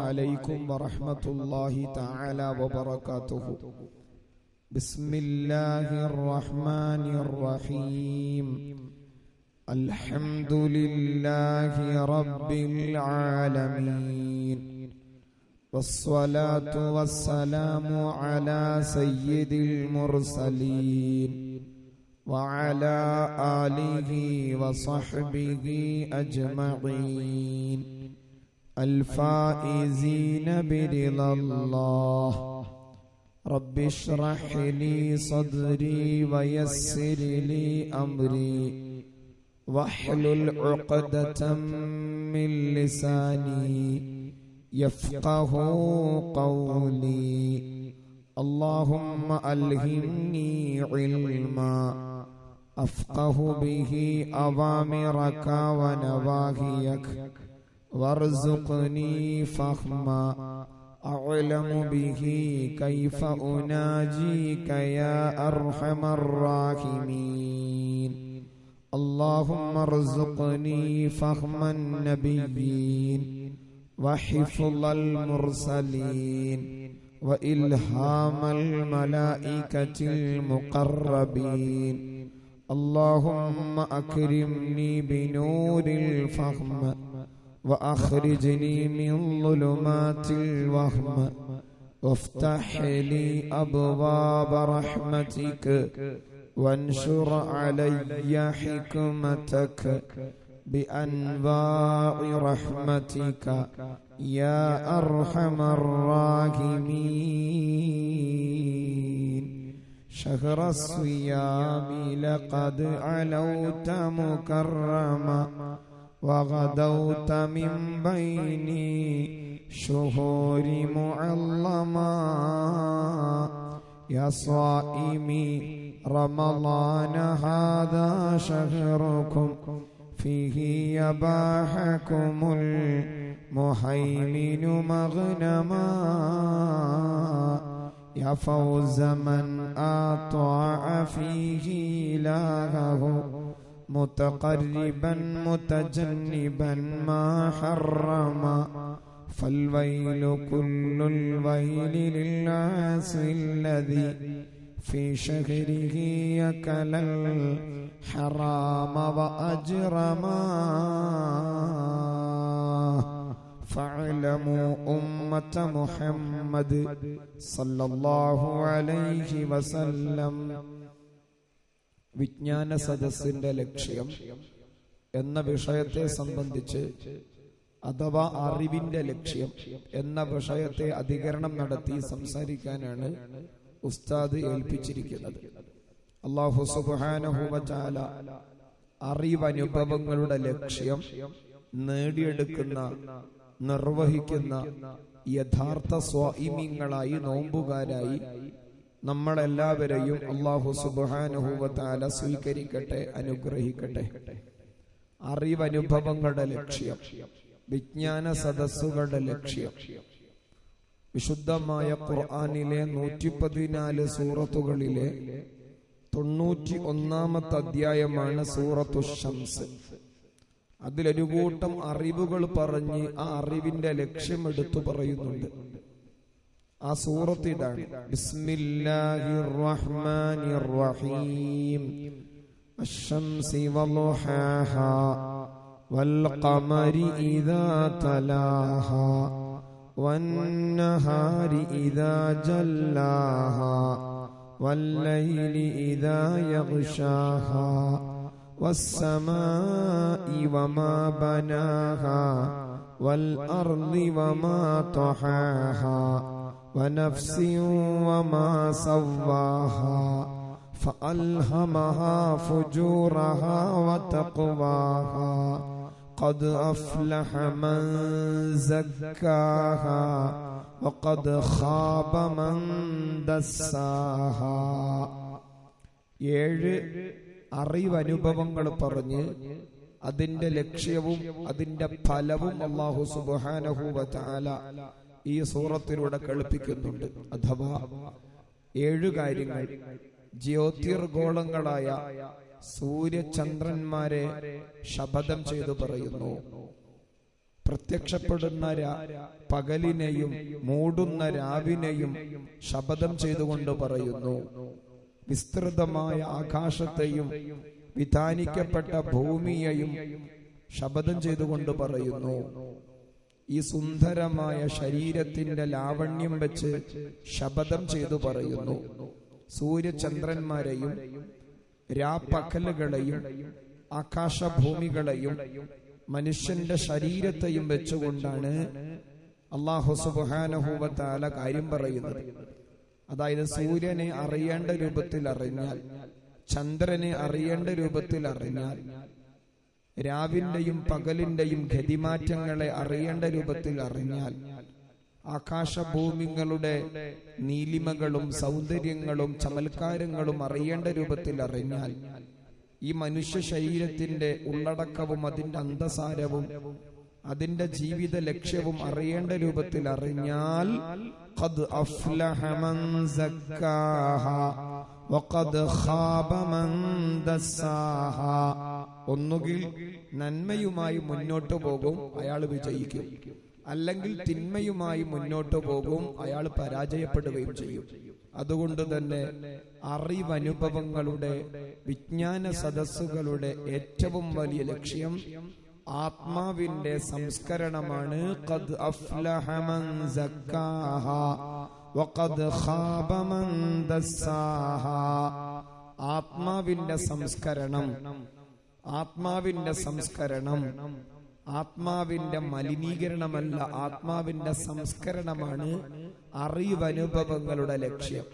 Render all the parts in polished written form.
عليكم ورحمة الله تعالى وبركاته. بسم الله الرحمن الرحيم. الحمد لله رب العالمين، والصلاة والسلام على سيد المرسلين وعلى آله وصحبه أجمعين الفائزين برضا الله. رب اشرح لي صدري ويسر لي أمري واحلل عقدة من لساني يفقه قولي. اللهم ألهمني علما أفقه به أوامرك ونواهيك، وارزقني فهما أعلم به كيف أناجيك يا أرحم الراحمين. اللهم ارزقني فهم النبيين وحفظ المرسلين وإلهام الملائكة المقربين. اللهم أكرمني بنور الفهم وأخرجني من ظلمات الوهم، وافتح لي أبواب رحمتك وانشر علي حكمتك بأنواع رحمتك يا أرحم الراحمين. شهر الصيام لقد علوت مكرما، وغدوت من بين شهور معلما. يا صائمي رمضان هذا شهركم، فيه يباحكم المهيمن مغنما. يا فوز من أطاع فيه إلهه، متقربا متجنبا ما حرم. فالويل كل الويل للعاصي الذي في شهره يكل الحرام وأجرما. فاعلموا أمة محمد صلى الله عليه وسلم. വിജ്ഞാന സദസ്സിന്റെ ലക്ഷ്യം എന്ന വിഷയത്തെ സംബന്ധിച്ച്, അഥവാ അറിവിന്റെ ലക്ഷ്യം എന്ന വിഷയത്തെ അധികരണം നടത്തി സംസാരിക്കാനാണ് ഉസ്താദ് ഏൽപ്പിച്ചിരിക്കുന്നത്. അല്ലാഹു സുബ്ഹാനഹു വ തആല അറിവനുഭവങ്ങളുടെ ലക്ഷ്യം നേടിയെടുക്കുന്ന, നിർവഹിക്കുന്ന യഥാർത്ഥ സ്വാഇമീങ്ങളായി, നോമ്പുകാരായി നമ്മളെല്ലാവരെയും അല്ലാഹു സുബ്ഹാനഹു വ തആല സ്വീകരിക്കട്ടെ, അനുഗ്രഹിക്കട്ടെ. അറിവനുഭവങ്ങളുടെ ലക്ഷ്യം, വിജ്ഞാന സദസ്സുകളുടെ ലക്ഷ്യം, വിശുദ്ധമായ ഖുർആനിലെ 114 സൂറത്തുകളിലെ 91-ാമത്തെ അധ്യായമാണ് സൂറത്തു ശംസ്. അതിലൊരു കൂട്ടം അറിവുകൾ പറഞ്ഞ് ആ അറിവിന്റെ ലക്ഷ്യം എടുത്തു പറയുന്നുണ്ട്. ആ സൂറത്ത് ഇതാണ്: ബിസ്മില്ലാഹിർ റഹ്മാനിർ റഹീം. അശ്ശംസി വളുഹാഹാ വൽഖമരി ഇദാ തലാഹാ വന്നഹാരി ഇദാ ജല്ലാഹാ വല്ലൈലി ഇദാ യഗ്ശാഹാ വസ്സമാഇ വമാ ബനാഹാ വൽഅർളി വമാ തഹാഹാ വനഫ്സി വമാ സവ്വാഹാ ഫഅൽഹമഹാ ഫുജൂറഹാ വതഖ്വാഹാ قد أفلح من زكاها وقد خاب من دساها. 7 അറിവനുഭവങ്ങൾ പറഞ്ഞ് അതിന്റെ ലക്ഷ്യവും അതിന്റെ ഫലവും അല്ലാഹു സുബ്ഹാനഹു വ തആല ഈ സൂറത്തിലൂടെ കേൾപ്പിക്കുന്നുണ്ട്. അഥവാ 7 കാര്യങ്ങൾ ജ്യോതിർഗോളങ്ങളായ സൂര്യചന്ദ്രന്മാരെ ശപഥം ചെയ്തു പറയുന്നു. പ്രത്യക്ഷപ്പെടുന്ന പകലിനെയും മൂടുന്ന രാവിനെയും ശപഥം ചെയ്തുകൊണ്ട് പറയുന്നു. വിസ്തൃതമായ ആകാശത്തെയും വിധാനിക്കപ്പെട്ട ഭൂമിയെയും ശപഥം ചെയ്തുകൊണ്ട് പറയുന്നു. ഈ സുന്ദരമായ ശരീരത്തിന്റെ ലാവണ്യം വെച്ച് ശപഥം ചെയ്തു പറയുന്നു. സൂര്യചന്ദ്രന്മാരെയും രാപ്പകലുകളെയും ആകാശഭൂമികളെയും മനുഷ്യന്റെ ശരീരത്തെയും വെച്ചുകൊണ്ടാണ് അല്ലാഹു സുബ്ഹാനഹു വ തആല കാര്യം പറയുന്നത്. അതായത് സൂര്യനെ അറിയേണ്ട രൂപത്തിൽ അറിഞ്ഞാൽ, ചന്ദ്രനെ അറിയേണ്ട രൂപത്തിൽ അറിഞ്ഞാൽ, രാവിന്റെയും പകലിന്റെയും ഗതിമാറ്റങ്ങളെ അറിയേണ്ട രൂപത്തിൽ അറിഞ്ഞാൽ, ആകാശഭൂമികളുടെ നീലിമകളും സൗന്ദര്യങ്ങളും ചമൽക്കാരങ്ങളും അറിയേണ്ട രൂപത്തിൽ അറിഞ്ഞാൽ, ഈ മനുഷ്യ ശരീരത്തിന്റെ ഉള്ളടക്കവും അതിന്റെ അന്തസാരവും അതിന്റെ ജീവിത ലക്ഷ്യവും അറിയേണ്ട രൂപത്തിൽ അറിഞ്ഞാൽ ഖദ് അഫ്ലഹ മൻ സക്കാഹ വഖദ് ഖാബ മൻ ദസ്സാഹ. ഒന്നുകിൽ നന്മയുമായി മുന്നോട്ട് പോകും, അയാൾ വിജയിക്കും. അല്ലെങ്കിൽ തിന്മയുമായി മുന്നോട്ട് പോകും, അയാൾ പരാജയപ്പെടുകയും ചെയ്യും. അതുകൊണ്ട് തന്നെ അറിവനുഭവങ്ങളുടെ വിജ്ഞാന സദസ്സുകളുടെ ഏറ്റവും വലിയ ലക്ഷ്യം ആത്മാവിന്റെ സംസ്കരണമാണ്. ഖദ് അഫ്ലഹ മൻ സക്കാഹ വഖദ് ഖാബ മൻ ദസ്സാഹ. ആത്മാവിന്റെ സംസ്കരണം, ആത്മാവിന്റെ സംസ്കരണം ആത്മാവിന്റെ മലിനീകരണമല്ല, ആത്മാവിന്റെ സംസ്കരണമാണ് അറിവനുഭവങ്ങളുടെ ലക്ഷ്യം.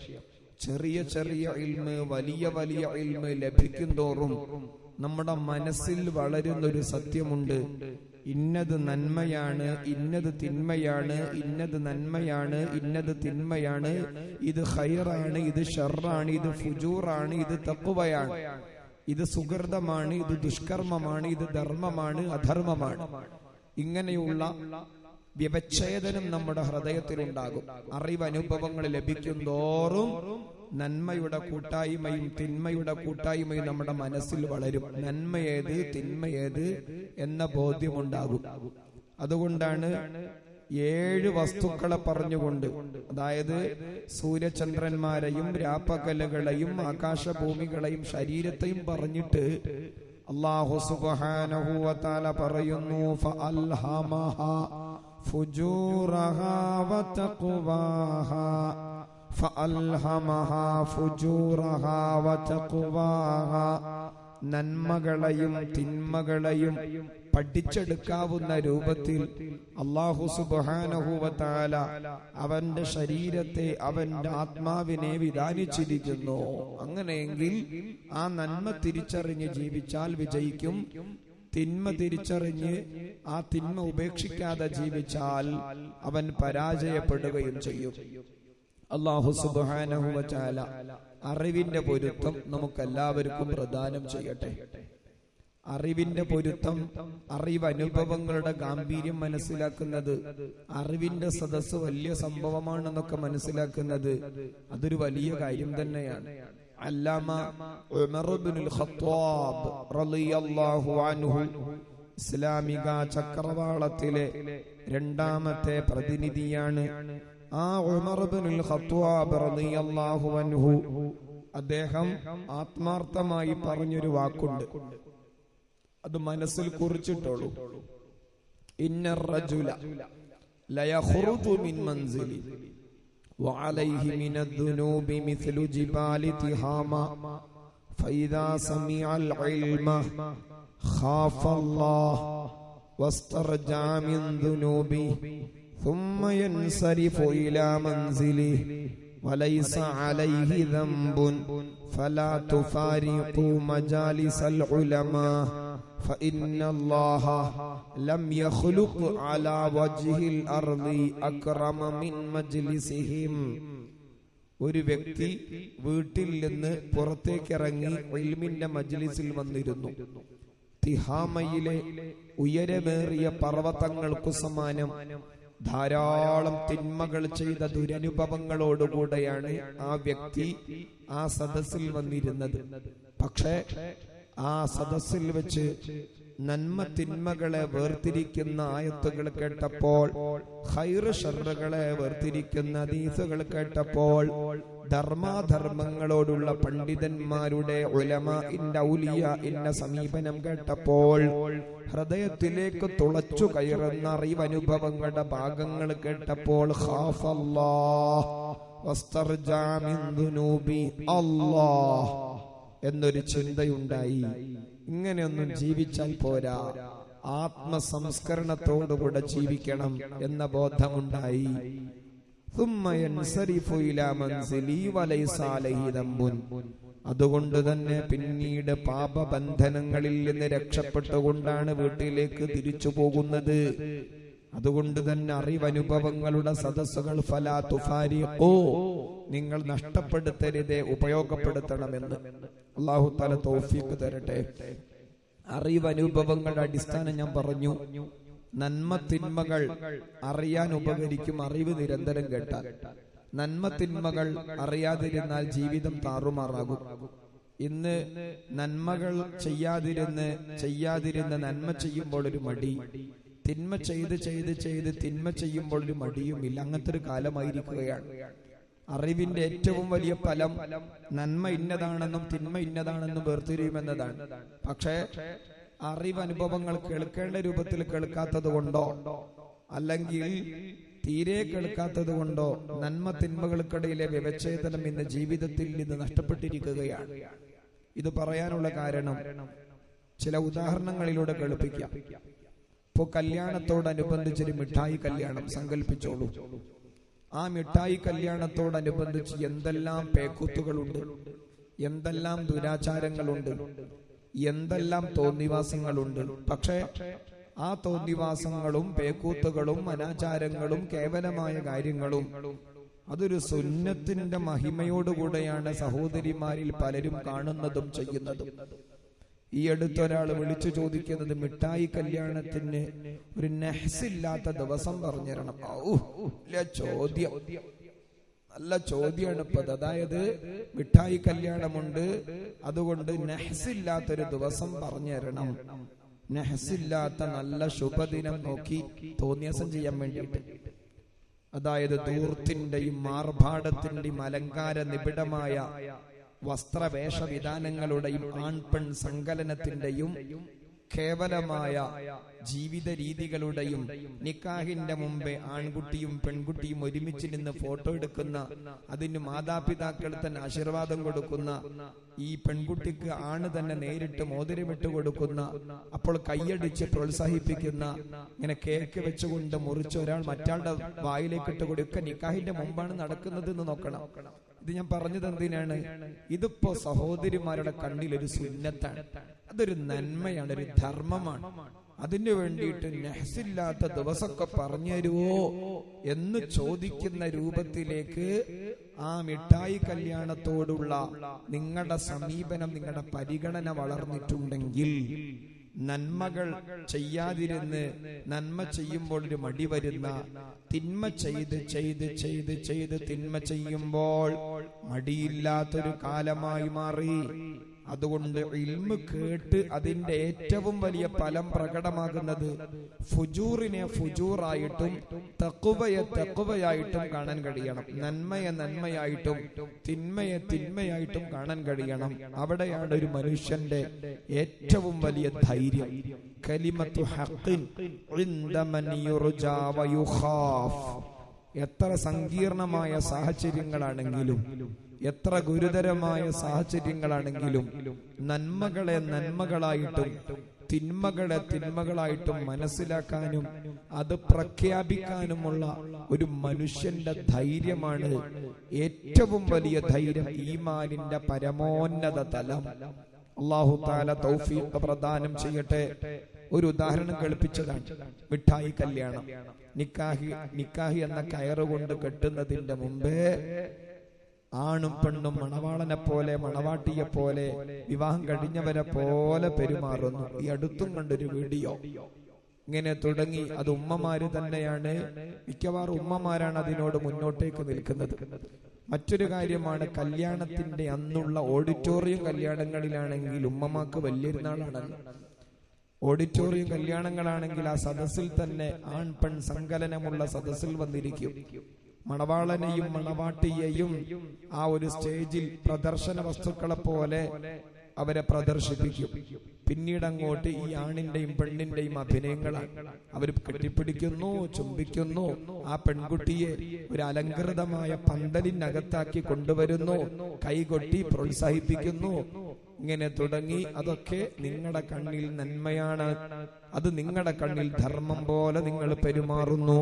ചെറിയ ചെറിയ ഇൽമ്, വലിയ വലിയ ഇൽമ് ലഭിക്കും തോറും നമ്മുടെ മനസ്സിൽ വളരുന്നൊരു സത്യമുണ്ട്. ഇന്നത് നന്മയാണ്, ഇന്നത് തിന്മയാണ്, ഇന്നത് നന്മയാണ്, ഇന്നത് തിന്മയാണ്, ഇത് ഖൈറാണ്, ഇത് ഷർറാണ്, ഇത് ഫുജൂറാണ്, ഇത് തഖ്വയാണ്, ഇത് സുഹൃതമാണ്, ഇത് ദുഷ്കർമ്മമാണ്, ഇത് ധർമ്മമാണ്, അധർമ്മമാണ്. ഇങ്ങനെയുള്ള വ്യവച്ഛേദനം നമ്മുടെ ഹൃദയത്തിലുണ്ടാകും. അറിവനുഭവങ്ങൾ ലഭിക്കും തോറും നന്മയുടെ കൂട്ടായ്മയും തിന്മയുടെ കൂട്ടായ്മയും നമ്മുടെ മനസ്സിൽ വളരും. നന്മയേത് തിന്മയേത് എന്ന ബോധ്യമുണ്ടാകും. അതുകൊണ്ടാണ് 7 വസ്തുക്കളെ പറഞ്ഞുകൊണ്ട്, അതായത് സൂര്യചന്ദ്രന്മാരെയും രാപ്പകലുകളെയും ആകാശഭൂമികളെയും ശരീരത്തെയും പറഞ്ഞിട്ട് അല്ലാഹു സുബ്ഹാനഹു വ തആല പറയുന്നു ഫഅൽഹമഹ ഫുജൂറഹാ വതഖ്വാഹാ ഫഅൽഹമഹാ ഫുജൂറഹാ വതഖ്വാഹാ. നന്മകളെയും തിന്മകളെയും പഠിച്ചെടുക്കാവുന്ന രൂപത്തിൽ അല്ലാഹു സുബ്ഹാനഹു വ തആല അവന്റെ ശരീരത്തെ, അവന്റെ ആത്മാവിനെ വിധാനിച്ചിരിക്കുന്നു. അങ്ങനെയെങ്കിൽ ആ നന്മ തിരിച്ചറിഞ്ഞ് ജീവിച്ചാൽ വിജയിക്കും. തിന്മ തിരിച്ചറിഞ്ഞ് ആ തിന്മ ഉപേക്ഷിക്കാതെ ജീവിച്ചാൽ അവൻ പരാജയപ്പെടുകയും ചെയ്യും. അല്ലാഹു സുബ്ഹാനഹു വ തആല അറിവിന്റെ പൊരുത്തം നമുക്കെല്ലാവർക്കും പ്രദാനം ചെയ്യട്ടെ. അറിവിന്റെ പൊരുത്തം, അറിവനുഭവങ്ങളുടെ ഗാംഭീര്യം മനസ്സിലാക്കുന്നത്, അറിവിന്റെ സദസ്സ് വലിയ സംഭവമാണെന്നൊക്കെ മനസ്സിലാക്കുന്നത് അതൊരു വലിയ കാര്യം തന്നെയാണ്. അല്ലാമ ഉമർ ഇബ്നുൽ ഖത്താബ് റളിയല്ലാഹു അൻഹു ഇസ്ലാമിക ചക്രവാളത്തിലെ 2ാമത്തെ പ്രതിനിധിയാണ്. ആ ഉമർ ഇബ്നുൽ ഖത്താബ് റളിയല്ലാഹു അൻഹു അദ്ദേഹം ആത്മാർത്ഥമായി പറഞ്ഞൊരു വാക്കുണ്ട്, അത് മനസ്സിൽ കുറിച്ചിട്ടുള്ളൂ. ഇന്നർ റജുല ലയഖ്റുജു മിൻ മൻസിലി വഅലൈഹി മിനദ്ദുനൂബി മിസ്ലു ജിബാലി തിഹാമ ഫഇദാ സമിഅൽ ഇൽമ ഖാഫല്ലാഹ് വസ്തർജഅ മിൻ ദുനൂബി ثم ينصرف إلى منزله وليس عليه ذنب فلا تفارقوا مجالس العلماء فإن الله لم يخلق على وجه الأرض أكرم من مجلسهم. ഒരു വ്യക്തി വീട്ടിൽ നിന്ന് പുറത്തേക്കിറങ്ങി ഇൽമിന്റെ മജ്ലിസിൽ വന്നിരുന്നു. തിഹാമയിലെ ഉയരമേറിയ പർവ്വതങ്ങൾക്കു സമാനം ധാരാളം തിന്മകൾ ചെയ്ത ദുരനുഭവങ്ങളോടുകൂടെയാണ് ആ വ്യക്തി ആ സദസ്സിൽ വന്നിരുന്നത്. പക്ഷേ ആ സദസ്സിൽ വെച്ച് നന്മ തിന്മകളെ വേർതിരിക്കുന്ന ആയത്തുകൾ കേട്ടപ്പോൾ, ഖൈർ ഷർറുകളെ വേർതിരിക്കുന്ന ഹദീസുകൾ കേട്ടപ്പോൾ, ധർമാധർമ്മങ്ങളോടുള്ള പണ്ഡിതന്മാരുടെ ഉലമാഇന്റെ ഔലിയാഇന്റെ സമീപനം കേട്ടപ്പോൾ, ഹൃദയത്തിലേക്ക് തുളച്ചു കയറുന്ന അറിവനുഭവങ്ങളുടെ ഭാഗങ്ങൾ കേട്ടപ്പോൾ, ഖാഫല്ലാഹ് വസ്തർജാ മിൻ ദുനൂബി അല്ലാഹ് എന്നൊരു ചിന്തയുണ്ടായി. ഇങ്ങനെയൊന്നും ജീവിച്ചാൽ പോരാ, ആത്മസംസ്കരണത്തോടുകൂടെ ജീവിക്കണം എന്ന ബോധമുണ്ടായി. അതുകൊണ്ട് തന്നെ പിന്നീട് പാപബന്ധനങ്ങളിൽ നിന്ന് രക്ഷപ്പെട്ടുകൊണ്ടാണ് വീട്ടിലേക്ക് തിരിച്ചു പോകുന്നത്. അതുകൊണ്ട് തന്നെ അറിവനുഭവങ്ങളുടെ സദസ്സുകൾ ഫലാ തുഫാരിഖൂ, നിങ്ങൾ നഷ്ടപ്പെടുത്തരുതേ, ഉപയോഗപ്പെടുത്തണമെന്ന്. അല്ലാഹു തആല തൗഫീഖ് തരട്ടെ. അറിവനുഭവങ്ങളുടെ അടിസ്ഥാനം ഞാൻ പറഞ്ഞു. നന്മ തിന്മകൾ അറിയാൻ ഉപകരിക്കും അറിവ് നിരന്തരം കേട്ടാൽ. നന്മ തിന്മകൾ അറിയാതിരുന്നാൽ ജീവിതം താറുമാറാകും. ഇന്ന് നന്മകൾ ചെയ്യാതിരുന്ന് നന്മ ചെയ്യുമ്പോൾ ഒരു മടി, തിന്മ ചെയ്ത് തിന്മ ചെയ്യുമ്പോൾ ഒരു മടിയുമില്ല. അങ്ങനത്തെ ഒരു കാലമായിരിക്കുകയാണ്. അറിവിന്റെ ഏറ്റവും വലിയ ഫലം നന്മ ഇന്നതാണെന്നും തിന്മ ഇന്നതാണെന്നും വേർതിരിയുമെന്നതാണ്. പക്ഷേ അറിവനുഭവങ്ങൾ കേൾക്കേണ്ട രൂപത്തിൽ കേൾക്കാത്തത് കൊണ്ടോ അല്ലെങ്കിൽ തീരെ കേൾക്കാത്തത് കൊണ്ടോ നന്മ തിന്മകൾക്കിടയിലെ വ്യവച്ഛേദനം ഇന്ന് ജീവിതത്തിൽ നിന്ന് നഷ്ടപ്പെട്ടിരിക്കുകയാണ്. ഇത് പറയാനുള്ള കാരണം ചില ഉദാഹരണങ്ങളിലൂടെ കേൾപ്പിക്കാം. ഇപ്പോ കല്യാണത്തോടനുബന്ധിച്ചൊരു മിഠായി കല്യാണം സങ്കല്പിച്ചോളൂ. ആ മിഠായി കല്യാണത്തോടനുബന്ധിച്ച് എന്തെല്ലാം പേക്കൂത്തുകളുണ്ട്, എന്തെല്ലാം ദുരാചാരങ്ങളുണ്ട്, എന്തെല്ലാം തോന്നിവാസങ്ങളുണ്ട്. പക്ഷേ ആ തോന്നിവാസങ്ങളും പേക്കൂത്തുകളും അനാചാരങ്ങളും കേവലമായ കാര്യങ്ങളും അതൊരു സുന്നത്തിന്റെ മഹിമയോടുകൂടെയാണ് സഹോദരിമാരിൽ പലരും കാണുന്നതും ചെയ്യുന്നതും. ഈ അടുത്തൊരാൾ വിളിച്ചു ചോദിക്കുന്നത്, മിഠായി കല്യാണത്തിന് ഒരു നെഹ്സില്ലാത്ത ദിവസം പറഞ്ഞുതരണം. ചോദ്യം, നല്ല ചോദ്യമാണ് ഇപ്പൊ. അതായത് മിഠായി കല്യാണമുണ്ട്, അതുകൊണ്ട് നെഹ്സില്ലാത്തൊരു ദിവസം പറഞ്ഞുതരണം. നെഹ്സില്ലാത്ത നല്ല ശുഭദിനം നോക്കി തോന്നിയാസം ചെയ്യാൻ വേണ്ടിയിട്ട്, അതായത് ധൂർത്തിന്റെയും ആർഭാടത്തിന്റെയും അലങ്കാര നിബിഡമായ വസ്ത്രവേഷവിധാനങ്ങളുടെയും ആൺപെൺ സങ്കലനത്തിന്റെയും കേവലമായ ജീവിത രീതികളുടെയും നിക്കാഹിന്റെ മുമ്പേ ആൺകുട്ടിയും പെൺകുട്ടിയും ഒരുമിച്ച് നിന്ന് ഫോട്ടോ എടുക്കുന്ന, അതിന് മാതാപിതാക്കൾ തന്നെ ആശീർവാദം കൊടുക്കുന്ന, ഈ പെൺകുട്ടിക്ക് ആണ് തന്നെ നേരിട്ട് മോതിരമിട്ട് കൊടുക്കുന്ന, അപ്പോൾ കൈയടിച്ച് പ്രോത്സാഹിപ്പിക്കുന്ന, ഇങ്ങനെ കേക്ക് വെച്ചുകൊണ്ട് മുറിച്ച് ഒരാൾ മറ്റാളുടെ വായിലേക്ക് ഇട്ട് കൊടുക്കുക, നിക്കാഹിന്റെ മുമ്പാണ് നടക്കുന്നത് എന്ന് നോക്കണം. ഇത് ഞാൻ പറഞ്ഞത് എന്തിനാണ്? ഇതിപ്പോ സഹോദരിമാരുടെ കണ്ണിൽ ഒരു സുന്നത്താണ്, അതൊരു നന്മയാണ്, ഒരു ധർമ്മമാണ്. അതിനു വേണ്ടിയിട്ട് നെഹ്സില്ലാത്ത ദിവസമൊക്കെ പറഞ്ഞു തരുവോ എന്ന് ചോദിക്കുന്ന രൂപത്തിലേക്ക് ആ മിഠായി കല്യാണത്തോടുള്ള നിങ്ങളുടെ സമീപനം, നിങ്ങളുടെ പരിഗണന വളർന്നിട്ടുണ്ടെങ്കിൽ, നന്മകൾ ചെയ്യാതിരുന്ന് നന്മ ചെയ്യുമ്പോൾ ഒരു മടി വരുന്ന, തിന്മ ചെയ്ത് തിന്മ ചെയ്യുമ്പോൾ മടിയില്ലാത്തൊരു കാലമായി മാറി. അതുകൊണ്ട് ഇൽമ് കേട്ട് അതിന്റെ ഏറ്റവും വലിയ ഫലം പ്രകടമാകുന്നത് ഫുജൂറിനെ ഫുജൂറായിട്ടും തഖ്വയെ തഖ്വയായിട്ടും കാണാൻ കഴിയണം. നന്മയെ നന്മയായിട്ടും തിന്മയെ തിന്മയായിട്ടും കാണാൻ കഴിയണം. അവിടെയാണ് ഒരു മനുഷ്യന്റെ ഏറ്റവും വലിയ ധൈര്യം. കലിമത്തു ഹഖ്ഖിൻ ഇൻദ മൻ യുർജാ വയുഖാഫ്. എത്ര സങ്കീർണമായ സാഹചര്യങ്ങളാണെങ്കിലും, എത്ര ഗുരുതരമായ സാഹചര്യങ്ങളാണെങ്കിലും, നന്മകളെ നന്മകളായിട്ടും തിന്മകളെ തിന്മകളായിട്ടും മനസ്സിലാക്കാനും അത് പ്രഖ്യാപിക്കാനുമുള്ള ഒരു മനുഷ്യന്റെ ധൈര്യമാണ് ഏറ്റവും വലിയ ധൈര്യം, ഈമാനിന്റെ പരമോന്നത തലം. അല്ലാഹു തആല തൗഫീഖ് പ്രദാനം ചെയ്യട്ടെ. ഒരു ഉദാഹരണം കേൾപ്പിച്ചതാണ്. മിഠായി കല്യാണം, നിക്കാഹി എന്ന കയറുകൊണ്ട് കെട്ടുന്നതിന്റെ മുമ്പേ ആണും പെണ്ണും മണവാളനെ പോലെ മണവാട്ടിയെ പോലെ വിവാഹം കഴിഞ്ഞവരെ പോലെ പെരുമാറുന്നു. ഈ അടുത്തും കണ്ടൊരു വീഡിയോ. ഇങ്ങനെ തുടങ്ങി. അത് ഉമ്മമാര് തന്നെയാണ്, മിക്കവാറും ഉമ്മമാരാണ് അതിനോട് മുന്നോട്ടേക്ക് നിൽക്കുന്നത്. മറ്റൊരു കാര്യമാണ്, കല്യാണത്തിന്റെ അന്നുള്ള ഓഡിറ്റോറിയം കല്യാണങ്ങളിലാണെങ്കിൽ ഉമ്മമാക്ക് വലിയൊരു നാളാണല്ലോ. ഓഡിറ്റോറിയം കല്യാണങ്ങളാണെങ്കിൽ ആ സദസ്സിൽ തന്നെ ആൺ പെൺ സങ്കലനമുള്ള സദസ്സിൽ വന്നിരിക്കും. മണവാളനെയും മണവാട്ടിയെയും ആ ഒരു സ്റ്റേജിൽ പ്രദർശന വസ്തുക്കളെ പോലെ അവരെ പ്രദർശിപ്പിക്കും. പിന്നീട് അങ്ങോട്ട് ഈ ആണിന്റെയും പെണ്ണിന്റെയും അഭിനയങ്ങളാണ്. അവർ കെട്ടിപ്പിടിക്കുന്നു, ചുംബിക്കുന്നു, ആ പെൺകുട്ടിയെ ഒരു അലങ്കൃതമായ പന്തലിനകത്താക്കി കൊണ്ടുവരുന്നു, കൈകൊട്ടി പ്രോത്സാഹിപ്പിക്കുന്നു. ഇങ്ങനെ തുടങ്ങി. അതൊക്കെ നിങ്ങളുടെ കണ്ണിൽ നന്മയാണ്, അത് നിങ്ങളുടെ കണ്ണിൽ ധർമ്മം പോലെ നിങ്ങൾ പെരുമാറുന്നു.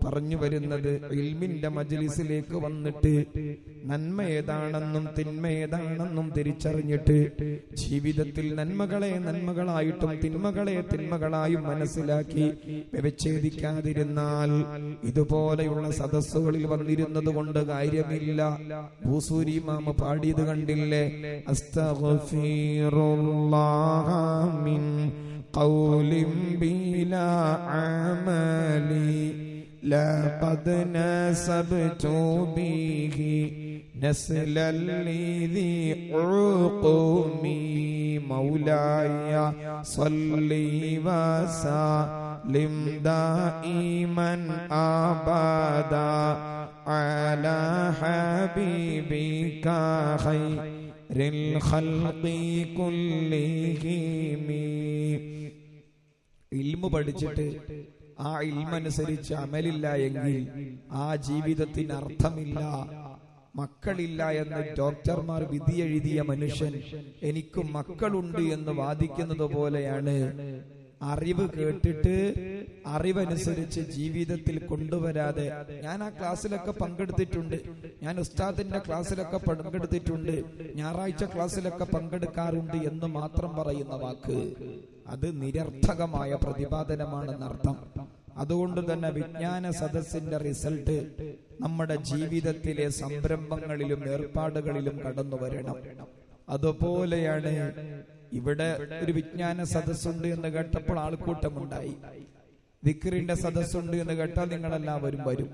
പറഞ്ഞു വരുന്നത് ഇൽമിന്റെ മജ്ലിസിലേക്ക് വന്നിട്ട് നന്മ ഏതാണെന്നും തിന്മ ഏതാണെന്നും തിരിച്ചറിഞ്ഞിട്ട് ജീവിതത്തിൽ നന്മകളെ നന്മകളായിട്ടും തിന്മകളെ തിന്മകളായും മനസ്സിലാക്കി വ്യവച്ഛേദിക്കാതിരുന്നാൽ ഇതുപോലെയുള്ള സദസ്സുകളിൽ വന്നിരുന്നത് കൊണ്ട് കാര്യമില്ല. ഭൂസൂരി മാമ പാടിയത് കണ്ടില്ലേ? അസ്തഗ്ഫിറുല്ലാഹ മിൻ ഖൗലിൻ ബിലാ അമലി ലഖദ് നസബ്തു ബിഹി നസ്ലൽ ലിദി ഉഖൂമി മൗലായ സ്വല്ലി വസല്ലിം ദായിമൻ അബദാ അലാ ഹബീബിക ഖൈറിൽ ഖൽഖി കുല്ലിഹിം. ഇൽമു പഠിച്ചിട്ട് ആ ഇൽമനുസരിച്ച് അമലില്ല എങ്കിൽ ആ ജീവിതത്തിന് അർത്ഥമില്ല. മക്കളില്ല എന്ന് ഡോക്ടർമാർ വിധി എഴുതിയ മനുഷ്യൻ എനിക്ക് മക്കളുണ്ട് എന്ന് വാദിക്കുന്നത് പോലെയാണ് അറിവ് കേട്ടിട്ട് അറിവനുസരിച്ച് ജീവിതത്തിൽ കൊണ്ടുവരാതെ. ഞാൻ ആ ക്ലാസ്സിലൊക്കെ പങ്കെടുത്തിട്ടുണ്ട്, ഞാൻ ഉസ്താദിന്റെ ക്ലാസ്സിലൊക്കെ പങ്കെടുത്തിട്ടുണ്ട്, ഞായറാഴ്ച ക്ലാസ്സിലൊക്കെ പങ്കെടുക്കാറുണ്ട് എന്ന് മാത്രം പറയുന്ന വാക്ക് അത് നിരർത്ഥകമായ പ്രതിപാദനമാണെന്നർത്ഥം. അതുകൊണ്ട് തന്നെ വിജ്ഞാന സദസ്സിന്റെ റിസൾട്ട് നമ്മുടെ ജീവിതത്തിലെ സംരംഭങ്ങളിലും ഏർപ്പാടുകളിലും കടന്നു വരണം. അതുപോലെയാണ് ഇവിടെ ഒരു വിജ്ഞാന സദസ്സുണ്ട് എന്ന് കേട്ടപ്പോൾ ആൾക്കൂട്ടമുണ്ടായി. ദിക്റിന്റെ സദസ്സുണ്ട് എന്ന് കേട്ടാൽ നിങ്ങളെല്ലാവരും വരും.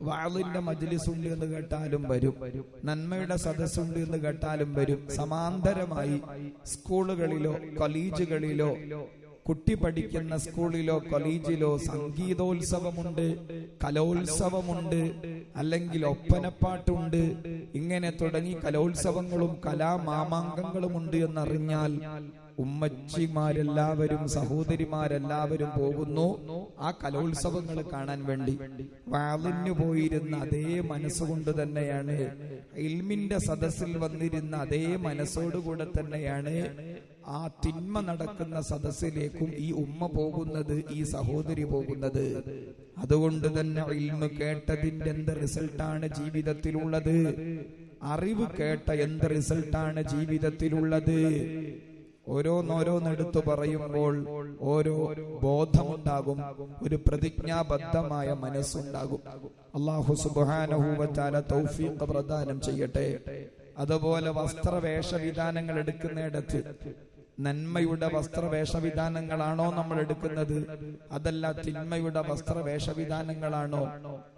വഅളിന്റെ മജ്ലിസ് ഉണ്ട് എന്ന് കേട്ടാലും വരും. നന്മയുടെ സദസ്സുണ്ട് എന്ന് കേട്ടാലും വരും. സമാന്തരമായി സ്കൂളുകളിലോ കോളേജുകളിലോ കുട്ടി പഠിക്കുന്ന സ്കൂളിലോ കോളേജിലോ സംഗീതോത്സവമുണ്ട്, കലോത്സവമുണ്ട്, അല്ലെങ്കിൽ ഒപ്പനപ്പാട്ടുണ്ട്. ഇങ്ങനെ തുടങ്ങി കലോത്സവങ്ങളും കലാമാമാങ്കങ്ങളും ഉണ്ട് എന്നറിഞ്ഞാൽ ഉമ്മച്ചിമാരെല്ലാവരും സഹോദരിമാരെല്ലാവരും പോകുന്നു ആ കലോത്സവങ്ങൾ കാണാൻ വേണ്ടി. വാളിന് പോയിരുന്ന അതേ മനസ്സുകൊണ്ട് തന്നെയാണ്, ഇൽമിന്റെ സദസ്സിൽ വന്നിരുന്ന അതേ മനസ്സോടുകൂടെ തന്നെയാണ് ആ തിന്മ നടക്കുന്ന സദസ്സിലേക്കും ഈ ഉമ്മ പോകുന്നത്, ഈ സഹോദരി പോകുന്നത്. അതുകൊണ്ട് തന്നെ ഇൽമ് കേട്ടതിന്റെ എന്ത് റിസൾട്ടാണ് ജീവിതത്തിലുള്ളത്? അറിവ് കേട്ട എന്ത് റിസൾട്ടാണ് ജീവിതത്തിലുള്ളത്? ഓരോന്നോരോന്നെടുത്തു പറയുമ്പോൾ ഓരോ ബോധമുണ്ടാകും, ഒരു പ്രതിജ്ഞാബദ്ധമായ മനസ്സുണ്ടാകും. അല്ലാഹു സുബ്ഹാനഹു വ തആല തൗഫീഖ് പ്രദാനം ചെയ്യട്ടെ. അതുപോലെ വസ്ത്രവേഷവിധാനങ്ങൾ എടുക്കുന്നിടത്ത് നന്മയുടെ വസ്ത്രവേഷവിധാനങ്ങളാണോ നമ്മൾ എടുക്കുന്നത്, അതല്ല തിന്മയുടെ വസ്ത്രവേഷവിധാനങ്ങളാണോ?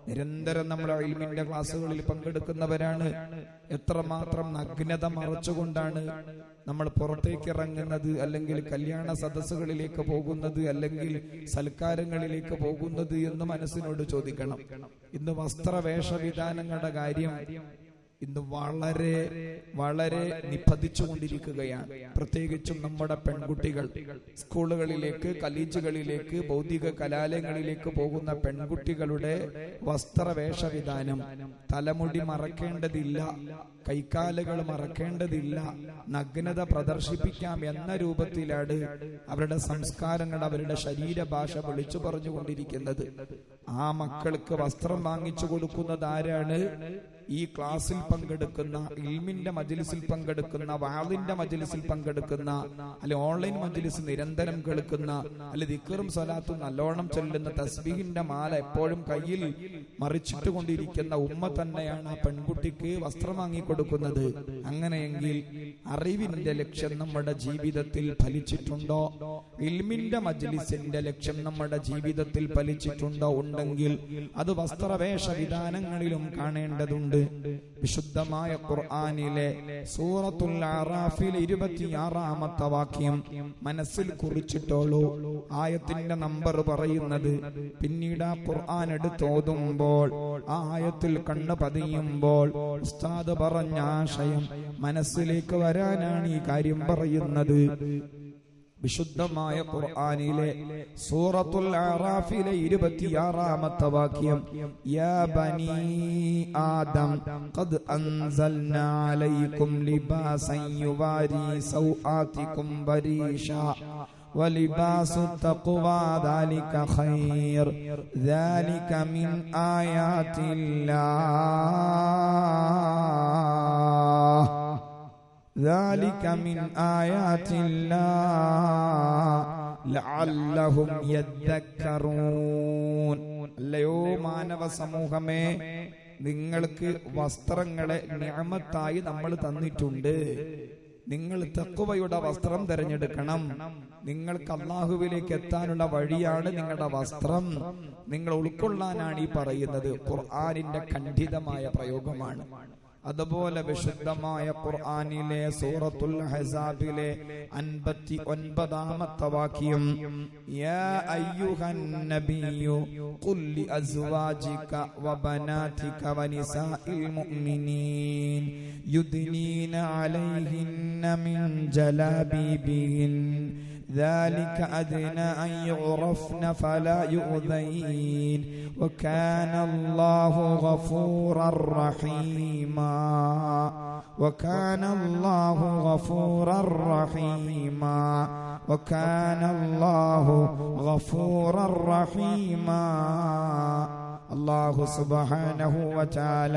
നിരന്തരം നമ്മൾ ഇൽമിന്റെ ക്ലാസ്സുകളിൽ പങ്കെടുക്കുന്നവരാണ്. എത്രമാത്രം നഗ്നത മറച്ചുകൊണ്ടാണ് നമ്മൾ പുറത്തേക്ക് ഇറങ്ങുന്നത്, അല്ലെങ്കിൽ കല്യാണ സദസ്സുകളിലേക്ക് പോകുന്നത്, അല്ലെങ്കിൽ സൽക്കാരങ്ങളിലേക്ക് പോകുന്നത് എന്ന് മനസ്സിനോട് ചോദിക്കണം. ഇന്ന് വസ്ത്രവേഷവിധാനങ്ങളുടെ കാര്യം ഇന്ന് വളരെ വളരെ നിപതിച്ചുകൊണ്ടിരിക്കുകയാണ്. പ്രത്യേകിച്ചും നമ്മുടെ പെൺകുട്ടികൾ സ്കൂളുകളിലേക്ക്, കോളേജുകളിലേക്ക്, ഭൗതിക കലാലയങ്ങളിലേക്ക് പോകുന്ന പെൺകുട്ടികളുടെ വസ്ത്രവേഷവിധാനം, തലമുടി മറക്കേണ്ടതില്ല, കൈക്കാലുകൾ മറക്കേണ്ടതില്ല, നഗ്നത പ്രദർശിപ്പിക്കാം എന്ന രൂപത്തിലാണ് അവരുടെ സംസ്കാരങ്ങൾ, അവരുടെ ശരീരഭാഷ വിളിച്ചു പറഞ്ഞുകൊണ്ടിരിക്കുന്നത്. ആ മക്കൾക്ക് വസ്ത്രം വാങ്ങിച്ചു കൊടുക്കുന്നത് ആരാണ്? ഈ ക്ലാസ്സിൽ പങ്കെടുക്കുന്ന, ഇൽമിന്റെ മജ്ലിസിൽ പങ്കെടുക്കുന്ന, വാളിന്റെ മജ്ലിസിൽ പങ്കെടുക്കുന്ന, അല്ലെ ഓൺലൈൻ മജ്ലിസ് നിരന്തരം കേൾക്കുന്ന, അല്ലെ ദിക്റും സ്വലാത്തും നല്ലോണം ചൊല്ലുന്ന, തസ്ബീഹിന്റെ മാല എപ്പോഴും കയ്യിൽ മറിച്ചിട്ട് കൊണ്ടിരിക്കുന്ന ഉമ്മ തന്നെയാണ് ആ പെൺകുട്ടിക്ക് വസ്ത്രം വാങ്ങിക്കൊടുക്കുന്നത്. അങ്ങനെയെങ്കിൽ അറിവിന്റെ ലക്ഷ്യം നമ്മുടെ ജീവിതത്തിൽ ഫലിച്ചിട്ടുണ്ടോ? ഇൽമിന്റെ മജ്ലിസിന്റെ ലക്ഷ്യം നമ്മുടെ ജീവിതത്തിൽ ഫലിച്ചിട്ടുണ്ടോ ഉണ്ടെങ്കിൽ അത് വസ്ത്രവേഷ വിധാനങ്ങളിലും കാണേണ്ടതുണ്ട്. വിശുദ്ധമായ ഖുർആനിലെ സൂറത്തുൽ അറാഫിലെ 26-ാമത്തെ വാക്യം മനസ്സിൽ കുറിച്ചിട്ടോളൂ. ആയത്തിന്റെ നമ്പർ പറയുന്നത്. പിന്നീട് ആ ഖുർആൻ എടുത്ത് ഓതുമ്പോൾ ആ ആയത്തിൽ കണ്ണ് പതിയുമ്പോൾ ഉസ്താദ് പറഞ്ഞ ആശയം മനസ്സിലേക്ക് വരാനാണ് ഈ കാര്യം പറയുന്നത്. വിശുദ്ധമായ ഖുർആനിലെ സൂറത്തുൽ അറാഫിലെ 26-ാമത്തെ വാക്യം യാ ബനി ആദം ഖദ് അൻസൽനാ അലൈക്കും ലിബാസൻ യുവാരി സൗആതികും ബരീഷാ ولباس التقوى ذلك خير ذلك من آيات الله ذلك من آيات الله لعلهم يذكرون. അല്ലയോ മാനവ സമൂഹമേ, നിങ്ങൾക്ക് വസ്ത്രങ്ങളെ നിഅമത്തായി നമ്മൾ തന്നിട്ടുണ്ട്. നിങ്ങൾ തഖ്വയുടെ വസ്ത്രം തിരഞ്ഞെടുക്കണം. നിങ്ങൾക്ക് അല്ലാഹുവിലേക്ക് എത്താനുള്ള വഴിയാണ് നിങ്ങളുടെ വസ്ത്രം. നിങ്ങൾ ഉൾക്കൊള്ളാനാണ് ഈ പറയുന്നത്. ഖുർആനിന്റെ ഖണ്ഡിതമായ പ്രയോഗമാണ്. അതുപോലെ വിശുദ്ധമായ ഖുർആനിലെ സൂറത്തുൽ അഹ്സാബിലെ 59-ാമത്തെ വാക്യം യാ അയ്യുഹൻ നബിയ്യു ഖുൽ ലി അസ്വാജിക വബനാതിക വനിസാഇൽ മുഅ്മിനീൻ യുദ്നീന അലൈഹിന്ന മിൻ ജലാബീബിഹിൻ ذلك أدنى أن يعرفن فلا يؤذين وكان الله غفورا رحيما وكان الله غفورا رحيما وكان الله غفورا رحيما. അല്ലാഹു സുബ്ഹാനഹു വ തആല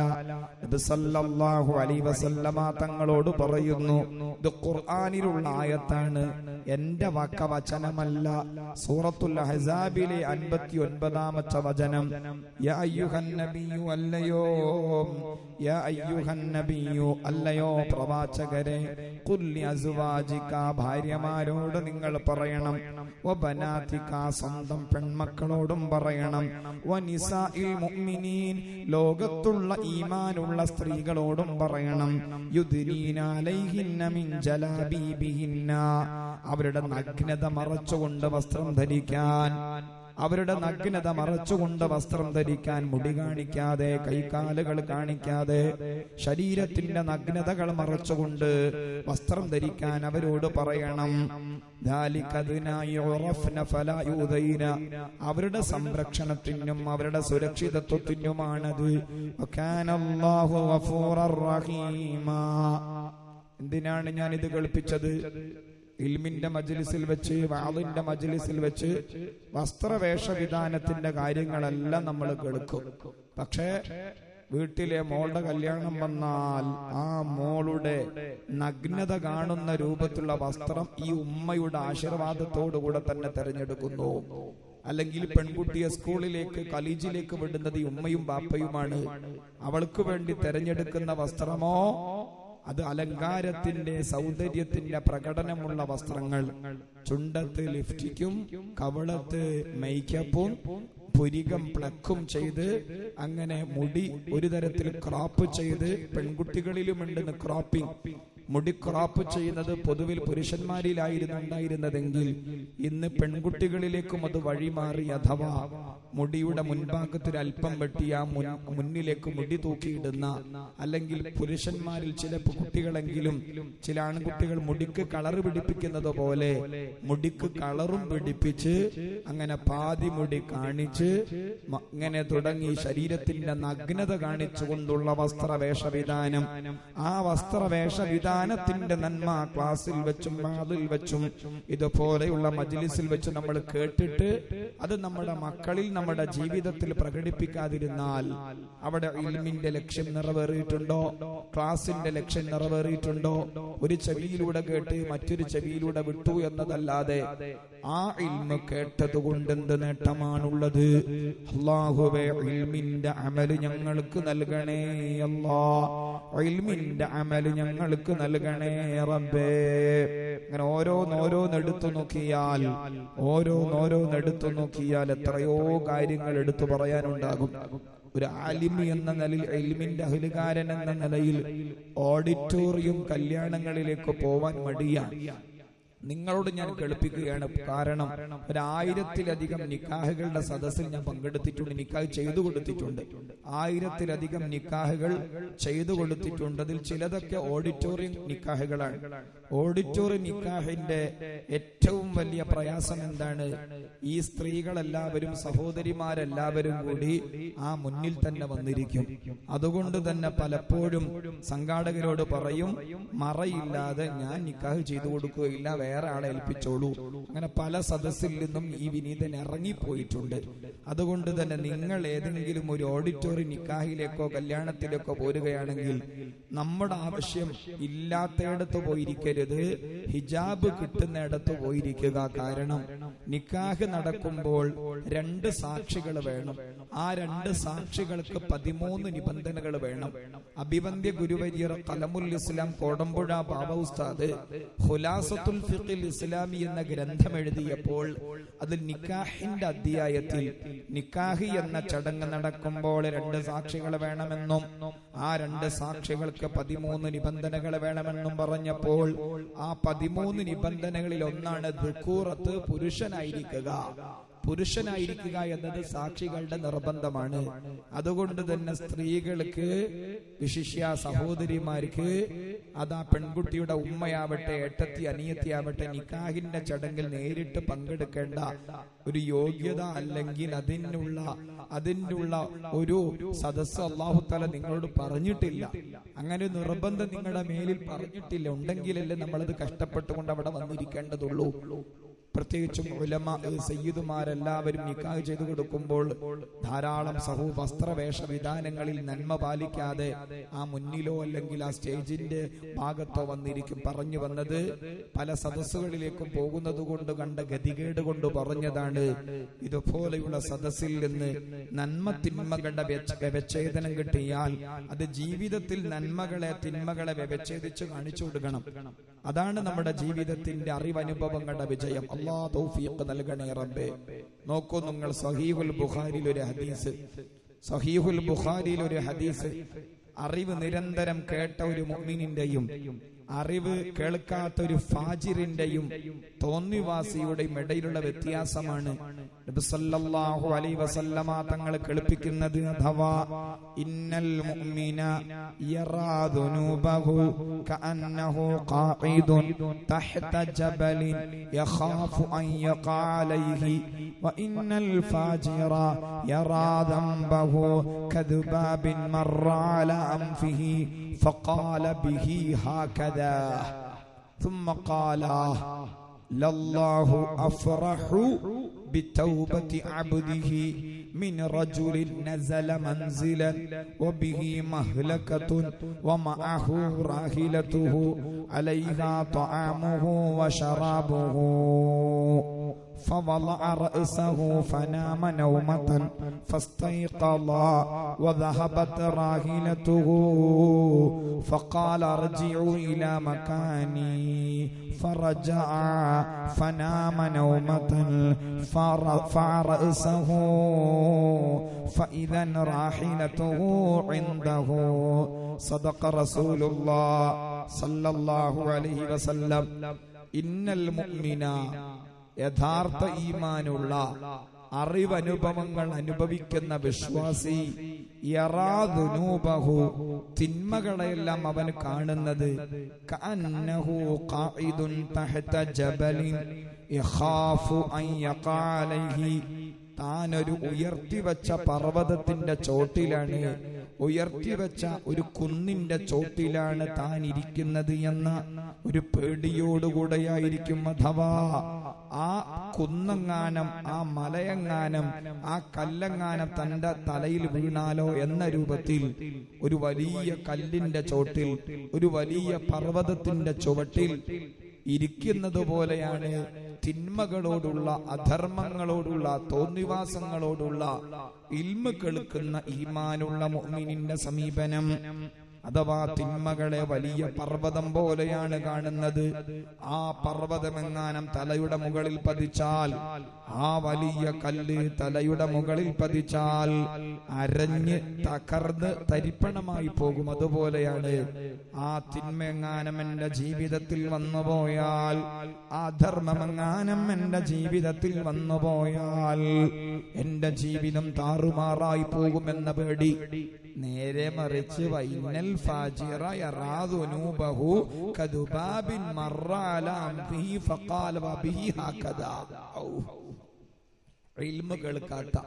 നബി സല്ലല്ലാഹു അലൈഹി വസല്ലമ തങ്ങളോട് പറയുന്നു, ഇത് ഖുർആനിലുള്ള ആയത്താണ്, എന്റെ വചനമല്ല. സൂറത്തുൽ അഹ്സാബിലെ 59-ാമത്തെ വചനം യാ അയ്യുഹൻ നബിയ്യു അല്ലയോ യാ അയ്യുഹൻ നബിയ്യു അല്ലയോ പ്രവാചകരെ ഖുൽ ലി അസ്വാജിക ഭാര്യമാരോട് നിങ്ങൾ പറയണം, വബനാതിക സ്വന്തം പെൺമക്കളോടും പറയണം, വനിസാഇൽ മുഅ്മിനീൻ ലോകത്തുള്ള ഈമാനുള്ള സ്ത്രീകളോടും പറയണം, യുദ്നീന അലൈഹിന്ന മിൻ ജലാബീബിഹിന്ന അവരുടെ നഗ്നത മറച്ചുകൊണ്ട് വസ്ത്രം ധരിക്കാൻ, അവരുടെ നഗ്നത മറച്ചുകൊണ്ട് വസ്ത്രം ധരിക്കാൻ, മുടി കാണിക്കാതെ കൈകാലുകൾ കാണിക്കാതെ ശരീരത്തിന്റെ നഗ്നതകൾ മറച്ചുകൊണ്ട് വസ്ത്രം ധരിക്കാൻ അവരോട് പറയണം. അവരുടെ സംരക്ഷണത്തിനും അവരുടെ സുരക്ഷിതത്വത്തിനുമാണത്. എന്തിനാണ് ഞാൻ ഇത് കേൾപ്പിച്ചത്? ഇൽമിന്റെ മജ്ലിസിൽ വെച്ച്, വാളിന്റെ മജ്ലിസിൽ വെച്ച് വസ്ത്രവേഷ വിധാനത്തിന്റെ കാര്യങ്ങളെല്ലാം നമ്മൾ കേൾക്കും. പക്ഷേ വീട്ടിലെ മോളുടെ കല്യാണം വന്നാൽ ആ മോളുടെ നഗ്നത കാണുന്ന രൂപത്തിലുള്ള വസ്ത്രം ഈ ഉമ്മയുടെ ആശീർവാദത്തോടുകൂടെ തന്നെ തെരഞ്ഞെടുക്കുന്നു. അല്ലെങ്കിൽ പെൺകുട്ടിയെ സ്കൂളിലേക്ക് കോളേജിലേക്ക് വിടുന്നത് ഈ ഉമ്മയും ബാപ്പയുമാണ്. അവൾക്ക് വേണ്ടി തെരഞ്ഞെടുക്കുന്ന വസ്ത്രമോ അത് അലങ്കാരത്തിന്റെ സൗന്ദര്യത്തിന്റെ പ്രകടനമുള്ള വസ്ത്രങ്ങൾ. ചുണ്ടത്ത് ലിപ്സ്റ്റിക്കും കവളത്ത് മേക്കപ്പും പുരികം പ്ലക്കും ചെയ്ത് അങ്ങനെ മുടി ഒരു തരത്തിൽ ക്രോപ്പ് ചെയ്ത്, പെൺകുട്ടികളിലുമുണ്ടെന്ന് ക്രോപ്പിംഗ്. മുടി ക്രോപ്പ് ചെയ്യുന്നത് പൊതുവിൽ പുരുഷന്മാരിലായിരുന്നു ഉണ്ടായിരുന്നതെങ്കിൽ ഇന്ന് പെൺകുട്ടികളിലേക്കും അത് വഴിമാറി. അഥവാ മുടിയുടെ മുൻഭാഗത്തിൽ അല്പം വെട്ടി ആ മുന്നിലേക്ക് മുടി തൂക്കിയിടുന്ന, അല്ലെങ്കിൽ പുരുഷന്മാരിൽ ചില കുട്ടികളെങ്കിലും ചില ആൺകുട്ടികൾ മുടിക്ക് കളർ പിടിപ്പിക്കുന്നത് പോലെ മുടിക്ക് കളറും പിടിപ്പിച്ച് അങ്ങനെ പാതി മുടി കാണിച്ച് ഇങ്ങനെ തുടങ്ങി ശരീരത്തിന്റെ നഗ്നത കാണിച്ചുകൊണ്ടുള്ള വസ്ത്രവേഷവിധാനം. ആ വസ്ത്രവേഷവിധാനത്തിന്റെ നന്മ ക്ലാസ്സിൽ വെച്ചും വാതിൽ വെച്ചും ഇതുപോലെയുള്ള മജ്ലിസിൽ വെച്ച് നമ്മൾ കേട്ടിട്ട് അത് നമ്മുടെ മക്കളിൽ നമ്മുടെ ജീവിതത്തിൽ പ്രകടിപ്പിക്കാതിരുന്നാൽ അവിടെ ഇൽമിന്റെ ലക്ഷ്യം നിറവേറിയിട്ടുണ്ടോ? ക്ലാസിന്റെ ലക്ഷ്യം നിറവേറിയിട്ടുണ്ടോ? ഒരു ചെവിയിലൂടെ കേട്ട് മറ്റൊരു ചെവിയിലൂടെ വിട്ടു എന്നതല്ലാതെ ആ ഇൽമ കേട്ടതുകൊണ്ട് എന്ത് നേട്ടമാണുള്ളത്? അല്ലാഹുവേ, ഇൽമിന്റെ അമല് ഞങ്ങൾക്ക് നൽകണേ അല്ലാഹ്, ഇൽമിന്റെ അമല് ഞങ്ങൾക്ക് നൽകണേ റബ്ബേ. അങ്ങനെ ഓരോന്നെടുത്തു നോക്കിയാൽ എത്രയോ കാര്യങ്ങൾ എടുത്തു പറയാനുണ്ടാകും. ഒരു ആലിമി എന്ന നിലയിൽ, ഇൽമിന്റെ അഹ്ലുകാരൻ എന്ന നിലയിൽ ഓഡിറ്റോറിയം കല്യാണങ്ങളിലേക്ക് പോവാൻ മടിയാണ്. നിങ്ങളോട് ഞാൻ കേൾപ്പിക്കുകയാണ്. കാരണം 1000-ലധികം നിക്കാഹുകളുടെ സദസ്സിൽ ഞാൻ പങ്കെടുത്തിട്ടുണ്ട്, നിക്കാഹ് ചെയ്തു കൊടുത്തിട്ടുണ്ട്. 1000-ലധികം നിക്കാഹുകൾ ചെയ്തു കൊടുത്തിട്ടുണ്ട്. അതിൽ ചിലതൊക്കെ ഓഡിറ്റോറിയം നിക്കാഹുകളാണ്. ഓഡിറ്റോറിയം നിക്കാഹിന്റെ ഏറ്റവും വലിയ പ്രയാസം എന്താണ്? ഈ സ്ത്രീകളെല്ലാവരും, സഹോദരിമാരെല്ലാവരും കൂടി ആ മുന്നിൽ തന്നെ വന്നിരിക്കും. അതുകൊണ്ട് തന്നെ പലപ്പോഴും സംഘാടകരോട് പറയും, മറയില്ലാതെ ഞാൻ നിക്കാഹ് ചെയ്തു കൊടുക്കുകയില്ല, വേറെ ആളെ ഏൽപ്പിച്ചോളൂ. അങ്ങനെ പല സദസ്സിൽ നിന്നും ഈ വിനീതൻ ഇറങ്ങിപ്പോയിട്ടുണ്ട്. അതുകൊണ്ട് തന്നെ നിങ്ങൾ ഏതെങ്കിലും ഒരു ഓഡിറ്റോറിയം നിക്കാഹിലേക്കോ കല്യാണത്തിലേക്കോ പോരുകയാണെങ്കിൽ നമ്മുടെ ആവശ്യം ഇല്ലാത്തയിടത്ത് പോയിരിക്കരുത്, ഹിജാബ് കിട്ടുന്നിടത്ത് പോയിരിക്കുക. കാരണം നിക്കാഹ് നടക്കുമ്പോൾ 2 സാക്ഷികൾ വേണം. ആ 2 സാക്ഷികൾക്ക് 13 നിബന്ധനകൾ വേണം. അഭിവന്ദ്യ ഗുരുവര്യർ ഖലമുൽ ഇസ്ലാം കോടമ്പുഴ ബാബ ഉസ്താദ് ഖുലാസത്തുൽ ഫിഖ്ഹിൽ ഇസ്ലാമി എന്ന ഗ്രന്ഥം എഴുതിയപ്പോൾ അതിൽ നിക്കാഹിന്റെ അധ്യായത്തിൽ നിക്കാഹി എന്ന ചടങ്ങ് നടക്കുമ്പോൾ 2 സാക്ഷികൾ വേണമെന്നും ആ 2 സാക്ഷികൾക്ക് 13 നിബന്ധനകൾ വേണമെന്നും പറഞ്ഞപ്പോൾ ആ 13 നിബന്ധനകളിൽ ഒന്നാണ് ദുഖൂറത്ത്, പുരുഷനായിരിക്കുക എന്നത് സാക്ഷികളുടെ നിർബന്ധമാണ്. അതുകൊണ്ട് തന്നെ സ്ത്രീകൾക്ക്, വിശിഷ്യ സഹോദരിമാർക്ക്, അതാ പെൺകുട്ടിയുടെ ഉമ്മയാവട്ടെ, ഏട്ടത്തി, അനിയത്തിയാവട്ടെ, നിക്കാഹിന്റെ ചടങ്ങിൽ നേരിട്ട് പങ്കെടുക്കേണ്ട ഒരു യോഗ്യത അല്ലെങ്കിൽ അതിനുള്ള ഒരു സദസ്സ് അല്ലാഹു തആല നിങ്ങളോട് പറഞ്ഞിട്ടില്ല. അങ്ങനെ നിർബന്ധം നിങ്ങളുടെ മേലിൽ പറഞ്ഞിട്ടില്ല. ഉണ്ടെങ്കിലല്ലേ നമ്മളത് കഷ്ടപ്പെട്ടുകൊണ്ട് അവിടെ വന്നിരിക്കേണ്ടതുള്ളൂ. പ്രത്യേകിച്ചും ഉലമാ, സയ്യിദുമാരെല്ലാവരും നിക്കാഹ് ചെയ്തു കൊടുക്കുമ്പോൾ ധാരാളം വസ്ത്രവേഷ വിധാനങ്ങളിൽ നന്മ പാലിക്കാതെ ആ മുന്നിലോ അല്ലെങ്കിൽ ആ സ്റ്റേജിന്റെ ഭാഗത്തോ വന്നിരിക്കും. പറഞ്ഞു വന്നത് പല സദസ്സുകളിലേക്കും പോകുന്നത് കൊണ്ട് കണ്ട ഗതികേട് കൊണ്ട് പറഞ്ഞതാണ്. ഇതുപോലെയുള്ള സദസ്സിൽ നിന്ന് നന്മ തിന്മകളുടെ വ്യവച്ഛേദനം കിട്ടിയാൽ അത് ജീവിതത്തിൽ തിന്മകളെ വ്യവച്ഛേദിച്ച് കാണിച്ചു കൊടുക്കണം. അതാണ് നമ്മുടെ ജീവിതത്തിന്റെ അറിവനുഭവങ്ങളുടെ വിജയം. അല്ലാഹു തൗഫീഖ് നൽകണേ റബ്ബേ. നോക്കൂ നിങ്ങൾ, സഹീഹുൽ ബുഖാരിയിൽ ഒരു ഹദീസ്, അറിവ് നിരന്തരം കേട്ട ഒരു മുഅ്മിനിന്റെയും അറിവ് കേൾക്കാത്ത ഒരു ഫാജിറിന്റെയും തോന്നിവാസിയുടെയും ഇടയിലുള്ള വ്യത്യാസമാണ് നബി സല്ലല്ലാഹു അലൈഹി വസല്ലമ തങ്ങൾ കേൾപ്പിക്കുന്നത്. അഥവാ ഇന്നൽ മുഅ്മിന യറാ ദുനൂബഹു കഅന്നഹു ഖാഇദുൻ തഹ്ത ജബലിൻ യഖാഫു അൻ യഖഅ അലൈഹി വഇന്നൽ ഫാജിറ യറാ ദംബഹു കദുബാബിൻ മറ അലാ അൻഫിഹി فقال به هكذا ثم قال لله أفرح بتوبة عبده من رجل نزل منزلا وبه مهلكة ومعه راحلته عليها طعامه وشرابه فوضع رأسه فنام نومة فاستيقظ وذهبت راحلته فقال ارجعوا إلى مكاني فرجع فنام نومة فرفع رأسه فإذا راحلته عنده صدق رسول الله صلى الله عليه وسلم. إن المؤمن യഥാർത്ഥ ഈമാനുള്ള അറിവനുഭവങ്ങൾ അനുഭവിക്കുന്ന വിശ്വാസി യറാദുനൂബഹു തിന്മകളെല്ലാം അവൻ കാണുന്നത് കഅന്നഹു ഖാഇദുൻ തഹത ജബലിൻ യഖാഫു അൻ യഖഅ അലൈഹി. താനൊരു ഉയർത്തിവെച്ച പർവ്വതത്തിന്റെ ചോട്ടിലാണ്, ഉയർത്തിവെച്ച ഒരു കുന്നിന്റെ ചോട്ടിലാണ് താൻ ഇരിക്കുന്നത് എന്ന ഒരു പേടിയോടുകൂടെയായിരിക്കും. അഥവാ ആ കുന്നെങ്ങാനം, ആ മലയെങ്ങാനം, ആ കല്ലെങ്ങാനം തന്റെ തലയിൽ വീണാലോ എന്ന രൂപത്തിൽ ഒരു വലിയ കല്ലിന്റെ ചോട്ടിൽ, ഒരു വലിയ പർവ്വതത്തിന്റെ ചുവട്ടിൽ ഇരിക്കുന്നത് പോലെയാണ് തിന്മകളോടുള്ള, അധർമ്മങ്ങളോടുള്ള, തോന്നിവാസങ്ങളോടുള്ള ഇൽമ് കേൾക്കുന്ന ഈമാനുള്ള മുഅ്മിനിന്റെ സമീപനം. അഥവാ തിന്മകളെ വലിയ പർവ്വതം പോലെയാണ് കാണുന്നത്. ആ പർവ്വതമെങ്ങാനം തലയുടെ മുകളിൽ പതിച്ചാൽ, ആ വലിയ കല്ല് തലയുടെ മുകളിൽ പതിച്ചാൽ അരഞ്ഞ് തകർന്ന് തരിപ്പണമായി പോകും. അതുപോലെയാണ് ആ തിന്മെങ്ങാനം എന്റെ ജീവിതത്തിൽ വന്നുപോയാൽ, ആ ധർമ്മമെങ്ങാനം എന്റെ ജീവിതത്തിൽ വന്നുപോയാൽ എന്റെ ജീവിതം താറുമാറായി പോകുമെന്ന പേടി. നേരെ മറിച്ച് വൈനൽ ഫാജിറ യറാ ദുനൂബഹു കദുബാബിൻ മറ അലാ അംഫിഹി ഫഖാല വബിഹി ഹകദാ. ഇൽമു കേൾക്കാത്ത,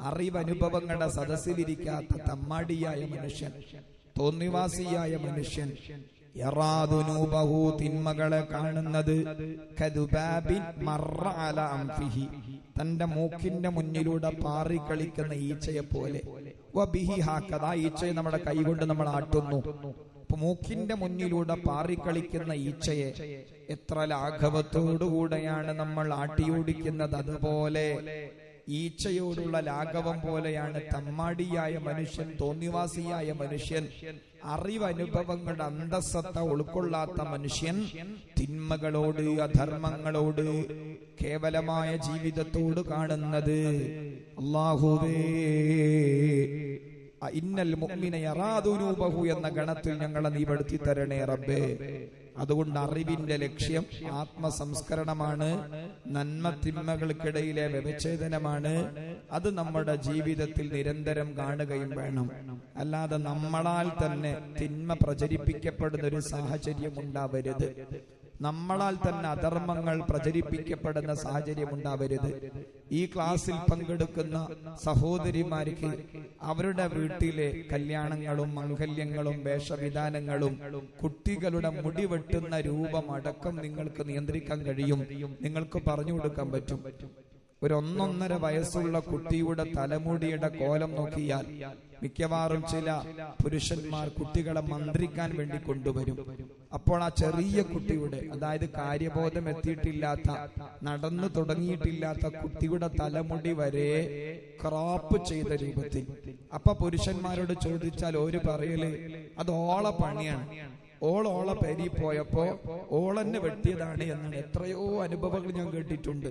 അറിവനുഭവങ്ങളുടെ സദസ്സിലിരിക്കാത്ത തമ്മാടിയായ മനുഷ്യൻ, തോന്നിവാസിയായ മനുഷ്യൻ, യറാ ദുനൂബഹു തിന്മകളെ കാണുന്നത് കദുബാബിൻ മറ അലാ അംഫിഹി തന്റെ മൂക്കിന്റെ മുന്നിലൂടെ പാറി കളിക്കുന്ന ഈച്ചയെ പോലെ. വബിഹി ഹകദാ ഈച്ചയെ നമ്മുടെ കൈകൊണ്ട് നമ്മൾ ആട്ടുന്നു. അപ്പൊ മൂക്കിന്റെ മുന്നിലൂടെ പാറിക്കളിക്കുന്ന ഈച്ചയെ എത്ര ലാഘവത്തോടുകൂടെയാണ് നമ്മൾ ആട്ടിയോടിക്കുന്നത്. അതുപോലെ ഈച്ചയോടുള്ള ലാഘവം പോലെയാണ് തമ്മാടിയായ മനുഷ്യൻ, തോന്നിവാസിയായ മനുഷ്യൻ, അറിവനുഭവങ്ങളുടെ അന്തസ്സത്ത ഉൾക്കൊള്ളാത്ത മനുഷ്യൻ തിന്മകളോട്, അധർമ്മങ്ങളോട്, കേവലമായ ജീവിതത്തോട് കാണുന്നത്. അല്ലാഹുവേ, ഇന്നൽ മുഅ്മിന യറാ ദുനൂബഹു എന്ന ഗണത്തിൽ ഞങ്ങളെ നീ പെടുത്തി തരണേ റബ്ബേ. അതുകൊണ്ട് അറിവിന്റെ ലക്ഷ്യം ആത്മസംസ്കരണമാണ്, നന്മ തിന്മകൾക്കിടയിലെ വ്യവച്ഛേദനമാണ്. അത് നമ്മുടെ ജീവിതത്തിൽ നിരന്തരം കാണുകയും വേണം. അല്ലാതെ നമ്മളാൽ തന്നെ തിന്മ പ്രചരിപ്പിക്കപ്പെടുന്ന ഒരു സാഹചര്യം ഉണ്ടാവരുത്. നമ്മളാൽ തന്നെ അധർമ്മങ്ങൾ പ്രചരിപ്പിക്കപ്പെടുന്ന സാഹചര്യം ഉണ്ടാവരുത്. ഈ ക്ലാസ്സിൽ പങ്കെടുക്കുന്ന സഹോദരിമാർക്ക് അവരുടെ വീട്ടിലെ കല്യാണങ്ങളും മംഗല്യങ്ങളും വേഷവിധാനങ്ങളും കുട്ടികളുടെ മുടി വെട്ടുന്ന രൂപം അടക്കം നിങ്ങൾക്ക് നിയന്ത്രിക്കാൻ കഴിയും. നിങ്ങൾക്ക് പറഞ്ഞു കൊടുക്കാൻ പറ്റും. ഒരു 1.5 വയസ്സുള്ള കുട്ടിയുടെ തലമുടിയുടെ കോലം നോക്കിയാൽ മിക്കവാറും ചില പുരുഷന്മാർ കുട്ടികളെ മന്ത്രിക്കാൻ വേണ്ടി കൊണ്ടുവരും. അപ്പോൾ ആ ചെറിയ കുട്ടിയുടെ, അതായത് കാര്യബോധം എത്തിയിട്ടില്ലാത്ത, നടന്നു തുടങ്ങിയിട്ടില്ലാത്ത കുട്ടിയുടെ തലമുടി വരെ ക്രോപ്പ് ചെയ്ത രൂപത്തിൽ. അപ്പൊ പുരുഷന്മാരോട് ചോദിച്ചാൽ ഒരു പറയല് അത് ഓള പണിയാണ്, ഓളോളെ പെരി പോയപ്പോ ഓളന്നെ വെട്ടിയതാണ് എന്നാണ്. എത്രയോ അനുഭവങ്ങൾ ഞാൻ കേട്ടിട്ടുണ്ട്.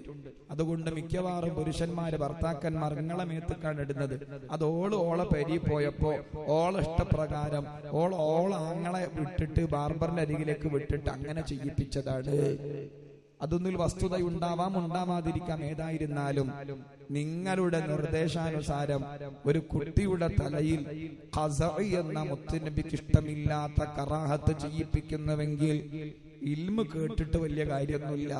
അതുകൊണ്ട് മിക്കവാറും പുരുഷന്മാര്, ഭർത്താക്കന്മാർ നിങ്ങളെ മേത്തക്കാണ് ഇടുന്നത്. അത് ഓളെ പെരി പോയപ്പോ ഓള ഇഷ്ടപ്രകാരം ഓള ആങ്ങളെ വിട്ടിട്ട് ബാർബറിന്റെ അരികിലേക്ക് വിട്ടിട്ട് അങ്ങനെ ചെയ്യിപ്പിച്ചതാണ്. അതൊന്നിൽ വസ്തുതയുണ്ടാവാം, ഉണ്ടാവാതിരിക്കാം. ഏതായിരുന്നാലും നിങ്ങളുടെ നിർദ്ദേശാനുസാരം ഒരു കുട്ടിയുടെ തലയിൽ ഖസഇ എന്ന മുത്തുനബിക്ക് ഇഷ്ടമില്ലാത്ത കറാഹത്ത് ചെയ്യിപ്പിക്കുന്നുവെങ്കിൽ ഇൽമ് കേട്ടിട്ട് വലിയ കാര്യമൊന്നുമില്ല.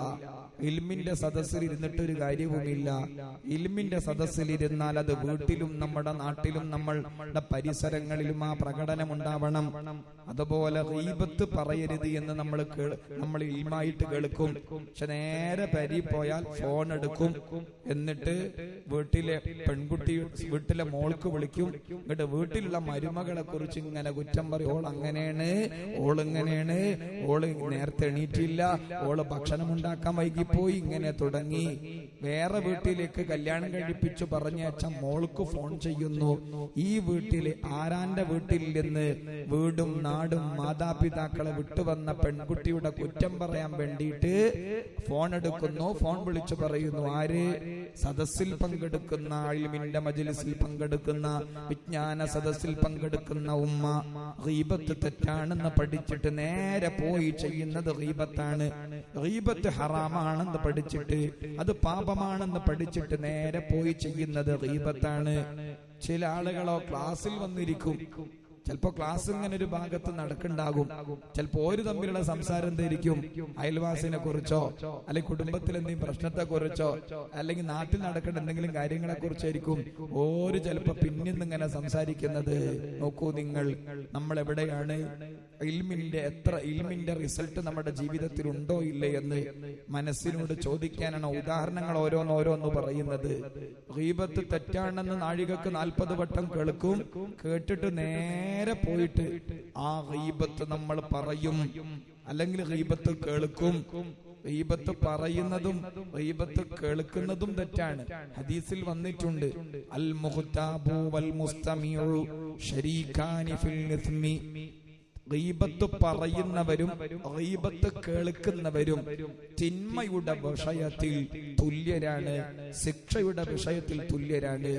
ഇൽമിന്റെ സദസ്സിൽ ഇരുന്നിട്ട് ഒരു കാര്യവുമില്ല. ഇൽമിന്റെ സദസ്സിലിരുന്നാൽ അത് വീട്ടിലും നമ്മുടെ നാട്ടിലും നമ്മളുടെ പരിസരങ്ങളിലും ആ പ്രകടനം ഉണ്ടാവണം. അതുപോലെ ഗീബത്ത് പറയരുത് എന്ന് നമ്മൾ ഇൽമായിട്ട് കേൾക്കും. പക്ഷെ നേരെ പരി പോയാൽ ഫോൺ എടുക്കും. എന്നിട്ട് വീട്ടിലെ പെൺകുട്ടി, വീട്ടിലെ മോൾക്ക് വിളിക്കും. എന്നിട്ട് വീട്ടിലുള്ള മരുമകളെ കുറിച്ച് ഇങ്ങനെ കുറ്റം പറയും. ഓൾ അങ്ങനെയാണ്, ഓളിങ്ങനെയാണ്, ഓള് നേരത്തെ എണീറ്റില്ല, ഓള് ഭക്ഷണം ഉണ്ടാക്കാൻ വൈകിപ്പോയി, ഇങ്ങനെ തുടങ്ങി. വേറെ വീട്ടിലേക്ക് കല്യാണം കഴിപ്പിച്ചു പറഞ്ഞയച്ച മോൾക്ക് ഫോൺ ചെയ്യുന്നു. ഈ വീട്ടില് ആരാന്റെ വീട്ടിൽ നിന്ന് വീടും നാടും മാതാപിതാക്കളെ വിട്ടുവന്ന പെൺകുട്ടിയുടെ കുറ്റം പറയാൻ വേണ്ടിയിട്ട് ഫോൺ എടുക്കുന്നു. ഫോൺ വിളിച്ചു പറയുന്നു. ആര്? സദസ്സിൽ പങ്കെടുക്കുന്ന, ഇൽമിന്റെ മജ്‌ലിസിൽ പങ്കെടുക്കുന്ന, വിജ്ഞാന സദസ്സിൽ പങ്കെടുക്കുന്ന ഉമ്മ ഗീബത്ത് തെറ്റാണെന്ന് പഠിച്ചിട്ട് നേരെ പോയി ചെയ്യുന്നത് ഗീബത്താണ്. ഗീബത്ത് ഹറാമാണെന്ന് പഠിച്ചിട്ട്, അത് പാപമാണെന്ന് പഠിച്ചിട്ട് നേരെ പോയി ചെയ്യുന്നത് ഗീബത്താണ്. ചില ആളുകളോ ക്ലാസ്സിൽ വന്നിരിക്കും, ചിലപ്പോ ക്ലാസ് ഇങ്ങനെ ഒരു ഭാഗത്ത് നടക്കുന്നുണ്ടാകും. ചിലപ്പോ ഒരു തമ്മിലുള്ള സംസാരം എന്തായിരിക്കും? അയൽവാസിനെ കുറിച്ചോ അല്ലെങ്കിൽ കുടുംബത്തിൽ എന്തെങ്കിലും പ്രശ്നത്തെ കുറിച്ചോ അല്ലെങ്കിൽ നാട്ടിൽ നടക്കേണ്ട എന്തെങ്കിലും കാര്യങ്ങളെ കുറിച്ചായിരിക്കും ഓര് ചിലപ്പോ പിന്നിന്ന് ഇങ്ങനെ സംസാരിക്കുന്നത്. നോക്കൂ നിങ്ങൾ, നമ്മൾ എവിടെയാണ്? ഇൽമിന്റെ റിസൾട്ട് നമ്മുടെ ജീവിതത്തിൽ ഉണ്ടോ ഇല്ലേ എന്ന് മനസ്സിനോട് ചോദിക്കാനാണ് ഉദാഹരണങ്ങൾ ഓരോന്നോരോന്ന് പറയുന്നത്. ഗീബത്ത് തെറ്റാണെന്ന് നാഴികക്ക് 40 വട്ടം കേൾക്കും. കേട്ടിട്ട് നേരെ പോയിട്ട് ആ ഗീബത്ത് നമ്മൾ പറയും, അല്ലെങ്കിൽ ഗീബത്ത് കേൾക്കും. ഗീബത്ത് പറയുന്നതും ഗീബത്ത് കേൾക്കുന്നതും തെറ്റാണ്. ഹദീസിൽ വന്നിട്ടുണ്ട്, അൽ മുഖ്താബു വൽ മുസ്തമിഉ ശരീകാനി ഫിൽ ഇസ്മി. ഗീബത്ത് പറയുന്നവരും ഗീബത്ത് കേൾക്കുന്നവരും തിന്മയുടെ വിഷയത്തിൽ തുല്യരാണ്, ശിക്ഷയുടെ വിഷയത്തിൽ തുല്യരാണ്.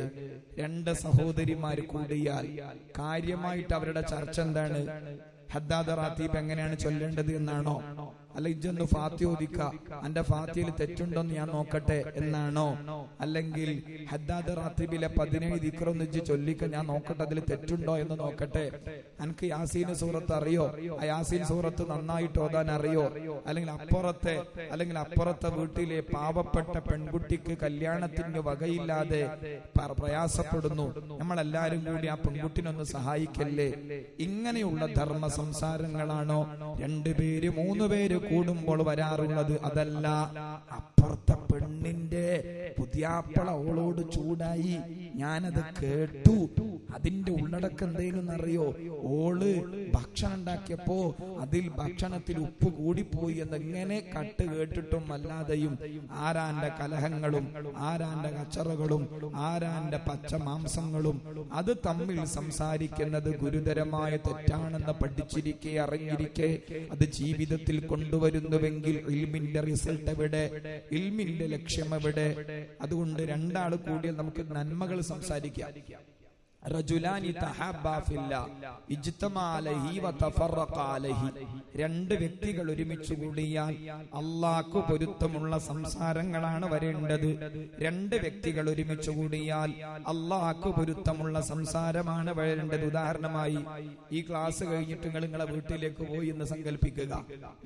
2 സഹോദരിമാർ കൂടിയാൽ കാര്യമായിട്ട് അവരുടെ ചർച്ച എന്താണ്? ഹദ്ദാദ് റാത്തീബ് എങ്ങനെയാണ് ചൊല്ലേണ്ടത് എന്നാണോ? അല്ല ഇജ്ജൊന്ന് ഫാത്തി ഓദിക്ക, എന്റെ ഫാത്തിയിൽ തെറ്റുണ്ടോന്ന് ഞാൻ നോക്കട്ടെ എന്നാണോ? അല്ലെങ്കിൽ ഹദ്ദാദ് റാത്തീബിലെ 17 ദിക്റൊന്ന് ഇജ്ജ് ചൊല്ലിക്ക, ഞാൻ നോക്കട്ടെ അതിൽ തെറ്റുണ്ടോ എന്ന് നോക്കട്ടെ. എനിക്ക് യാസീൻ സൂറത്ത് അറിയോ? ആ യാസീൻ സൂറത്ത് നന്നായിട്ട് ഓതാൻ അറിയോ? അല്ലെങ്കിൽ അപ്പുറത്തെ വീട്ടിലെ പാവപ്പെട്ട പെൺകുട്ടിക്ക് കല്യാണത്തിന് വകയില്ലാതെ പ്രയാസപ്പെടുന്നു, നമ്മളെല്ലാരും കൂടി ആ പെൺകുട്ടിനൊന്ന് സഹായിക്കല്ലേ? ഇങ്ങനെയുള്ള ധർമ്മ സംസാരങ്ങളാണോ 2 പേര് 3 പേര് കൂടുമ്പോൾ വരാറുള്ളത്? അതല്ല, അപ്പുറത്തെ പെണ്ണിന്റെ പുതിയാപ്പള ഓളോട് ചൂടായി, ഞാനത് കേട്ടു, അതിന്റെ ഉള്ളടക്കം എന്തേലും അറിയോ? ഓള് ഭക്ഷണം ഉണ്ടാക്കിയപ്പോ അതിൽ ഭക്ഷണത്തിൽ ഉപ്പ് കൂടിപ്പോയി എന്നെങ്ങനെ കട്ട് കേട്ടിട്ടും അല്ലാതെയും ആരാന്റെ കലഹങ്ങളും ആരാന്റെ കച്ചറകളും ആരാന്റെ പച്ച മാംസങ്ങളും അത് തമ്മിൽ സംസാരിക്കുന്നത് ഗുരുതരമായ തെറ്റാണെന്ന് പഠിച്ചിരിക്കെ അറിഞ്ഞിരിക്കെ അത് ജീവിതത്തിൽ കൊണ്ടുവരുന്നുവെങ്കിൽ ഇൽമിന്റെ റിസൾട്ട് എവിടെ? ഇൽമിന്റെ ലക്ഷ്യം എവിടെ? അതുകൊണ്ട് 2 ആൾ കൂടിയാൽ നമുക്ക് നന്മകൾ സംസാരിക്കാം. റജുലാനി തഹബ്ബാ ഫില്ലാ ഇജ്തമാ അലൈഹി വതഫറഖാ അലൈഹി. 2 വ്യക്തികൾ ഒരുമിച്ച് കൂടിയാൽ അല്ലാഹ്ക്ക് പൊരുത്തമുള്ള സംസാരങ്ങളാണ് വരേണ്ടത്. 2 വ്യക്തികൾ ഒരുമിച്ച് കൂടിയാൽ അല്ലാഹ്ക്ക് പൊരുത്തമുള്ള സംസാരമാണ് വരേണ്ടത്. ഉദാഹരണമായി, ഈ ക്ലാസ് കഴിഞ്ഞിട്ട് നിങ്ങളെ വീട്ടിലേക്ക് പോയി എന്ന് സങ്കല്പിക്കുക.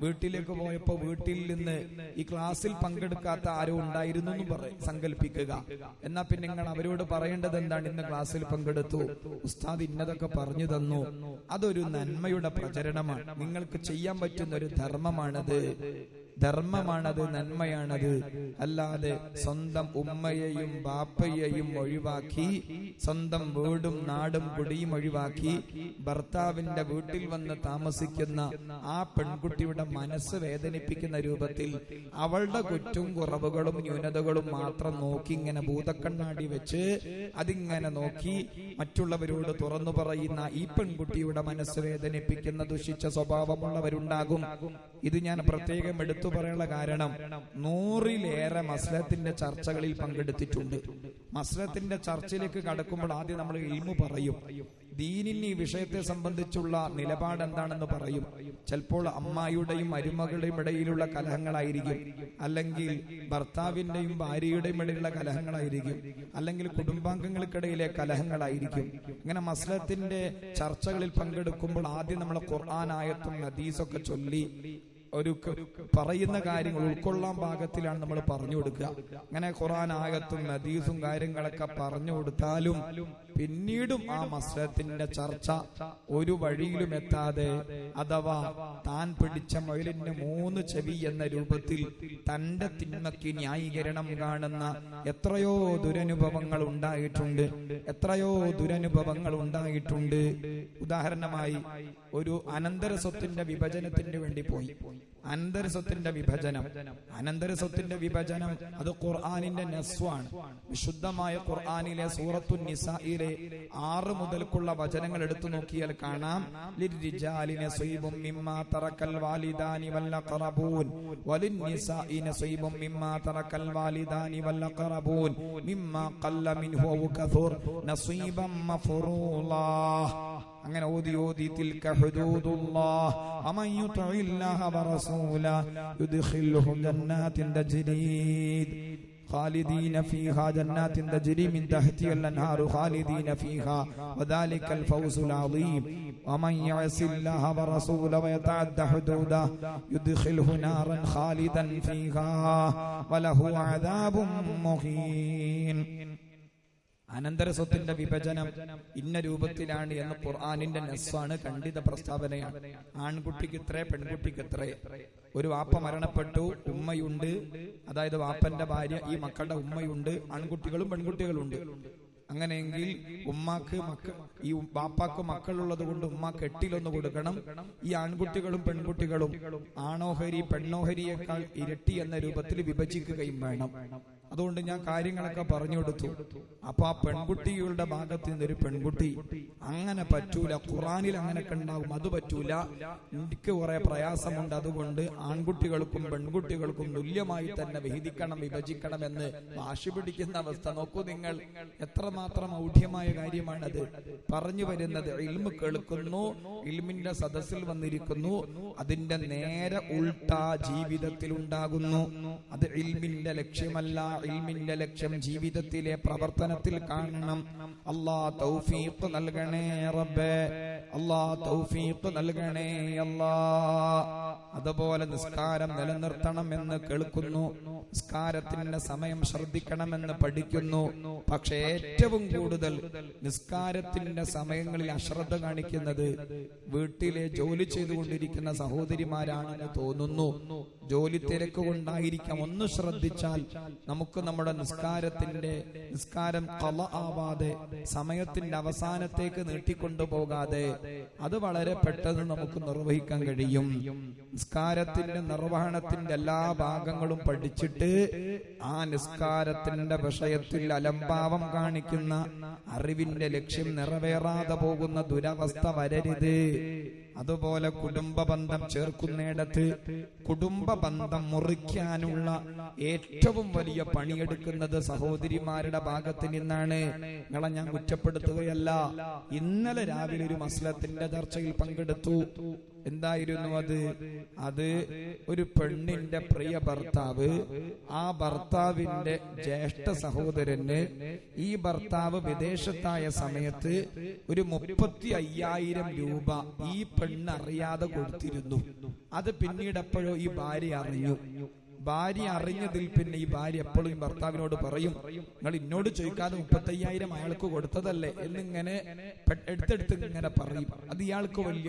വീട്ടിലേക്ക് പോയപ്പോ വീട്ടിൽ നിന്ന് ഈ ക്ലാസ്സിൽ പങ്കെടുക്കാത്ത ആരോ ഉണ്ടായിരുന്നു എന്ന് സങ്കല്പിക്കുക. എന്നാ പിന്നെ നിങ്ങൾ അവരോട് പറയേണ്ടത് എന്താണ്? ഇന്ന് ക്ലാസ്സിൽ പങ്കെടുത്തു, ഉസ്താദ് ഇന്നതൊക്കെ പറഞ്ഞു തന്നു. അതൊരു നന്മയുടെ പ്രചരണമാണ്. നിങ്ങൾക്ക് ചെയ്യാൻ പറ്റുന്ന ഒരു ധർമ്മമാണത്, നന്മയാണത്. അല്ലാതെ സ്വന്തം ഉമ്മയെയും ബാപ്പയെയും ഒഴിവാക്കി, സ്വന്തം വീടും നാടും കുടിയും ഒഴിവാക്കി ഭർത്താവിന്റെ വീട്ടിൽ വന്ന് താമസിക്കുന്ന ആ പെൺകുട്ടിയുടെ മനസ്സ് വേദനിപ്പിക്കുന്ന രൂപത്തിൽ അവളുടെ കുറ്റവും കുറവുകളും ന്യൂനതകളും മാത്രം നോക്കി ഇങ്ങനെ ഭൂതക്കണ്ണാടി വെച്ച് അതിങ്ങനെ നോക്കി മറ്റുള്ളവരോട് തുറന്നു പറയുന്ന ഈ പെൺകുട്ടിയുടെ മനസ്സ് വേദനിപ്പിക്കുന്ന ദുഷിച്ച സ്വഭാവമുള്ളവരുണ്ടാകും. ഇത് ഞാൻ പ്രത്യേകം എടുത്തു പറയാനുള്ള കാരണം, 100-ലേറെ മസ്ലഹത്തിന്റെ ചർച്ചകളിൽ പങ്കെടുത്തിട്ടുണ്ട്. മസ്ലഹത്തിന്റെ ചർച്ചയിലേക്ക് കടക്കുമ്പോൾ ആദ്യം നമ്മൾ ഇൽമു പറയും, ദീനിന് ഈ വിഷയത്തെ സംബന്ധിച്ചുള്ള നിലപാട് എന്താണെന്ന് പറയും. ചിലപ്പോൾ അമ്മായിയുടെയും മരുമകളുടെയും ഇടയിലുള്ള കലഹങ്ങളായിരിക്കും, അല്ലെങ്കിൽ ഭർത്താവിന്റെയും ഭാര്യയുടെയും ഇടയിലുള്ള കലഹങ്ങളായിരിക്കും, അല്ലെങ്കിൽ കുടുംബാംഗങ്ങൾക്കിടയിലെ കലഹങ്ങളായിരിക്കും. ഇങ്ങനെ മസ്ലഹത്തിന്റെ ചർച്ചകളിൽ പങ്കെടുക്കുമ്പോൾ ആദ്യം നമ്മൾ ഖുർആൻ ആയത്തും ഹദീസൊക്കെ ചൊല്ലി ഒരു പറയുന്ന കാര്യങ്ങൾ ഉൾക്കൊള്ളാൻ പാകത്തിലാണ് നമ്മൾ പറഞ്ഞു കൊടുക്കുക. അങ്ങനെ ഖുർആൻ ആയത്തും ഹദീസും കാര്യങ്ങളൊക്കെ പറഞ്ഞു കൊടുത്താലും പിന്നീടും ആ മസ്ലഹത്തിന്റെ ചർച്ച ഒരു വഴിയിലും എത്താതെ, അഥവാ താൻ പിടിച്ച മുയലിന് 3 ചെവി എന്ന രൂപത്തിൽ തന്റെ തിന്മയ്ക്ക് ന്യായീകരണം കാണുന്ന എത്രയോ ദുരനുഭവങ്ങൾ ഉണ്ടായിട്ടുണ്ട്. ഉദാഹരണമായി, ഒരു അനന്തര സ്വത്തിന്റെ വിഭജനത്തിന് വേണ്ടി പോയി. അനന്തര സ്വത്തിന്റെ വിഭജനം അത് ഖുർആനിന്റെ നസ്വാണ്. വിശുദ്ധമായ ഖുർആനിലെ സൂറത്തുൻ നിസായിലെ 6 മുതൽക്കുള്ള വചനങ്ങൾ എടുത്തു നോക്കിയാൽ കാണാം, ലിർരിജാലി നസീബും മിമ്മാ തറക്കൽ വാലിദാനി വൽ അഖറബൂൻ വലിന്നിസാഇ നസീബും മിമ്മാ തറക്കൽ വാലിദാനി വൽ അഖറബൂൻ മിമ്മാ ഖല്ല മിൻഹു വ കഥൂർ നസീബൻ മഫ്റൂളാ. അങ്ങനെ ഓതി തിൽക ഹുദൂദുല്ലാഹ് വമൻ യുതിഇല്ലാഹ വറസൂലഹു യുദ്ഖിലുഹു ജന്നാത്തിൻ തജ്രീ. ഖാലിദീന ഫീഹാ ജന്നാത്തിൻ തജ്രി മിൻ തഹ്തിഹൽ അൻഹാറു ഖാലിദീന ഫീഹാ വദാലികൽ ഫൗസുൽ അളീം വമൻ യഅസില്ലാഹ വറസൂല വയതഅദ്ദ ഹുദൂദ യുദ്ഖിൽഹു നാറൻ ഖാലിദൻ ഫീഹാ വലഹു അദാബും മുഹീൻ. അനന്തര സ്വത്തിന്റെ വിഭജനം ഇന്ന രൂപത്തിലാണ് എന്ന് ഖുർആനിന്റെ നസ്സാണ്, ഖണ്ഡിത പ്രസ്താവനയാണ്. ആൺകുട്ടിക്ക് ഇത്രേ, പെൺകുട്ടിക്ക് ഇത്രേ. ഒരു വാപ്പ മരണപ്പെട്ടു, ഉമ്മയുണ്ട്, അതായത് വാപ്പന്റെ ഭാര്യ, ഈ മക്കളുടെ ഉമ്മയുണ്ട്, ആൺകുട്ടികളും പെൺകുട്ടികളുണ്ട്. അങ്ങനെയെങ്കിൽ ഉമ്മാക്ക് ഈ വാപ്പാക്ക് മക്കളുള്ളത് കൊണ്ട് ഉമ്മാക്ക് 8 കൊടുക്കണം. ഈ ആൺകുട്ടികളും പെൺകുട്ടികളും ആണോഹരി പെണ്ണോഹരിയേക്കാൾ ഇരട്ടി എന്ന രൂപത്തിൽ വിഭജിക്കുകയും വേണം. അതുകൊണ്ട് ഞാൻ കാര്യങ്ങളൊക്കെ പറഞ്ഞു കൊടുത്തു. അപ്പൊ ആ പെൺകുട്ടികളുടെ ഭാഗത്ത് നിന്നൊരു പെൺകുട്ടി അങ്ങനെ പറ്റൂല, ഖുറാനിൽ അങ്ങനെയൊക്കെ ഉണ്ടാവും, അത് പറ്റൂല, എനിക്ക് കുറെ പ്രയാസമുണ്ട്, അതുകൊണ്ട് ആൺകുട്ടികൾക്കും പെൺകുട്ടികൾക്കും തുല്യമായി തന്നെ വിഹിതിക്കണം, വിഭജിക്കണം എന്ന് വാശി പിടിക്കുന്ന അവസ്ഥ നോക്കൂ നിങ്ങൾ. എത്രമാത്രം ഔഢ്യമായ കാര്യമാണത് പറഞ്ഞു വരുന്നത്. ഇൽമ് കേൾക്കുന്നു, ഇൽമിന്റെ സദസ്സിൽ വന്നിരിക്കുന്നു, അതിന്റെ നേരെ ഉൾട്ടാ ജീവിതത്തിൽ ഉണ്ടാകുന്നു. അത് ഇൽമിന്റെ ലക്ഷ്യമല്ല. ഇൽമിന്റെ ലക്ഷ്യം ജീവിതത്തിലെ പ്രവർത്തനത്തിൽ കാണണം. അല്ലാഹ് തൗഫീഖ് നൽകണേ റബ്ബേ, അല്ലാഹ് തൗഫീഖ് നൽകണേ അല്ലാഹ്. അതുപോലെ നിസ്കാരം നിലനിർത്തണമെന്ന് കേൾക്കുന്നു, നിസ്കാരത്തിന്റെ സമയം ശ്രദ്ധിക്കണമെന്ന് പഠിക്കുന്നു. പക്ഷെ ഏറ്റവും കൂടുതൽ നിസ്കാരത്തിന്റെ സമയങ്ങളിൽ അശ്രദ്ധ കാണിക്കുന്നത് വീട്ടിലെ ജോലി ചെയ്തുകൊണ്ടിരിക്കുന്ന സഹോദരിമാരാണെന്ന് തോന്നുന്നു. ജോലി തിരക്ക് കൊണ്ടായിരിക്കാം. ഒന്ന് ശ്രദ്ധിച്ചാൽ നമുക്ക് നമ്മുടെ നിസ്കാരം ഖള ആവാതെ സമയത്തിന്റെ അവസാനത്തേക്ക് നീട്ടിക്കൊണ്ടുപോകാതെ അത് വളരെ പെട്ടെന്ന് നമുക്ക് നിർവഹിക്കാൻ കഴിയും. നിസ്കാരത്തിന്റെ നിർവഹണത്തിന്റെ എല്ലാ ഭാഗങ്ങളും പഠിച്ചിട്ട് ആ നിസ്കാരത്തിന്റെ വിഷയത്തിൽ അലംഭാവം കാണിക്കുന്ന, അറിവിന്റെ ലക്ഷ്യം നിറവേറാതെ പോകുന്ന ദുരവസ്ഥ വരരുത്. അതുപോലെ കുടുംബ ബന്ധം ചേർക്കുന്നിടത്ത് കുടുംബ ബന്ധം മുറിക്കാനുള്ള ഏറ്റവും വലിയ പണിയെടുക്കുന്നത് സഹോദരിമാരുടെ ഭാഗത്ത് നിന്നാണ്. നിങ്ങളെ ഞാൻ കുറ്റപ്പെടുത്തുകയല്ല. ഇന്നലെ രാവിലെ ഒരു മസ്ലത്തിന്റെ ചർച്ചയിൽ പങ്കെടുത്തു. എന്തായിരുന്നു അത് ഒരു പെണ്ണിന്റെ പ്രിയ ഭർത്താവ്, ആ ഭർത്താവിന്റെ ജ്യേഷ്ഠ സഹോദരന് ഈ ഭർത്താവ് വിദേശത്തായ സമയത്ത് ഒരു 35,000 രൂപ ഈ പെണ്ണ് അറിയാതെ കൊടുത്തിരുന്നു. അത് പിന്നീട് എപ്പോഴോ ഈ ഭാര്യ അറിഞ്ഞു. ഭാര്യ അറിഞ്ഞതിൽ പിന്നെ ഈ ഭാര്യ എപ്പോഴും ഭർത്താവിനോട് പറയും, നിങ്ങൾ എന്നോട് ചോദിക്കാതെ 35,000 അയാൾക്ക് കൊടുത്തതല്ലേ എന്നിങ്ങനെ എടുത്തെടുത്ത് ഇങ്ങനെ പറയും. അത് ഇയാൾക്ക് വലിയ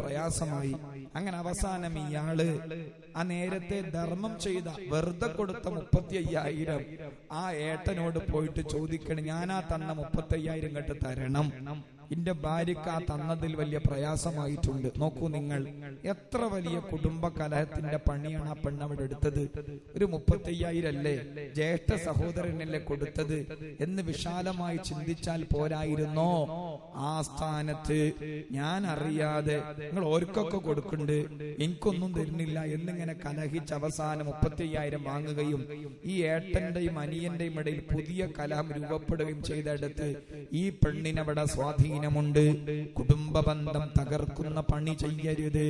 പ്രയാസമായി. അങ്ങനെ അവസാനം ഇയാള് ആ നേരത്തെ ധർമ്മം ചെയ്ത വെറുതെ കൊടുത്ത 35,000 ആ ഏട്ടനോട് പോയിട്ട് ചോദിക്കണം, ഞാനാ തന്ന 35,000 ഇങ്ങോട്ട് തരണം, എന്റെ ഭാര്യക്ക് ആ തന്നതിൽ വലിയ പ്രയാസമായിട്ടുണ്ട്. നോക്കൂ നിങ്ങൾ, എത്ര വലിയ കുടുംബ കലഹത്തിന്റെ പണിയാണ് ആ പെണ്ണ് അവിടെ എടുത്തത്. ഒരു 35,000 അല്ലേ, ജ്യേഷ്ഠ സഹോദരനല്ലേ കൊടുത്തത് എന്ന് വിശാലമായി ചിന്തിച്ചാൽ പോരായിരുന്നോ? ആ സ്ഥാനത്ത് ഞാൻ അറിയാതെ നിങ്ങൾ ഓർക്കൊക്കെ കൊടുക്കുന്നുണ്ട്, എനിക്കൊന്നും തരുന്നില്ല എന്നിങ്ങനെ കലഹിച്ച് അവസാനം 35,000 വാങ്ങുകയും ഈ ഏട്ടന്റെയും അനിയന്റെയും ഇടയിൽ പുതിയ കലഹം രൂപപ്പെടുകയും ചെയ്തെടുത്ത് ഈ പെണ്ണിനവിടെ സ്വാധീനം ുണ്ട്. കുടുംബ ബന്ധം തകർക്കുന്ന പണി ചെയ്യരുത്.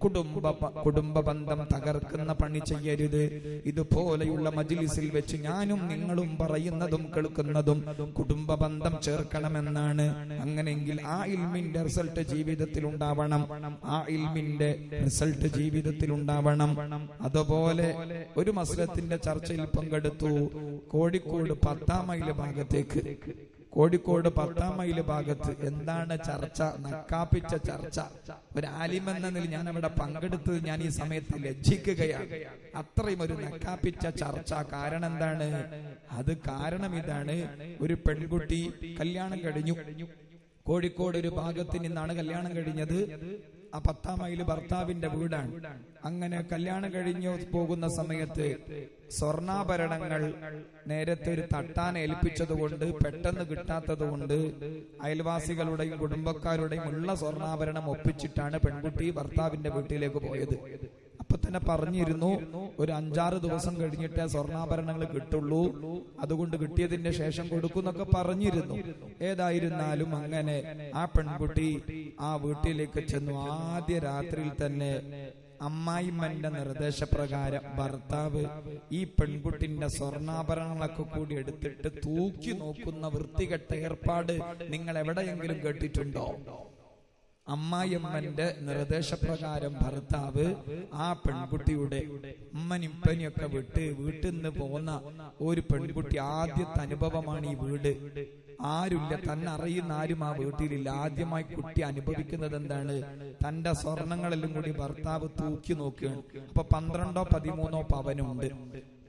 കുടുംബ ബന്ധം തകർക്കുന്ന പണി ചെയ്യരുത്. ഇതുപോലെയുള്ള മജ്ലിസിൽ വെച്ച് ഞാനും നിങ്ങളും പറയുന്നതും കേൾക്കുന്നതും കുടുംബ ബന്ധം ചേർക്കണമെന്നാണ്. അങ്ങനെയെങ്കിൽ ആ ഇൽമിന്റെ റിസൾട്ട് ജീവിതത്തിൽ ഉണ്ടാവണം. അതുപോലെ ഒരു മസ്ലത്തിന്റെ ചർച്ചയിൽ പങ്കെടുത്തു. കോഴിക്കോട് 10 മൈൽ ഭാഗത്ത് എന്താണ് ചർച്ച? നക്കാപ്പിച്ച ചർച്ച. ഒരു ആലിമെന്ന നിലയിൽ ഞാൻ അവിടെ പങ്കെടുത്തത് ഞാൻ ഈ സമയത്ത് ലജ്ജിക്കുകയാണ്. അത്രയും ഒരു നക്കാപ്പിച്ച ചർച്ച. കാരണം എന്താണ്? കാരണം ഇതാണ്, ഒരു പെൺകുട്ടി കല്യാണം കഴിഞ്ഞു. കോഴിക്കോട് ഒരു ഭാഗത്ത് നിന്നാണ് കല്യാണം കഴിഞ്ഞത്. ആ 10 മൈൽ ഭർത്താവിന്റെ വീടാണ്. അങ്ങനെ കല്യാണം കഴിഞ്ഞു പോകുന്ന സമയത്ത് സ്വർണ്ണാഭരണങ്ങൾ നേരത്തെ ഒരു തട്ടാൻ ഏൽപ്പിച്ചതുകൊണ്ട് പെട്ടെന്ന് കിട്ടാത്തത് കൊണ്ട് അയൽവാസികളുടെയും കുടുംബക്കാരുടെയും ഉള്ള സ്വർണ്ണാഭരണം ഒപ്പിച്ചിട്ടാണ് പെൺകുട്ടി ഭർത്താവിന്റെ വീട്ടിലേക്ക് പോയത്. അപ്പൊ തന്നെ പറഞ്ഞിരുന്നു, ഒരു 5-6 ദിവസം കഴിഞ്ഞിട്ടേ സ്വർണ്ണാഭരണങ്ങൾ കിട്ടുള്ളൂ, അതുകൊണ്ട് കിട്ടിയതിന്റെ ശേഷം കൊടുക്കുന്നൊക്കെ പറഞ്ഞിരുന്നു. ഏതായിരുന്നാലും അങ്ങനെ ആ പെൺകുട്ടി ആ വീട്ടിലേക്ക് ചെന്നു. ആദ്യ രാത്രിയിൽ തന്നെ അമ്മായിമ്മന്റെ നിർദ്ദേശപ്രകാരം ഭർത്താവ് ഈ പെൺകുട്ടിന്റെ സ്വർണ്ണാഭരണങ്ങളൊക്കെ കൂടി എടുത്തിട്ട് തൂക്കി നോക്കുന്ന വൃത്തികെട്ട ഏർപ്പാട് നിങ്ങൾ എവിടെയെങ്കിലും കേട്ടിട്ടുണ്ടോ? അമ്മായിയമ്മന്റെ നിർദ്ദേശപ്രകാരം ഭർത്താവ് ആ പെൺകുട്ടിയുടെ ഉമ്മനിപ്പനിയൊക്കെ വിട്ട് വീട്ടിൽ നിന്ന് പോകുന്ന ഒരു പെൺകുട്ടി, ആദ്യത്തെ അനുഭവമാണ് ഈ വീട്. ആരുമില്ല, തന്നെ അറിയുന്ന ആരും ആ വീട്ടിലില്ല. ആദ്യമായി കുട്ടി അനുഭവിക്കുന്നത് എന്താണ്? തന്റെ സ്വർണങ്ങളെല്ലാം കൂടി ഭർത്താവ് തൂക്കി നോക്കുകയാണ്. അപ്പൊ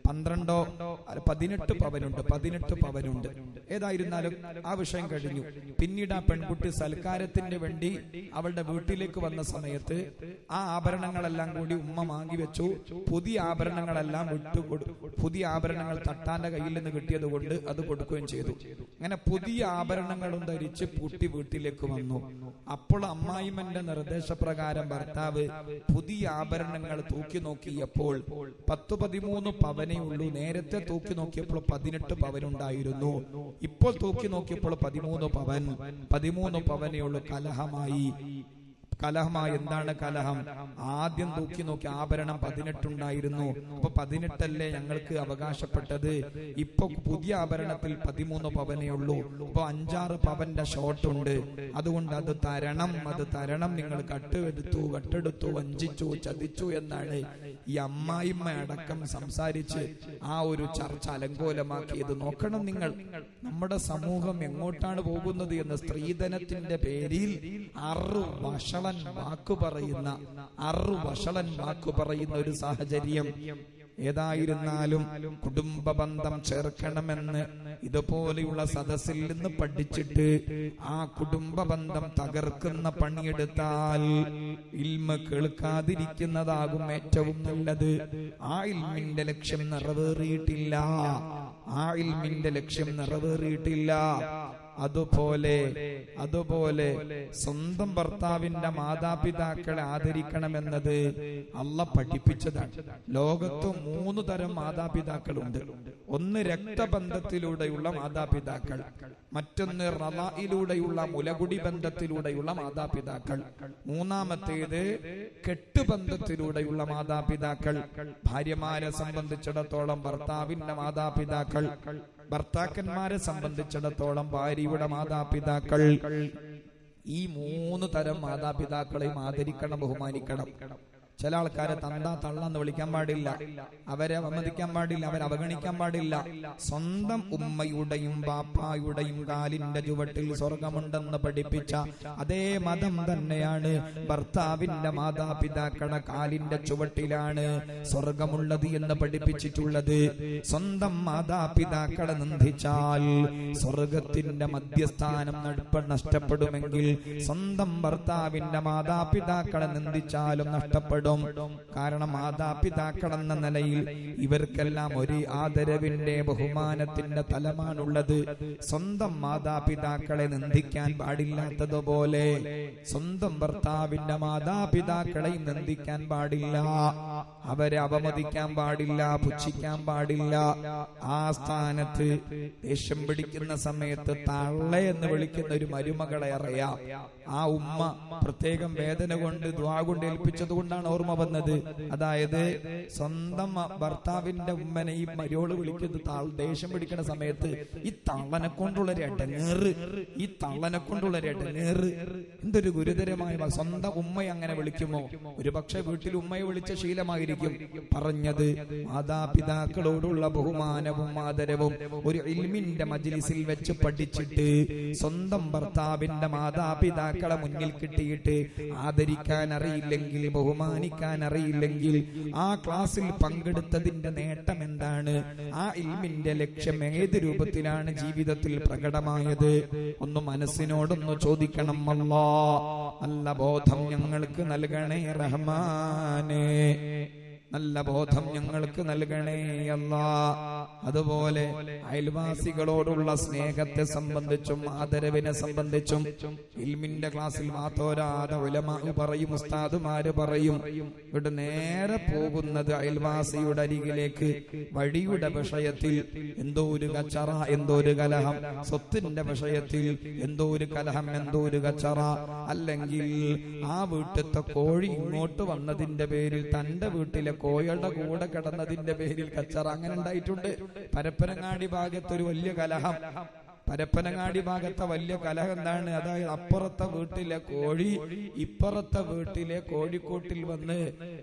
12-13 പവനുണ്ട്, 18 പവനുണ്ട്. ഏതായിരുന്നാലും ആ വിഷയം കഴിഞ്ഞു. പിന്നീട് ആ പെൺകുട്ടി സൽക്കാരത്തിന് വേണ്ടി അവളുടെ വീട്ടിലേക്ക് വന്ന സമയത്ത് ആ ആഭരണങ്ങളെല്ലാം കൂടി ഉമ്മ വാങ്ങി വെച്ചു. പുതിയ ആഭരണങ്ങളെല്ലാം പുതിയ ആഭരണങ്ങൾ തട്ടാന്റെ കയ്യിൽ നിന്ന് കിട്ടിയത് കൊണ്ട് അത് കൊടുക്കുകയും ചെയ്തു. അങ്ങനെ പുതിയ ആഭരണങ്ങളും ധരിച്ച് കുട്ടി വീട്ടിലേക്ക് വന്നു. അപ്പോൾ അമ്മായിമ്മന്റെ നിർദ്ദേശപ്രകാരം ഭർത്താവ് പുതിയ ആഭരണങ്ങൾ തൂക്കി നോക്കിയപ്പോൾ 10-13 പവനെ ഉള്ളൂ. നേരത്തെ തൂക്കി നോക്കിയപ്പോൾ 18 പവനുണ്ടായിരുന്നു. ഇപ്പോൾ തൂക്കി നോക്കിയപ്പോൾ 13 പവനേ ഉള്ളൂ. കലഹമായി. എന്താണ് കലഹം? ആദ്യം തൂക്കി നോക്കി ആഭരണം 18 ഉണ്ടായിരുന്നു. അപ്പൊ 18 ഞങ്ങൾക്ക് അവകാശപ്പെട്ടത്. ഇപ്പൊ പുതിയ ആഭരണത്തിൽ 13 പവനേ ഉള്ളൂ. അപ്പൊ 5-6 പവന്റെ ഷോർട്ട് ഉണ്ട്. അതുകൊണ്ട് അത് തരണം. നിങ്ങൾ കട്ടെടുത്തു, വഞ്ചിച്ചു, ചതിച്ചു എന്നാണ് ഈ അമ്മായിമ്മ അടക്കം സംസാരിച്ച് ആ ഒരു ചർച്ച അലങ്കോലമാക്കിയത്. നോക്കണം നിങ്ങൾ, നമ്മുടെ സമൂഹം എങ്ങോട്ടാണ് പോകുന്നത് എന്ന്. സ്ത്രീധനത്തിന്റെ പേരിൽ വഷളൻ വാക്കു പറയുന്ന ഒരു സാഹചര്യം. ഏതായിരുന്നാലും കുടുംബ ബന്ധം ചേർക്കണമെന്ന് ഇതുപോലെയുള്ള സദസ്സിൽ നിന്ന് പഠിച്ചിട്ട് ആ കുടുംബ ബന്ധം തകർക്കുന്ന പണിയെടുത്താൽ ഇൽമ കേൾക്കാതിരിക്കുന്നതാകും ഏറ്റവും നല്ലത്. ആ ഇൽമിന്റെ ലക്ഷ്യം നിറവേറിയിട്ടില്ല. അതുപോലെ സ്വന്തം ഭർത്താവിന്റെ മാതാപിതാക്കളെ ആദരിക്കണമെന്നത് അള്ളാഹ് പഠിപ്പിച്ചതാണ്. ലോകത്ത് 3 തരം മാതാപിതാക്കളുണ്ട്. ഒന്ന് രക്തബന്ധത്തിലൂടെയുള്ള മാതാപിതാക്കൾ, മറ്റൊന്ന് റളായിലൂടെയുള്ള മുലകുടി ബന്ധത്തിലൂടെയുള്ള മാതാപിതാക്കൾ, മൂന്നാമത്തേത് കെട്ടുബന്ധത്തിലൂടെയുള്ള മാതാപിതാക്കൾ. ഭാര്യമാരെ സംബന്ധിച്ചിടത്തോളം ഭർത്താവിന്റെ മാതാപിതാക്കൾ, ഭർത്താക്കന്മാരെ സംബന്ധിച്ചിടത്തോളം ഭാര്യയുടെ മാതാപിതാക്കൾ. ഈ 3 തരം മാതാപിതാക്കളെയും ആദരിക്കണം, ബഹുമാനിക്കണം. ചില ആൾക്കാരെ തള്ളാന്ന് വിളിക്കാൻ പാടില്ല, അവരെ അവമതിക്കാൻ പാടില്ല, അവരെ അവഗണിക്കാൻ പാടില്ല. സ്വന്തം ഉമ്മയുടെയും ബാപ്പായുടെയും കാലിന്റെ ചുവട്ടിൽ സ്വർഗമുണ്ടെന്ന് പഠിപ്പിച്ച അതേ മതം തന്നെയാണ് ഭർത്താവിന്റെ മാതാപിതാക്കളുടെ കാലിന്റെ ചുവട്ടിലാണ് സ്വർഗമുള്ളത് എന്ന് പഠിപ്പിച്ചിട്ടുള്ളത്. സ്വന്തം മാതാപിതാക്കളെ നിന്ദിച്ചാൽ സ്വർഗത്തിന്റെ മധ്യസ്ഥാനം നഷ്ടപ്പെടുമെങ്കിൽ സ്വന്തം ഭർത്താവിന്റെ മാതാപിതാക്കളെ നിന്ദിച്ചാലും നഷ്ടപ്പെടും. കാരണം മാതാപിതാക്കൾ എന്ന നിലയിൽ ഇവർക്കെല്ലാം ഒരു ആദരവിന്റെ, ബഹുമാനത്തിന്റെ തലമാണുള്ളത്. സ്വന്തം മാതാപിതാക്കളെ നിന്ദിക്കാൻ പാടില്ലാത്തതുപോലെ സ്വന്തം ഭർത്താവിന്റെ മാതാപിതാക്കളെയും നിന്ദിക്കാൻ പാടില്ല, അവരെ അവമതിക്കാൻ പാടില്ല, പുച്ഛിക്കാൻ പാടില്ല. ആ സ്ഥാനത്ത് ദേഷ്യം പിടിക്കുന്ന സമയത്ത് തള്ള എന്ന് വിളിക്കുന്ന ഒരു മരുമകളെ അറിയാം. ആ ഉമ്മ പ്രത്യേകം വേദന കൊണ്ട് ദുആ കൊണ്ട് ഏൽപ്പിച്ചത് കൊണ്ടാണ് ഓർമ്മ വന്നത്. അതായത് സ്വന്തം ഭർത്താവിന്റെ ഉമ്മനെ ഈ മരോള് വിളിക്കുന്നത് ദേഷ്യം പിടിക്കുന്ന സമയത്ത് ഈ തള്ളനെ കൊണ്ടുള്ളൊരു ഇടങ്ങേറ് എന്തൊരു ഗുരുതരമായ. സ്വന്തം ഉമ്മയെ അങ്ങനെ വിളിക്കുമോ? ഒരു പക്ഷെ വീട്ടിൽ ഉമ്മയെ വിളിച്ച ശീലമായിരിക്കും. പറഞ്ഞത് മാതാപിതാക്കളോടുള്ള ബഹുമാനവും ആദരവും ഒരു ഇൽമിന്റെ മജ്ലിസിൽ വെച്ച് പഠിച്ചിട്ട് സ്വന്തം ഭർത്താവിന്റെ മാതാപിതാക്കളെ മുന്നിൽ കിട്ടിയിട്ട് ആദരിക്കാൻ അറിയില്ലെങ്കിൽ, ബഹുമാനിക്കാൻ അറിയില്ലെങ്കിൽ ആ ക്ലാസ്സിൽ പങ്കെടുത്തതിന്റെ നേട്ടം എന്താണ്? ആ ഇൽമിന്റെ ലക്ഷ്യം ഏത് രൂപത്തിലാണ് ജീവിതത്തിൽ പ്രകടമായത്? ഒന്ന് മനസ്സിനോടൊന്ന് ചോദിക്കണം. നല്ല ബോധം ഞങ്ങൾക്ക് നൽകണേ റഹ്മാനേ. നല്ല ബോധം ഞങ്ങൾക്ക് നൽകണേ അല്ലാ. അതുപോലെ അയൽവാസികളോടുള്ള സ്നേഹത്തെ സംബന്ധിച്ചും ആദരവിനെ സംബന്ധിച്ചും ഇൽമിന്റെ ക്ലാസ്സിൽ മാത്രോരാതെ ഉലമാ പറയും, ഉസ്താദുമാര് പറയും. ഇവിടെ നേരെ പോകുന്നത് അയൽവാസിയുടെ അരികിലേക്ക് വഴിയുടെ വിഷയത്തിൽ എന്തോ ഒരു കച്ചറ, എന്തോ ഒരു കലഹം, സ്വത്തിന്റെ വിഷയത്തിൽ എന്തോ ഒരു കലഹം, എന്തോ ഒരു കച്ചറ, അല്ലെങ്കിൽ ആ വീട്ടിലത്തെ കോഴി ഇങ്ങോട്ട് വന്നതിന്റെ പേരിൽ തന്റെ വീട്ടിലെ കോഴിയുടെ കൂടെ കിടന്നതിന്റെ പേരിൽ കച്ചറ, അങ്ങനെ ഉണ്ടായിട്ടുണ്ട്. പരപ്പനങ്ങാടി ഭാഗത്തൊരു വലിയ കലഹം. പരപ്പനങ്ങാടി ഭാഗത്തെ വലിയ കലഹം എന്താണ്? അതായത് അപ്പുറത്തെ വീട്ടിലെ കോഴി ഇപ്പുറത്തെ വീട്ടിലെ കോഴിക്കോട്ടിൽ വന്ന്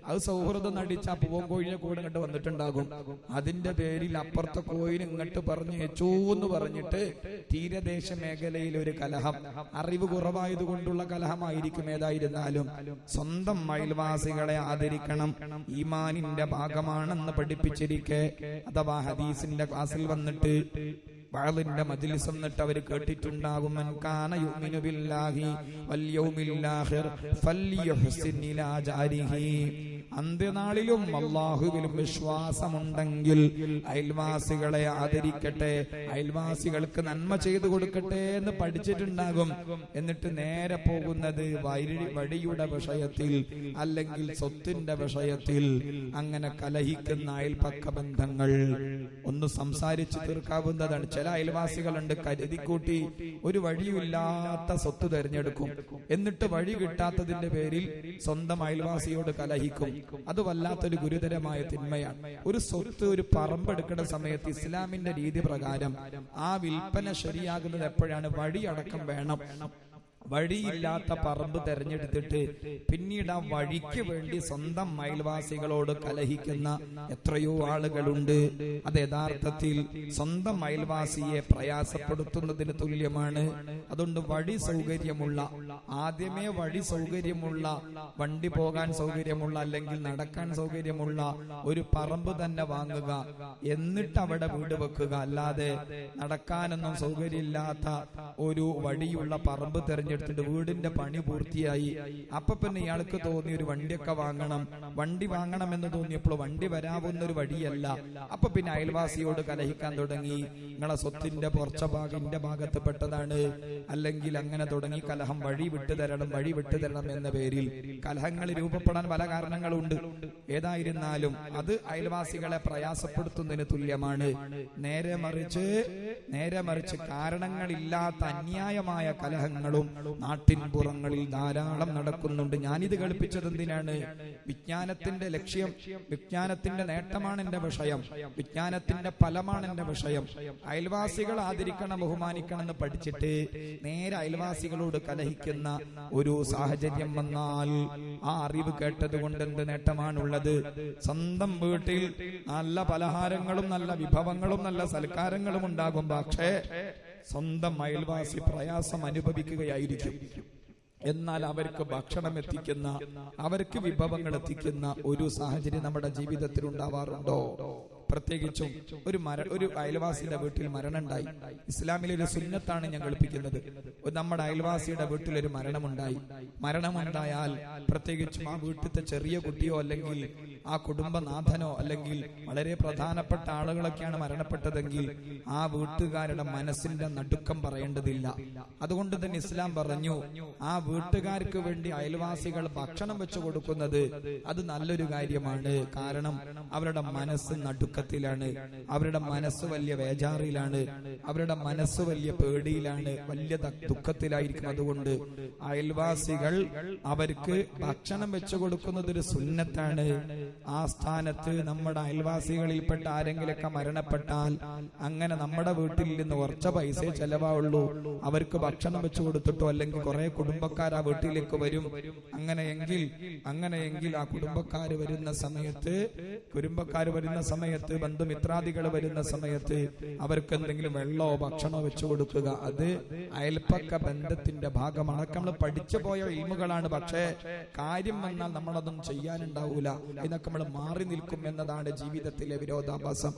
അത് സൗഹൃദം നടിച്ച പൂവൻ കോഴിയെ കൂടെ ഇങ്ങോട്ട് വന്നിട്ടുണ്ടാകും. അതിന്റെ പേരിൽ അപ്പുറത്തെ കോഴിനെ ഇങ്ങോട്ട് പറഞ്ഞു എന്ന് പറഞ്ഞിട്ട് തീരദേശ മേഖലയിൽ ഒരു കലഹം. അറിവ് കുറവായത് കൊണ്ടുള്ള കലഹമായിരിക്കും. ഏതായിരുന്നാലും സ്വന്തം അയൽവാസികളെ ആദരിക്കണം, ഈമാനിന്റെ ഭാഗമാണെന്ന് പഠിപ്പിച്ചിരിക്കെ അഥവാ ഹദീസിന്റെ ക്ലാസ്സിൽ വന്നിട്ട് വഅളിന്റെ മജ്ലിസ് എന്നിട്ട് അവർ കേട്ടിട്ടുണ്ടാകും, മൻ കാന യുമിനു ബില്ലാഹി വൽ യൗമിൽ ആഖിർ ഫൽയുഹ്സിൻ ഇലാ ജാരിഹി. അന്ത്യനാളിലും അല്ലാഹുവിലും വിശ്വാസമുണ്ടെങ്കിൽ അയൽവാസികളെ ആദരിക്കട്ടെ, അയൽവാസികൾക്ക് നന്മ ചെയ്തു കൊടുക്കട്ടെ എന്ന് പഠിച്ചിട്ടുണ്ടാകും. എന്നിട്ട് നേരെ പോകുന്നത് വഴിയുടെ വിഷയത്തിൽ അല്ലെങ്കിൽ സ്വത്തിന്റെ വിഷയത്തിൽ. അങ്ങനെ കലഹിക്കുന്ന അയൽപക്ക ബന്ധങ്ങൾ ഒന്ന് സംസാരിച്ച് തീർക്കാവുന്നതാണ്. ചില അയൽവാസികളുണ്ട് കരുതിക്കൂട്ടി ഒരു വഴിയില്ലാത്ത സ്വത്ത് തിരഞ്ഞെടുക്കും, എന്നിട്ട് വഴി കിട്ടാത്തതിന്റെ പേരിൽ സ്വന്തം അയൽവാസിയോട് കലഹിക്കും. അത് വല്ലാത്തൊരു ഗുരുതരമായ തിന്മയാണ്. ഒരു സ്വത്ത്, ഒരു പറമ്പെടുക്കുന്ന സമയത്ത് ഇസ്ലാമിന്റെ രീതി പ്രകാരം ആ വിൽപ്പന ശരിയാകുന്നത് എപ്പോഴാണ്? വഴിയടക്കം വേണം. വഴിയില്ലാത്ത പറമ്പ് തെരഞ്ഞെടുത്തിട്ട് പിന്നീട് ആ വഴിക്ക് വേണ്ടി സ്വന്തം അയൽവാസികളോട് കലഹിക്കുന്ന എത്രയോ ആളുകളുണ്ട്. അത് യഥാർത്ഥത്തിൽ സ്വന്തം അയൽവാസിയെ പ്രയാസപ്പെടുത്തുന്നതിന് തുല്യമാണ്. അതുകൊണ്ട് വഴി സൗകര്യമുള്ള, ആദ്യമേ വഴി സൗകര്യമുള്ള, വണ്ടി പോകാൻ സൗകര്യമുള്ള അല്ലെങ്കിൽ നടക്കാൻ സൗകര്യമുള്ള ഒരു പറമ്പ് തന്നെ വാങ്ങുക, എന്നിട്ട് അവിടെ വീട് വെക്കുക. അല്ലാതെ നടക്കാനൊന്നും സൗകര്യമില്ലാത്ത ഒരു വഴിയുള്ള പറമ്പ് തെരഞ്ഞെടുത്തിട്ട് വീടിന്റെ പണി പൂർത്തിയായി, അപ്പൊ പിന്നെ ഇയാൾക്ക് തോന്നി ഒരു വണ്ടിയൊക്കെ വാങ്ങണം. വണ്ടി വാങ്ങണമെന്ന് തോന്നിയപ്പോൾ വണ്ടി വരാവുന്ന ഒരു വഴിയല്ല. അപ്പൊ പിന്നെ അയൽവാസിയോട് കലഹിക്കാൻ തുടങ്ങി. നിങ്ങളെ സ്വത്തിന്റെ പുറച്ച ഭാഗത്തിന്റെ ഭാഗത്ത് പെട്ടതാണ്, അല്ലെങ്കിൽ അങ്ങനെ തുടങ്ങി കലഹം. വഴി വിട്ടുതരണം, വഴി വിട്ടുതരണം എന്ന പേരിൽ കലഹങ്ങൾ രൂപപ്പെടാൻ പല കാരണങ്ങളുണ്ട്. ഏതായിരുന്നാലും അത് അയൽവാസികളെ പ്രയാസപ്പെടുത്തുന്നതിന് തുല്യമാണ്. നേരെ മറിച്ച് കാരണങ്ങളില്ലാത്ത അന്യായമായ കലഹങ്ങളും നാട്ടിൻപുറങ്ങളിൽ ധാരാളം നടക്കുന്നുണ്ട്. ഞാനിത് കളിപ്പിച്ചത് എന്തിനാണ്? വിജ്ഞാനത്തിന്റെ ലക്ഷ്യം, വിജ്ഞാനത്തിന്റെ നേട്ടമാണ് എന്റെ വിഷയം, വിജ്ഞാനത്തിന്റെ ഫലമാണ് എന്റെ വിഷയം. അയൽവാസികൾ ആദരിക്കണം, ബഹുമാനിക്കണം എന്ന് പഠിച്ചിട്ട് നേരെ അയൽവാസികളോട് കലഹിക്കുന്ന ഒരു സാഹചര്യം വന്നാൽ ആ അറിവ് കേട്ടത് കൊണ്ട് എന്ത് നേട്ടമാണുള്ളത്? സ്വന്തം വീട്ടിൽ നല്ല പലഹാരങ്ങളും നല്ല വിഭവങ്ങളും നല്ല സൽക്കാരങ്ങളും ഉണ്ടാകും, പക്ഷേ സ്വന്തം അയൽവാസി പ്രയാസം അനുഭവിക്കുകയായിരിക്കും. എന്നാൽ അവർക്ക് ഭക്ഷണം എത്തിക്കുന്ന, അവർക്ക് വിഭവങ്ങൾ എത്തിക്കുന്ന ഒരു സാഹചര്യം നമ്മുടെ ജീവിതത്തിൽ ഉണ്ടാവാറുണ്ടോ? പ്രത്യേകിച്ചും ഒരു അയൽവാസിയുടെ വീട്ടിൽ മരണമുണ്ടായി. ഇസ്ലാമിലെ ഒരു സുന്നത്താണ് ഞാൻ കളിപ്പിക്കുന്നത്. നമ്മുടെ അയൽവാസിയുടെ വീട്ടിൽ ഒരു മരണമുണ്ടായാൽ പ്രത്യേകിച്ചും ആ വീട്ടിലത്തെ ചെറിയ കുട്ടിയോ അല്ലെങ്കിൽ ആ കുടുംബനാഥനോ അല്ലെങ്കിൽ വളരെ പ്രധാനപ്പെട്ട ആളുകളൊക്കെയാണ് മരണപ്പെട്ടതെങ്കിൽ ആ വീട്ടുകാരുടെ മനസ്സിന്റെ നടുക്കം പറയേണ്ടതില്ല. അതുകൊണ്ട് തന്നെ ഇസ്ലാം പറഞ്ഞു, ആ വീട്ടുകാർക്ക് വേണ്ടി അയൽവാസികൾ ഭക്ഷണം വെച്ചു കൊടുക്കുന്നത് അത് നല്ലൊരു കാര്യമാണ്. കാരണം അവരുടെ മനസ്സ് നടുക്കത്തിലാണ്, അവരുടെ മനസ്സ് വലിയ വേജാറിലാണ്, അവരുടെ മനസ്സ് വലിയ പേടിയിലാണ്, വലിയ ദുഃഖത്തിലായിരിക്കും. അതുകൊണ്ട് അയൽവാസികൾ അവർക്ക് ഭക്ഷണം വെച്ചു കൊടുക്കുന്നത് ഒരു സുന്നത്താണ്. ആ സ്ഥാനത്ത് നമ്മുടെ അയൽവാസികളിൽപ്പെട്ട ആരെങ്കിലൊക്കെ മരണപ്പെട്ടാൽ അങ്ങനെ നമ്മുടെ വീട്ടിൽ നിന്ന് കുറച്ച പൈസ ചെലവാവുള്ളൂ, അവർക്ക് ഭക്ഷണം വെച്ചു കൊടുത്തിട്ടോ അല്ലെങ്കിൽ കുറെ കുടുംബക്കാർ ആ വീട്ടിലേക്ക് വരും. അങ്ങനെയെങ്കിൽ ആ കുടുംബക്കാർ വരുന്ന സമയത്ത് ബന്ധുമിത്രാദികൾ വരുന്ന സമയത്ത് അവർക്ക് എന്തെങ്കിലും വെള്ളമോ ഭക്ഷണമോ വെച്ചു കൊടുക്കുക. അത് അയൽപ്പക്ക ബന്ധത്തിന്റെ ഭാഗമാണ്. നമ്മൾ പഠിച്ചു പോയ ഇൽമുകളാണ്, പക്ഷേ കാര്യം വന്നാൽ നമ്മളതൊന്നും ചെയ്യാനുണ്ടാവൂല. അതിനെ അതിനൊക്കെ നമ്മൾ മാറി നിൽക്കും എന്നതാണ് ജീവിതത്തിലെ വിരോധാഭാസം.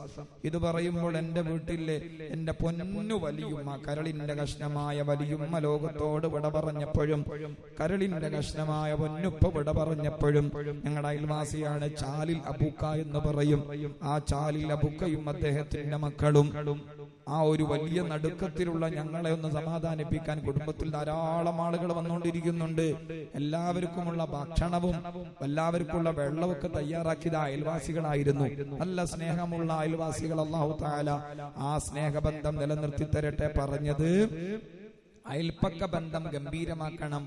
ഇത് പറയുമ്പോൾ എൻ്റെ വീട്ടിലെ എൻ്റെ പൊന്നു വലിയുമ്മ, കരളിന്റെ കഷ്ണമായ വലിയുമ്മ ലോകത്തോട് വിട പറഞ്ഞപ്പോഴും, കരളിന്റെ കഷ്ണമായ പൊന്നുപ്പ വിട പറഞ്ഞപ്പോഴും, ഞങ്ങളുടെ അയൽവാസിയാണ് ചാലിൽ അബൂക്ക എന്ന് പറയും. ആ ചാലിൽ അബൂക്കയും അദ്ദേഹത്തിന്റെ മക്കളും ആ ഒരു വലിയ നടുക്കത്തിലുള്ള ഞങ്ങളെ ഒന്ന് സമാധാനിപ്പിക്കാൻ കുടുംബത്തിൽ ധാരാളം ആളുകൾ വന്നുകൊണ്ടിരിക്കുന്നുണ്ട്. എല്ലാവർക്കുമുള്ള ഭക്ഷണവും എല്ലാവർക്കുമുള്ള വെള്ളമൊക്കെ തയ്യാറാക്കിയത് അയൽവാസികളായിരുന്നു. നല്ല സ്നേഹമുള്ള അയൽവാസികൾ. അല്ലാഹു തആല ആ സ്നേഹബന്ധം നിലനിർത്തി തരട്ടെ. പറഞ്ഞത് അയൽപ്പക്ക ബന്ധം ഗംഭീരമാക്കണം.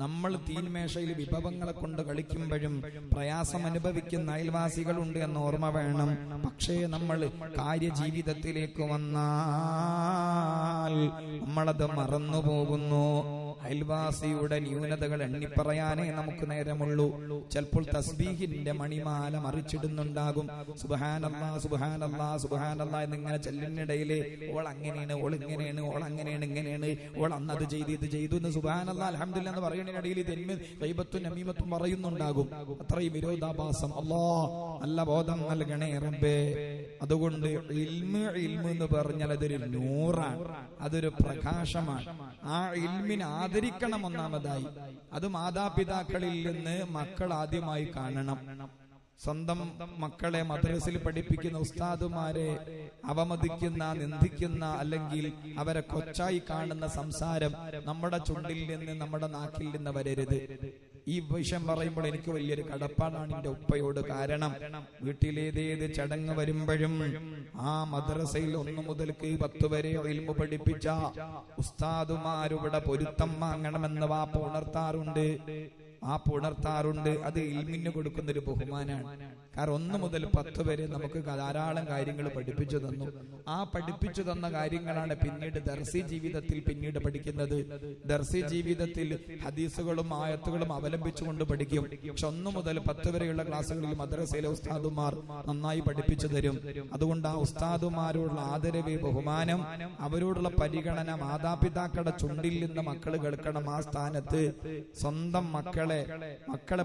നമ്മൾ തീന്മേശയിൽ വിഭവങ്ങളെ കൊണ്ട് കളിക്കുമ്പോഴും പ്രയാസം അനുഭവിക്കുന്ന അയൽവാസികളുണ്ട് എന്ന് ഓർമ്മ വേണം. പക്ഷേ നമ്മൾ കാര്യജീവിതത്തിലേക്ക് വന്നാൽ നമ്മളത് മറന്നുപോകുന്നു. അയൽവാസിയുടെ ന്യൂനതകൾ എണ്ണിപ്പറയാനേ നമുക്ക് നേരമുള്ളൂ. ചിലപ്പോൾ തസ്ബീഹിന്റെ മണിമാല മറിച്ചിടുന്നുണ്ടാകും. സുബ്ഹാനല്ലാഹ് സുബ്ഹാനല്ലാഹ് സുബ്ഹാനല്ലാഹ് എന്നിങ്ങനെ ചെല്ലിനിടയില് ഓൾ അങ്ങനെയാണ്, ഓൾ ഇങ്ങനെയാണ്, ഓൾ അങ്ങനെയാണ്, ഇങ്ങനെയാണ്, ഓൾ അന്ന് അത് ചെയ്ത് ഇത് ചെയ്തു എന്ന് സുബ്ഹാനല്ലാഹ് അൽഹംദുലില്ലാഹ് എന്ന് പറയുന്നതിനിടയിൽ ഗൈബത്തും നമീമത്തും പറയുന്നുണ്ടാകും. അത്രയും വിരോധാഭാസം. അല്ലാഹ് നല്ല ബോധം നൽകണേ റബ്ബേ. അതുകൊണ്ട് ഇൽമ് എന്ന് പറഞ്ഞാൽ അതൊരു നൂറാണ്, അതൊരു പ്രകാശമാണ്. ആ ഇൽമിനെ ആദരിക്കണം. ഒന്നാമതായി അത് മാതാപിതാക്കളിൽ നിന്ന് മക്കൾ ആദ്യമായി കാണണം. സ്വന്തം മക്കളെ മദ്രസയിൽ പഠിപ്പിക്കുന്ന ഉസ്താദുമാരെ അവമതിക്കുന്ന, നിന്ദിക്കുന്ന, അല്ലെങ്കിൽ അവരെ കൊച്ചായി കാണുന്ന സംസാരം നമ്മുടെ ചുണ്ടിൽ നിന്ന്, നമ്മുടെ നാക്കിൽ നിന്ന് വരരുത്. ഈ വിഷയം പറയുമ്പോൾ എനിക്ക് വലിയൊരു കടപ്പാടാണ് എൻ്റെ ഉപ്പയോട്. കാരണം വീട്ടിലേതേത് ചടങ്ങ് വരുമ്പോഴും ആ മദ്രസയിൽ 1 മുതൽ 10 വരെ ഇൽമു പഠിപ്പിച്ച ഉസ്താദുമാരുടെ പൊരുത്തം വാങ്ങണമെന്ന് വാപ്പ ഉണർത്താറുണ്ട്. അത് ഇൽമിന് കൊടുക്കുന്നൊരു ബഹുമാനാണ്. കാരണം 1 മുതൽ 10 വരെ നമുക്ക് ധാരാളം കാര്യങ്ങൾ പഠിപ്പിച്ചു തന്നു. ആ പഠിപ്പിച്ചു തന്ന കാര്യങ്ങളാണ് പിന്നീട് ദർസി ജീവിതത്തിൽ പിന്നീട് പഠിക്കുന്നത്. ദർസി ജീവിതത്തിൽ ഹദീസുകളും ആയത്തുകളും അവലംബിച്ചുകൊണ്ട് പഠിക്കും. പക്ഷെ 1 മുതൽ 10 വരെയുള്ള ക്ലാസ്സുകളിൽ മദ്രസയിലെ ഉസ്താദുമാർ നന്നായി പഠിപ്പിച്ചു തരും. അതുകൊണ്ട് ആ ഉസ്താദുമാരോടുള്ള ആദരവ്, ബഹുമാനം, അവരോടുള്ള പരിഗണന മാതാപിതാക്കളുടെ ചുണ്ടിൽ നിന്ന് മക്കൾ കേൾക്കണം. ആ സ്ഥാനത്ത് സ്വന്തം മക്കളെ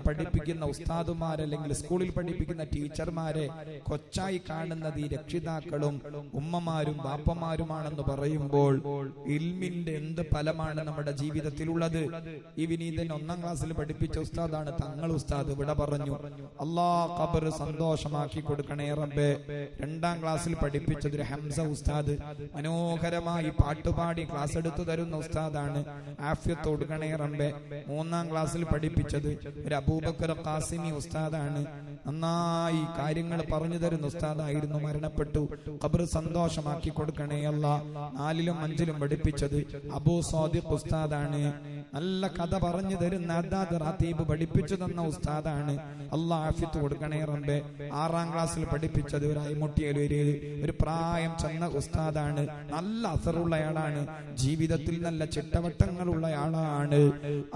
പഠിപ്പിക്കുന്ന ഉസ്താദുമാർ അല്ലെങ്കിൽ സ്കൂളിൽ പഠിപ്പിക്കുന്ന ടീച്ചർമാരെ കൊച്ചായി കാണുന്നത് ഈ രക്ഷിതാക്കളും ഉമ്മമാരും ബാപ്പമാരുമാണെന്ന് പറയുമ്പോൾ ഇൽമിന്റെ എന്ത് ഫലമാണ് നമ്മുടെ ജീവിതത്തിലുള്ളത്. ഈ വിനീതൻ 1ാം ക്ലാസ്സിൽ പഠിപ്പിച്ച ഉസ്താദാണ് തങ്ങൾ ഉസ്താദ്. വിട പറഞ്ഞു. അല്ലാഹ് ഖബർ സന്തോഷമാക്കി കൊടുക്കണേ റബ്ബേ. 2ാം ക്ലാസ്സിൽ പഠിപ്പിച്ചത് ഒരു ഹംസ ഉസ്താദ്. മനോഹരമായി പാട്ടുപാടി ക്ലാസ് എടുത്തു തരുന്ന ഉസ്താദാണ്. ആഫിയത്ത് കൊടുക്കണേ റബ്ബേ. 3ാം ക്ലാസ്സിൽ പഠിപ്പിച്ചത് ഒരു അബൂബക്കർ ഖാസിമി ഉസ്താദാണ്. നന്നായി കാര്യങ്ങൾ പറഞ്ഞു തരുന്ന ഉസ്താദായിരുന്നു. മരണപ്പെട്ടു. ഖബർ സന്തോഷമാക്കി കൊടുക്കണേ അല്ലാഹ്. 4ലും 5ലും പഠിപ്പിച്ചത് അബൂ സാദിഖ് ഉസ്താദാണ്. നല്ല കഥ പറഞ്ഞു തരുന്ന അദാദ് റാത്തീബ് പഠിപ്പിച്ചു തന്ന ഉസ്താദാണ്. അല്ലാഹ് ആഫിയത്ത് കൊടുക്കണേ റബ്ബേ. 6ാം ക്ലാസ്സിൽ പഠിപ്പിച്ചത് ഒരു അയ്മുട്ടിയലൂര് ഒരു പ്രായം ചെന്ന ഉസ്താദാണ്. നല്ല അസറുള്ളയാളാണ്. ജീവിതത്തിൽ നല്ല ചിട്ടവട്ടങ്ങളുള്ള ആളാണ്.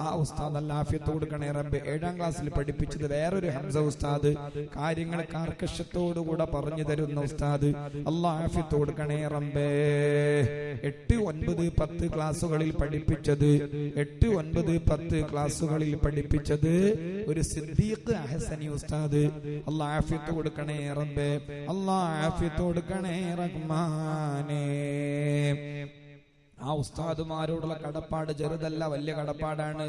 ആ ഉസ്താദ് അല്ലാഹ് ആഫിയത്ത് കൊടുക്കണേ റബ്ബേ. 7ാം ക്ലാസ്സിൽ പഠിപ്പിച്ചത് വേറൊരു ഹംസ ഉസ്താദ്. കാര്യങ്ങൾ കാർക്കശ്യത്തോടുകൂടെ പറഞ്ഞു തരുന്ന ഉസ്താദ്. അല്ലാഹ് ആഫിയത്ത് കൊടുക്കണേ റബ്ബേ. 8, 9, 10 ക്ലാസ്സുകളിൽ പഠിപ്പിച്ചത് 8, 9, 10 ക്ലാസ്സുകളിൽ പഠിപ്പിച്ചത് ഒരു സിദ്ദീഖ് അഹ്സനി ഉസ്താദ്. അല്ലാഹ് ആഫിയത്ത് കൊടുക്കണേ റബ്ബേ. അല്ലാഹ് ആഫിയത്ത് കൊടുക്കണേ റഹ്മാനേ. ആ ഉസ്താദുമാരോടുള്ള കടപ്പാട് ചെറുതല്ല, വലിയ കടപ്പാടാണ്.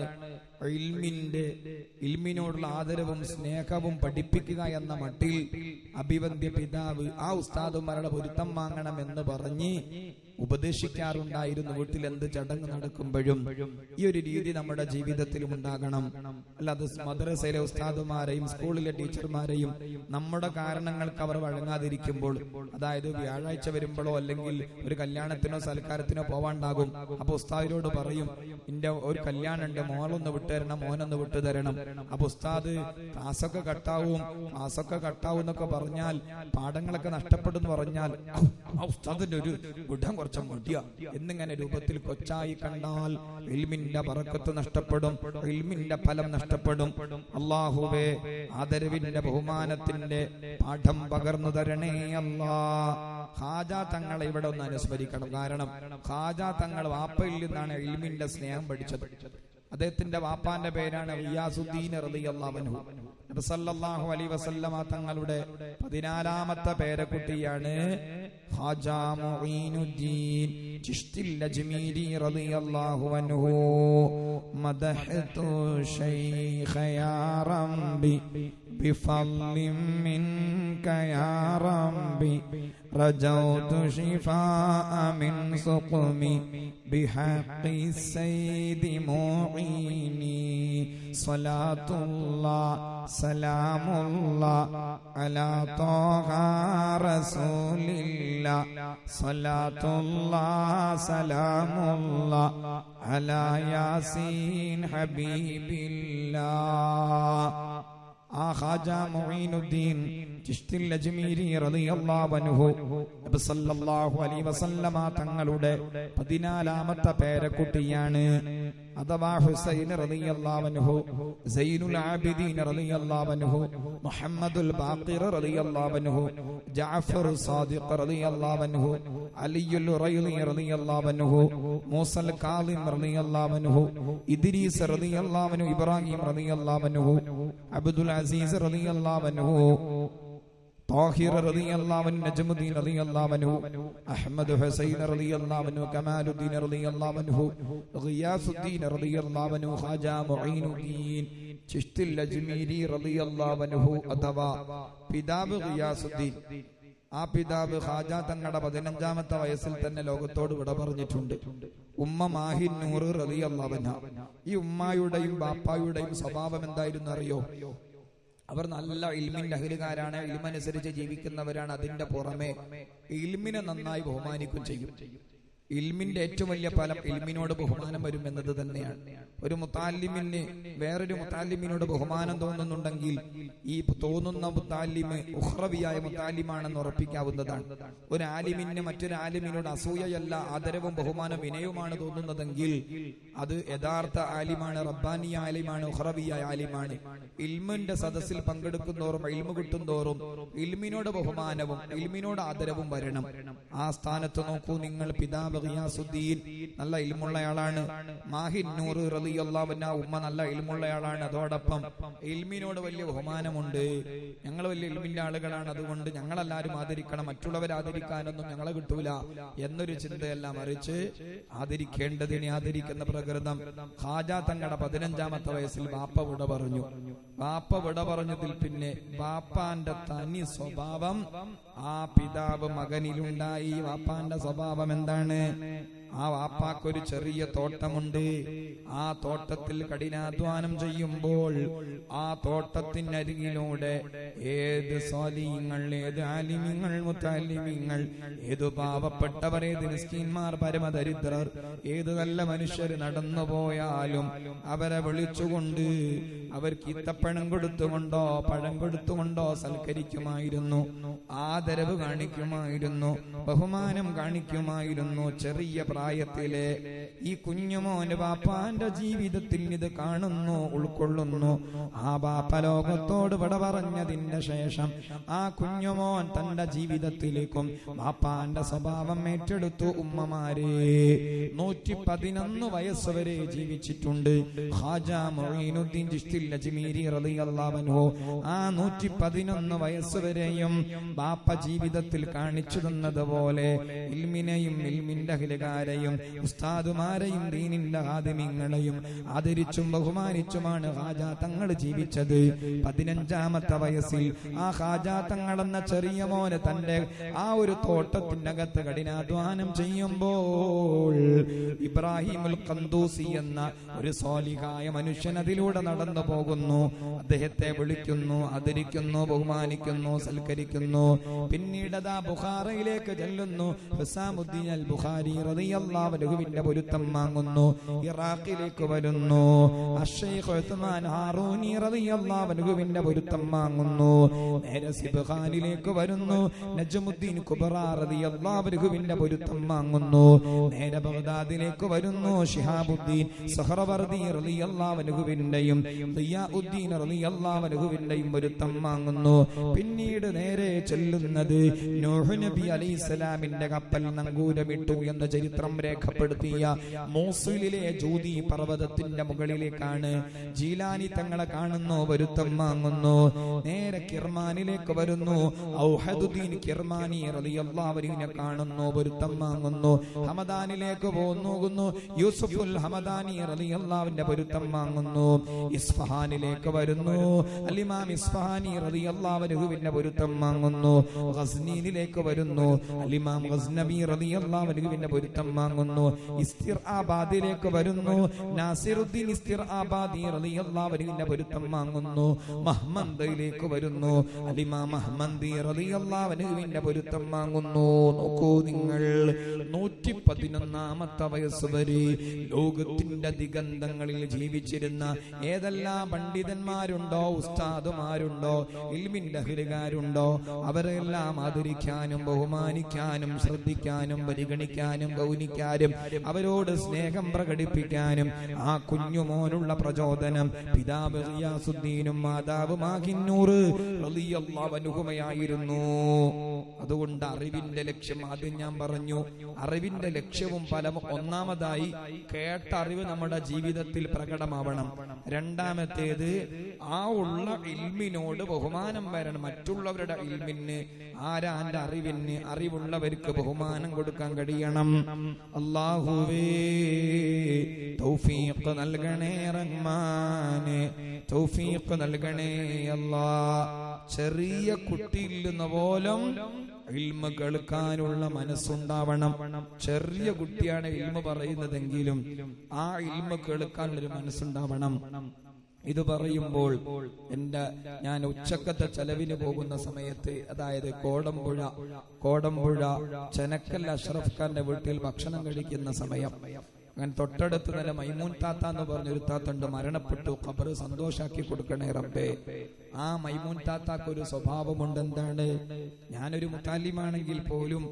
ഇൽമിനോടുള്ള ആദരവും സ്നേഹവും പഠിപ്പിക്കുക എന്ന മട്ടിൽ അഭിവന്ദ്യ പിതാവ് ആ ഉസ്താദുമാരുടെ പൊരുത്തം വാങ്ങണം എന്ന് പറഞ്ഞ് ഉപദേശിക്കാറുണ്ടായിരുന്നു. വീട്ടിൽ എന്ത് ചടങ്ങ് നടക്കുമ്പോഴും ഈ ഒരു രീതി നമ്മുടെ ജീവിതത്തിലും ഉണ്ടാകണം. അല്ലാതെ മദ്രസയിലെ ഉസ്താദുമാരെയും സ്കൂളിലെ ടീച്ചർമാരെയും നമ്മുടെ കാരണങ്ങൾക്ക് അവർ വഴങ്ങാതിരിക്കുമ്പോൾ, അതായത് വ്യാഴാഴ്ച വരുമ്പോഴോ അല്ലെങ്കിൽ ഒരു കല്യാണത്തിനോ സൽക്കാരത്തിനോ പോവാണ്ടാകും. അപ്പൊ ഉസ്താദിനോട് പറയും, എന്റെ ഒരു കല്യാണം ഉണ്ട്, മോളൊന്ന് വിട്ടുതരണം, മോനൊന്ന് വിട്ടുതരണം. അപ്പൊ ഉസ്താദ് ക്ലാസ്സൊക്കെ കട്ടാവും എന്നൊക്കെ പറഞ്ഞാൽ, പാഠങ്ങളൊക്കെ നഷ്ടപ്പെടുന്നു പറഞ്ഞാൽ ആ ഉസ്താദിന്റെ ഒരു ഗുണം കുറച്ച് മടിയ എന്നിങ്ങനെ രൂപത്തിൽ കൊച്ചായി കണ്ടാൽ ഇൽമിന്റെ ബറക്കത്ത് നഷ്ടപ്പെടും, ഇൽമിന്റെ ഫലം നഷ്ടപ്പെടും. അല്ലാഹുവേ, ആദരവിന്റെ ബഹുമാനത്തിന്റെ പാഠം പകർന്നു തരണേ അല്ലാഹ്. ഖാജാ തങ്ങളെ ഇവിടെ ഒന്ന് അനുസ്മരിക്കണം. കാരണം ഖാജാ തങ്ങൾ വാപ്പയിൽ നിന്നാണ് ഇൽമിന്റെ സ്നേഹം പഠിച്ചത്. അദ്ദേഹത്തിന്റെ വാപ്പാന്റെ പേരാണ് റിയാസുദ്ദീൻ റളിയല്ലാഹു അൻഹു. നബി സല്ലല്ലാഹു അലൈഹി വസല്ലമ തങ്ങളുടെ 14ാമത്തെ പേരക്കുട്ടിയാണ് ഖാജ മുഈനുദ്ദീൻ ചിശ്തിൽ അജ്മീരി റളിയല്ലാഹു അൻഹു. മദഹതു ശൈഖ യാ റബ്ബി ബിഫളിൻ മിൻക യാ റബ്ബി റജൗതു ശിഫാഅ മിൻ സുഖ്മി ബിഹഖി സയ്യിദി മുഈനി. സ്വലാത്തുല്ലാഹ് സലാമുല്ലാഹ് അലാ ത്വാഹ റസൂലില്ലാഹ്. സ്വലാത്തുല്ലാഹ് സലാമുല്ലാഹ് അലാ യാസീൻ ഹബീബില്ലാഹ്. ആ ഖാജ മുഈനുദ്ദീൻ ചിശ്തിൽ അജ്മീരി റളിയല്ലാഹു അൻഹു നബി സല്ലല്ലാഹു അലൈഹി വസല്ലമ തങ്ങളുടെ 14ാമത്തെ പേരക്കുട്ടിയാണ്. അഥവാ ഹുസൈൻ റളിയല്ലാഹു അൻഹു, സൈനുൽ ആബിദീൻ റളിയല്ലാഹു അൻഹു, മുഹമ്മദുൽ ബാഖിർ റളിയല്ലാഹു അൻഹു, ജഅഫർ സാദിഖ് റളിയല്ലാഹു അൻഹു, അലിയുൽ റൈളി റളിയല്ലാഹു അൻഹു, മൂസൽ കാളിം റളിയല്ലാഹു അൻഹു, ഇദ്രീസ് റളിയല്ലാഹു അൻഹു, ഇബ്രാഹിം റളിയല്ലാഹു അൻഹു, അബ്ദുൽ അസീസ് റളിയല്ലാഹു അൻഹു, طاهر رضي الله عنه، نجمدين رضي الله عنه، أحمد حسين رضي الله عنه، كمال الدين رضي الله عنه، غياث الدين رضي الله عنه، خواجہ معین الدین ചിശ്തി അജ്മീരി റളിയല്ലാഹു അൻഹു. അഥവാ പിതാവ് ഗിയാസുദ്ദീൻ, ആ പിതാവ് ഖാജ തങ്ങളുടെ 15ാമത്തെ വയസ്സിൽ തന്നെ ലോകത്തോട് വിട പറഞ്ഞിട്ടുണ്ട്. ഉമ്മ മാഹിൻ നൂർ റളിയല്ലാഹു അൻഹ. ഈ ഉമ്മായുടെയും ബാപ്പായുടെയും സ്വഭാവം എന്തായിരുന്നു അറിയോ? അവർ നല്ല ഇൽമിന്റെ അഹ്ലുകാരാണ്, ഇൽമനുസരിച്ച് ജീവിക്കുന്നവരാണ്. അതിന്റെ പുറമെ ഇൽമിനെ നന്നായി ബഹുമാനിക്കുകയും ചെയ്യും. ഇൽമിന്റെ ഏറ്റവും വലിയ ഫലം ഇൽമിനോട് ബഹുമാനം വരും എന്നത് തന്നെയാണ്. ഒരു മുത്താലിമിന് വേറൊരു മുത്താലിമിനോട് ബഹുമാനം തോന്നുന്നുണ്ടെങ്കിൽ ഈ തോന്നുന്ന മുത്താലിമ് ഉഖ്റവിയായ മുത്താലിമാണെന്ന് ഉറപ്പിക്കാവുന്നതാണ്. ഒരു ആലിമിന് മറ്റൊരു ആലിമിനോട് അസൂയയല്ല, ആദരവും ബഹുമാനം വിനയവുമാണ് തോന്നുന്നതെങ്കിൽ അത് യഥാർത്ഥ ആലിമാണ്, റബ്ബാനിയ ആലിമാണ്, ഉഖ്റവിയായ ആലിമാണ്. ഇൽമിന്റെ സദസ്സിൽ പങ്കെടുക്കുന്നതോറും ഇൽമു കിട്ടുന്തോറും ഇൽമിനോട് ബഹുമാനവും ഇൽമിനോട് ആദരവും വരണം. ആ സ്ഥാനത്ത് നോക്കൂ നിങ്ങൾ. പിതാവ് ഗിയാസുദ്ദീൻ നല്ല ഇൽമുള്ളയാളാണ്. മാഹിൻ നൂർ റളിയല്ലാഹു അൻഹ ഉമ്മ നല്ല ഇൽമുള്ളയാളാണ്. അതോടൊപ്പം ഇൽമിനോട് വലിയ ബഹുമാനമുണ്ട്. ഞങ്ങൾ വലിയ ഇൽമിന്റെ ആളുകളാണ്, അതുകൊണ്ട് ഞങ്ങളെല്ലാവരും ആദരിക്കണം, മറ്റുള്ളവർ ആദരിക്കാനൊന്നും ഞങ്ങളെ കിട്ടൂല എന്നൊരു ചിന്തയല്ല, മറിച്ച് ആദരിക്കേണ്ടതിനെ ആദരിക്കുന്ന പ്രകൃതം. ഖാജ തങ്ങളുടെ 15ാമത്തെ വയസ്സിൽ ബാപ്പ വിട പറഞ്ഞു. ബാപ്പ വിട പറഞ്ഞതിൽ പിന്നെ ബാപ്പാന്റെ തനി സ്വഭാവം ആ പിതാവ് മകനിലുണ്ടായി. വാപ്പാന്റെ സ്വഭാവം എന്താണ്? ആ വാപ്പാക്കൊരു ചെറിയ തോട്ടമുണ്ട്. ആ തോട്ടത്തിൽ കഠിനാധ്വാനം ചെയ്യുമ്പോൾ ആ തോട്ടത്തിനരികിലൂടെ ഏത് സ്വാലിഹീങ്ങൾ, ഏത് ആലിമീങ്ങൾ, മുത്തഅല്ലിമീങ്ങൾ, ഏത് പാവപ്പെട്ടവർ, ഏത് മിസ്കീന്മാർ, പരമദരിദ്രർ, ഏത് നല്ല മനുഷ്യർ നടന്നു പോയാലും അവരെ വിളിച്ചുകൊണ്ട് അവർക്ക് ഈത്തപ്പഴം കൊടുത്തുകൊണ്ടോ പഴം കൊടുത്തുകൊണ്ടോ സൽക്കരിക്കുമായിരുന്നു. ആദരവ് കാണിക്കുമായിരുന്നു, ബഹുമാനം കാണിക്കുമായിരുന്നു. ചെറിയ പ്രായത്തിലെ ഈ കുഞ്ഞുമോന് ബാപ്പാന്റെ ജീവിതത്തിൽ ഇത് കാണുന്നു, ഉൾക്കൊള്ളുന്നു. ആ ബാപ്പ ലോകത്തോട് വിട പറഞ്ഞതിന് ശേഷം ആ കുഞ്ഞുമോൻ തന്റെ ജീവിതത്തിലേക്കും ബാപ്പാന്റെ സ്വഭാവം ഏറ്റെടുത്തു. ഉമ്മമാരെ 111 വയസ്സ് വരെ ജീവിച്ചിട്ടുണ്ട് ഖാജ മുഈനുദ്ദീൻ ചിശ്തി അജ്മീരി റളിയല്ലാഹു അൻഹു. ആ 111 വയസ്സ് വരെയും ബാപ്പ ജീവിതത്തിൽ കാണിച്ചു തന്നതുപോലെ ഇൽമിനെയും ഇൽമിന്റെ അഹ്ലുകാരെയും ഉസ്താദുമാരെയും ദീനിന്റെ ഖാദിമീങ്ങളെയും ആദരിച്ചും ബഹുമാനിച്ചുമാണ് ഖാജ തങ്ങൾ ജീവിച്ചത്. 15ാമത്തെ വയസ്സിൽ ആ ഖാജ തങ്ങൾ എന്ന ചെറിയ മോന് തന്റെ ആ ഒരു തോട്ടത്തിനകത്ത് കഠിനാധ്വാനം ചെയ്യുമ്പോൾ ഇബ്രാഹിമുൽ ഖന്ദൂസി എന്ന ഒരു സ്വാലിഹായ മനുഷ്യൻ അതിലൂടെ നടന്നു പോകുന്നു. അദ്ദേഹത്തെ വിളിക്കുന്നു, ആദരിക്കുന്നു, ബഹുമാനിക്കുന്നു, സൽക്കരിക്കുന്നു. പിന്നീട് അതാ ബുഖാറയിലേക്ക് ചെല്ലുന്നു. ഹുസാമുദ്ദീൻ അൽ ബുഖാരി റളിയല്ലാഹു അൻഹുവിന്റെ പൊരുത്തം വാങ്ങുന്നു. ഇറാഖിലേക്ക് വരുന്നു. അശ്ശൈഖ് ഉസ്മാൻ ഹാറൂനി റളിയല്ലാഹു അൻഹുവിന്റെ പൊരുത്തം വാങ്ങുന്നു. നേരെ സിബ്ഖാനിലേക്ക് വരുന്നു. നജ്മുദ്ദീൻ കുബ്ര റളിയല്ലാഹു അൻഹുവിന്റെ പൊരുത്തം വാങ്ങുന്നു. നേരെ ബഗ്ദാദിലേക്ക് വരുന്നു. ശിഹാബുദ്ദീൻ സഹറവർദി റളിയല്ലാഹു അൻഹുവിന്റെയും ദിയാഉദ്ദീൻ റളിയല്ലാഹു അൻഹുവിന്റെയും പൊരുത്തം വാങ്ങുന്നു. പിന്നീട് നേരെ ചെല്ലുന്നത് നൂഹ് നബി അലൈഹിസ്സലാമിന്റെ കപ്പൽ നങ്കൂരമിട്ടു എന്ന ചരിത്രം ചരിത്രം രേഖപ്പെടുത്തിയ മൂസിലിലെ ജൂതി പർവ്വതത്തിന്റെ മുകളിലേക്കാണ് ജീലാനി തങ്ങളെ കാണുന്നു, പൊരുത്തം വാങ്ങുന്നു. നേരെ കിർമാനിലേക്ക് വരുന്നു, ഔഹദുദ്ദീൻ കിർമാനി റളിയല്ലാഹു അൻഹുവിനെ കാണുന്നു, പൊരുത്തം വാങ്ങുന്നു. ഹമദാനിലേക്ക് പോകുന്നു, യൂസുഫുൽ ഹമദാനി റളിയല്ലാഹുവിന്റെ പൊരുത്തം വാങ്ങുന്നു. ഇസ്ഫഹാനിലേക്ക് വരുന്നു, അൽ-ഇമാം ഇസ്ഫഹാനി റളിയല്ലാഹു അൻഹുവിന്റെ പൊരുത്തം വാങ്ങുന്നു. ഗസ്നീനിലേക്ക് വരുന്നു, അൽ-ഇമാം ഗസ്നവി റളിയല്ലാഹു അൻഹുവിന്റെ പൊരുത്തം വാങ്ങുന്നു. ഇസ്തിർആബാദിലേക്ക് വരുന്നു, നാസിറുദ്ദീൻ ഇസ്തിർആബാദി റളിയല്ലാഹു അൻഹുവിന്റെ പൊരുത്തം വാങ്ങുന്നു. മഹ്മദിലേക്ക് വരുന്നു, അൽ-ഇമാം മഹ്മദി റളിയല്ലാഹു അൻഹുവിന്റെ പൊരുത്തം വാങ്ങുന്നു. നോക്കൂ നിങ്ങൾ, 111ാമത്തെ വയസ്സ് വരെ ലോകത്തിന്റെ ദിഗന്ധങ്ങളിൽ ജീവിച്ചിരുന്ന ഏതെല്ലാം പണ്ഡിതന്മാരുണ്ടോ, ഉസ്താദുമാരുണ്ടോ, ഇൽമിന്റെ അഹ്ലുകാരുണ്ടോ, അവരെല്ലാം ആദരിക്കാനും ബഹുമാനിക്കാനും ശ്രദ്ധിക്കാനും പരിഗണിക്കാനും ഗൗനിക്കാനും അവരോട് സ്നേഹം പ്രകടിപ്പിക്കാനും ആ കുഞ്ഞുമോനുള്ള പ്രചോദനം പിതാവ് ഗിയാസുദ്ദീനും മാതാവ് മാഹിന്നൂർ റളിയല്ലാഹു അൻഹുമയായിരുന്നു. അതുകൊണ്ട് അറിവിന്റെ ലക്ഷ്യം ആദ്യം ഞാൻ പറഞ്ഞു, അറിവിന്റെ ലക്ഷ്യവും ഫലവും ഒന്നാമതായി കേട്ട അറിവ് നമ്മുടെ ജീവിതത്തിൽ പ്രകടമാവണം. രണ്ടാമത്തേത് ആ ഉള്ള ഇൽമിനോട് ബഹുമാനം വരണം. മറ്റുള്ളവരുടെ ഇൽമിന്, ആരാന്റെ അറിവിന്, അറിവുള്ളവർക്ക് ബഹുമാനം കൊടുക്കാൻ കഴിയണം. അല്ലാഹുവേ തൗഫീഖ് നൽകണേ റഹ്മാനേ, തൗഫീഖ് നൽകണേ അല്ലാഹ്. ചെറിയ കുട്ടിയിൽ നിന്ന് പോലും ഇൽമ കേൾക്കാനുള്ള മനസ്സുണ്ടാവണം. ചെറിയ കുട്ടിയാണ് ഇൽമ പറയുന്നതെങ്കിലും ആ ഇൽമ കേൾക്കാനുള്ളൊരു മനസ്സുണ്ടാവണം. ഇത് പറയുമ്പോൾ ഞാൻ ഉച്ചക്കത്തെ ചെലവിന് പോകുന്ന സമയത്ത്, അതായത് കോടമ്പുഴ ചെനക്കൽ അഷ്റഫ് ഖാന്റെ വീട്ടിൽ ഭക്ഷണം കഴിക്കുന്ന സമയം, അങ്ങനെ തൊട്ടടുത്ത് തന്നെ മൈമൂൻ താത്ത എന്ന് പറഞ്ഞൊരു താത്തുണ്ട്, മരണപ്പെട്ടു. ഖബർ സന്തോഷാക്കി കൊടുക്കണേ റബ്ബേ. ആ മൈമൂൻ താത്താക്ക് ഒരു സ്വഭാവമുണ്ട്. എന്താണ്? ഞാനൊരു മുത്താലിമാണെങ്കിൽ പോലും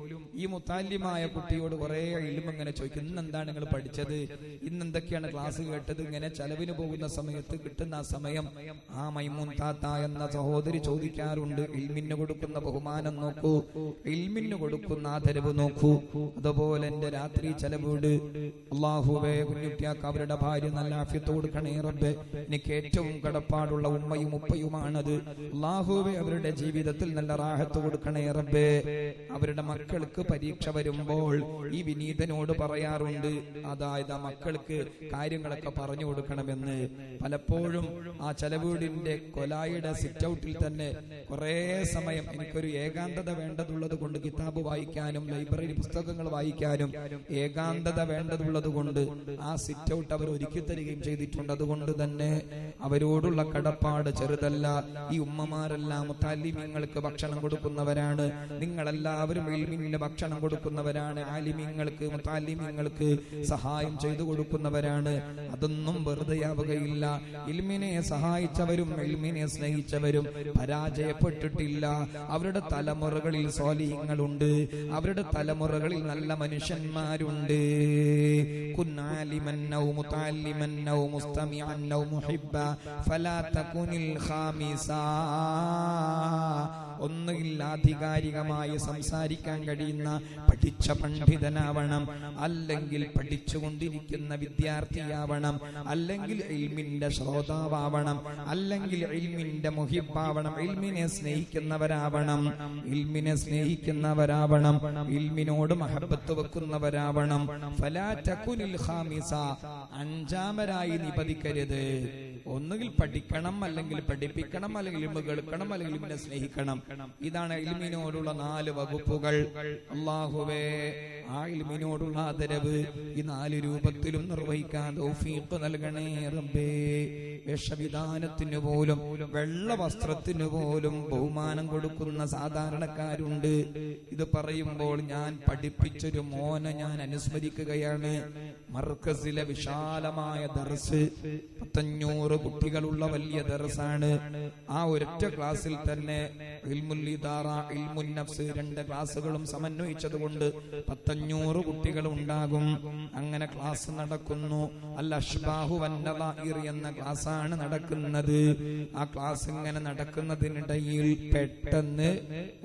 ഈ മുത്താലിമായ കുട്ടിയോട് കുറെ ഇൽമ ഇങ്ങനെ ചോദിക്കും, ഇന്നെന്താണ് നിങ്ങൾ പഠിച്ചത്, ഇന്നെന്തൊക്കെയാണ് ക്ലാസ് കേട്ടത്, ഇങ്ങനെ ചെലവിന് പോകുന്ന സമയത്ത് കിട്ടുന്ന ആ സമയം ആ മൈമൂൻ താത്ത എന്ന സഹോദരി ചോദിക്കാറുണ്ട്. ഇൽമിന് കൊടുക്കുന്ന ബഹുമാനം നോക്കൂ, ഇൽമിന് കൊടുക്കുന്ന ആദരവ് നോക്കൂ. അതുപോലെ എന്റെ രാത്രി ചെലവീട് അല്ലാഹുവേ, കുഞ്ഞുട്ടിയാക്ക് അവരുടെ ഭാര്യ നല്ല ആഫിയത്ത് കൊടുക്കണേ റബ്ബേ. എനിക്ക് ഏറ്റവും കടപ്പാടുള്ള ഉമ്മയും ഉപ്പയുമാണത്. അല്ലാഹുവേ, അവരുടെ ജീവിതത്തിൽ നല്ല റാഹത്ത് കൊടുക്കണേ റബ്ബേ. അവരുടെ മക്കൾക്ക് പരീക്ഷ വരുമ്പോൾ ഈ വിനീതനോട് പറയാറുണ്ട്, അതായത് ആ മക്കൾക്ക് കാര്യങ്ങളൊക്കെ പറഞ്ഞു കൊടുക്കണമെന്ന്. പലപ്പോഴും ആ ചെലവീടിന്റെ കൊലായിയുടെ സിറ്റ് ഔട്ടിൽ തന്നെ കുറെ സമയം എനിക്കൊരു ഏകാന്തത വേണ്ടതുള്ളത് കൊണ്ട് കിതാബ് വായിക്കാനും ലൈബ്രറി പുസ്തകങ്ങൾ വായിക്കാനും ഏകാന്തത വേണ്ടതുള്ളത് കൊണ്ട് ആ സിറ്റ് ഔട്ട് അവർ ഒരുക്കി തരികയും ചെയ്തിട്ടുണ്ട്. അതുകൊണ്ട് തന്നെ അവരോടുള്ള കടപ്പാട് ചെറുതല്ല. ഈ ഉമ്മമാരെല്ലാം മുത്താലിമീങ്ങൾക്ക് ഭക്ഷണം കൊടുക്കുന്നവരാണ്. നിങ്ങളെല്ലാവരും ഇൽമിന് ഭക്ഷണം കൊടുക്കുന്നവരാണ്. ആലിമീങ്ങൾക്ക് മുത്താലിമീങ്ങൾക്ക് സഹായം ചെയ്തു കൊടുക്കുന്നവരാണ്. അതൊന്നും വെറുതെയാവുകയില്ല. ഇൽമിനെ സഹായിച്ചവരും ഇൽമിനെ സ്നേഹിച്ചവരും പരാജയപ്പെട്ടിട്ടില്ല. അവരുടെ തലമുറകളിൽ സ്വാലിഹീങ്ങളുണ്ട്, അവരുടെ തലമുറകളിൽ നല്ല മനുഷ്യന്മാരുണ്ട്. കുൻ ആലിമൻ ഔ മുതഅല്ലിമൻ ഔ മുസ്തമിഅൻ ഔ മുഹിബ്ബ ഫലാ തകുനിൽ ഖാമിസ. ഒന്നുകിൽ ആധികാരികമായി സംസാരിക്കാൻ കഴിയുന്ന പഠിച്ച പണ്ഡിതനാവണം, അല്ലെങ്കിൽ പഠിച്ചുകൊണ്ടിരിക്കുന്ന വിദ്യാർത്ഥിയാവണം, അല്ലെങ്കിൽ ഇൽമിന്റെ ശ്രോതാവാവണം, അല്ലെങ്കിൽ ഇൽമിന്റെ മുഹിബ്ബാവണം. ഇൽമിനെ സ്നേഹിക്കുന്നവരാവണം, ഇൽമിനെ സ്നേഹിക്കുന്നവരാവണം, ഇൽമിനോട് മഹബത്ത് വെക്കുന്നവരാവണം. ഫലാ തകുനിൽ ഖാമിസ, അഞ്ചാമരായി നിപതിക്കരുത്. ഒന്നുകിൽ പഠിക്കണം, അല്ലെങ്കിൽ പഠിപ്പിക്കണം, അല്ലെങ്കിൽ ഇൽമ കേൾക്കണം, അല്ലെങ്കിൽ ഇൽമിനെ സ്നേഹിക്കണം. ഇതാണ് ഇൽമിനോടുള്ള 4 വകുപ്പുകൾ. അല്ലാഹുവേ, ആ ഇൽമിനോടുള്ള ആദരവ് ഈ 4 രൂപത്തിലും നിർവഹിക്കാൻ തൗഫീഖ് നൽകണേ റബ്ബേ. വേഷവിധാനത്തിന് പോലും വെള്ള വസ്ത്രത്തിന് പോലും ബഹുമാനം കൊടുക്കുന്ന സാധാരണക്കാരുണ്ട്. ഇത് പറയുമ്പോൾ ഞാൻ പഠിപ്പിച്ചൊരു മോനെ ഞാൻ അനുസ്മരിക്കുകയാണ്. മർക്കസിലെ വിശാലമായ ദർസ്, 500 കുട്ടികളുള്ള വലിയ ദർസാണ്. ആ ഒരൊറ്റ ക്ലാസ്സിൽ തന്നെ ഇൽമുൽ ഇദാറ, ഇൽമുൻ നഫ്സ് 2 ക്ലാസ്സുകളും സമന്വയിച്ചതുകൊണ്ട് 500 കുട്ടികൾ ഉണ്ടാകും. അങ്ങനെ ക്ലാസ് നടക്കുന്നു. അൽ അഷ്ബാഹു വന്നദാഇർ എന്ന ക്ലാസ്സാണ് നടക്കുന്നത്. ആ ക്ലാസ് ഇങ്ങനെ നടക്കുന്നതിനിടയിൽ പെട്ടെന്ന്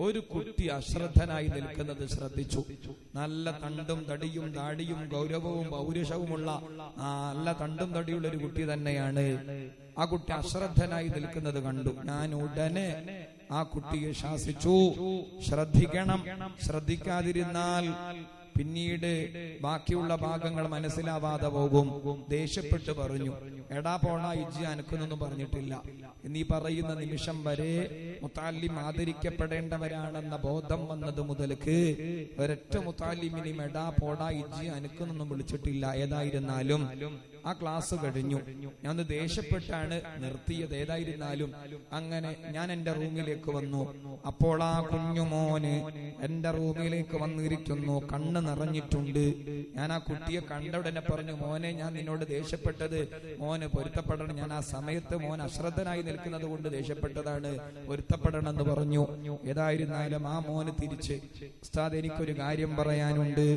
ഒരു കുട്ടി അശ്രദ്ധനായി നിൽക്കുന്നത് ശ്രദ്ധിച്ചു. നല്ല തണ്ടും തടിയും താടിയും ഗൗരവവും പൗരുഷവുമുള്ള നല്ല തണ്ടും തടിയുള്ള ഒരു കുട്ടി തന്നെയാണ്. ആ കുട്ടി അശ്രദ്ധനായി നിൽക്കുന്നത് കണ്ടു. ഞാൻ ഉടനെ ആ കുട്ടിയെ ശാസിച്ചു, ശ്രദ്ധിക്കണം, ശ്രദ്ധിക്കാതിരുന്നാൽ പിന്നീട് ബാക്കിയുള്ള ഭാഗങ്ങൾ മനസ്സിലാവാതെ പോകും. ദേഷ്യപ്പെട്ട് പറഞ്ഞു, എടാ പോണ ഇജ്ജി അനക്കുന്നൊന്നും പറഞ്ഞിട്ടില്ല. എന്നീ പറയുന്ന നിമിഷം വരെ മുത്താലിം ആദരിക്കപ്പെടേണ്ടവരാണെന്ന ബോധം വന്നത് മുതൽക്ക് ഒരൊറ്റ മുത്താലിമിനെയും എടാ പോടാ ഇജ്ജി അനക്കുന്നൊന്നും വിളിച്ചിട്ടില്ല. ഏതായിരുന്നാലും ആ ക്ലാസ് കഴിഞ്ഞു. ഞാൻ ദേഷ്യപ്പെട്ടാണ് നിർത്തിയത്. ഏതായിരുന്നാലും അങ്ങനെ ഞാൻ എന്റെ റൂമിലേക്ക് വന്നു. അപ്പോൾ ആ കുഞ്ഞുമോന് എന്റെ റൂമിലേക്ക് വന്നിരിക്കുന്നു. കണ്ണ് നിറഞ്ഞിട്ടുണ്ട്. ഞാൻ ആ കുട്ടിയെ കണ്ട ഉടനെ പറഞ്ഞു, മോനെ ഞാൻ നിന്നോട് ദേഷ്യപ്പെട്ടത് മോന് പൊരുത്തപ്പെടണം. ഞാൻ ആ സമയത്ത് മോൻ അശ്രദ്ധനായി നിൽക്കുന്നത് കൊണ്ട് ദേഷ്യപ്പെട്ടതാണ്, പൊരുത്തപ്പെടണം എന്ന് പറഞ്ഞു. ഏതായിരുന്നാലും ആ മോന് തിരിച്ച്, ഉസ്താദ് എനിക്കൊരു കാര്യം പറയാനുണ്ട്.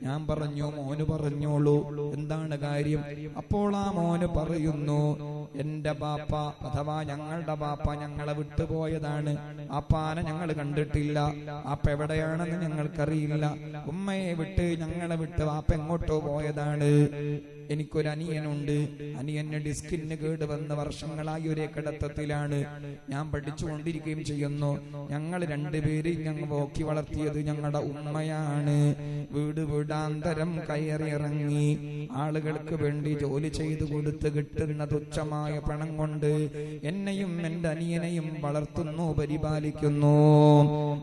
ഞാൻ പറഞ്ഞു, മോന് പറഞ്ഞോളൂ, എന്താണ് കാര്യം? അപ്പോൾ ആ മോന് പറയുന്നു, എന്റെ ബാപ്പ അഥവാ ഞങ്ങളുടെ ബാപ്പ ഞങ്ങളെ വിട്ടുപോയതാണ്. ആപ്പാനെ ഞങ്ങൾ കണ്ടിട്ടില്ല. ആപ്പ എവിടെയാണെന്ന് ഞങ്ങൾക്കറിയില്ല. ഉമ്മയെ വിട്ട് ഞങ്ങളെ വിട്ട് വാപ്പ എങ്ങോട്ടോ പോയതാണ്. എനിക്കൊരു അനിയനുണ്ട്. അനിയന് ഡിസ്കിന് കേട് വന്ന വർഷങ്ങളായി ഒരേ കിടത്തത്തിലാണ്. ഞാൻ പഠിച്ചുകൊണ്ടിരിക്കുകയും ചെയ്യുന്നു. ഞങ്ങൾ 2 പേര് ഞങ്ങൾ നോക്കി വളർത്തിയത് ഞങ്ങളുടെ ഉമ്മയാണ്. വീട് വീടാന്തരം കയറിയിറങ്ങി ആളുകൾക്ക് വേണ്ടി ജോലി ചെയ്തു കൊടുത്ത് കിട്ടുന്ന തുച്ഛമായ പണം കൊണ്ട് എന്നെയും എന്റെ അനിയനെയും വളർത്തുന്നു, പരിപാലിക്കുന്നു.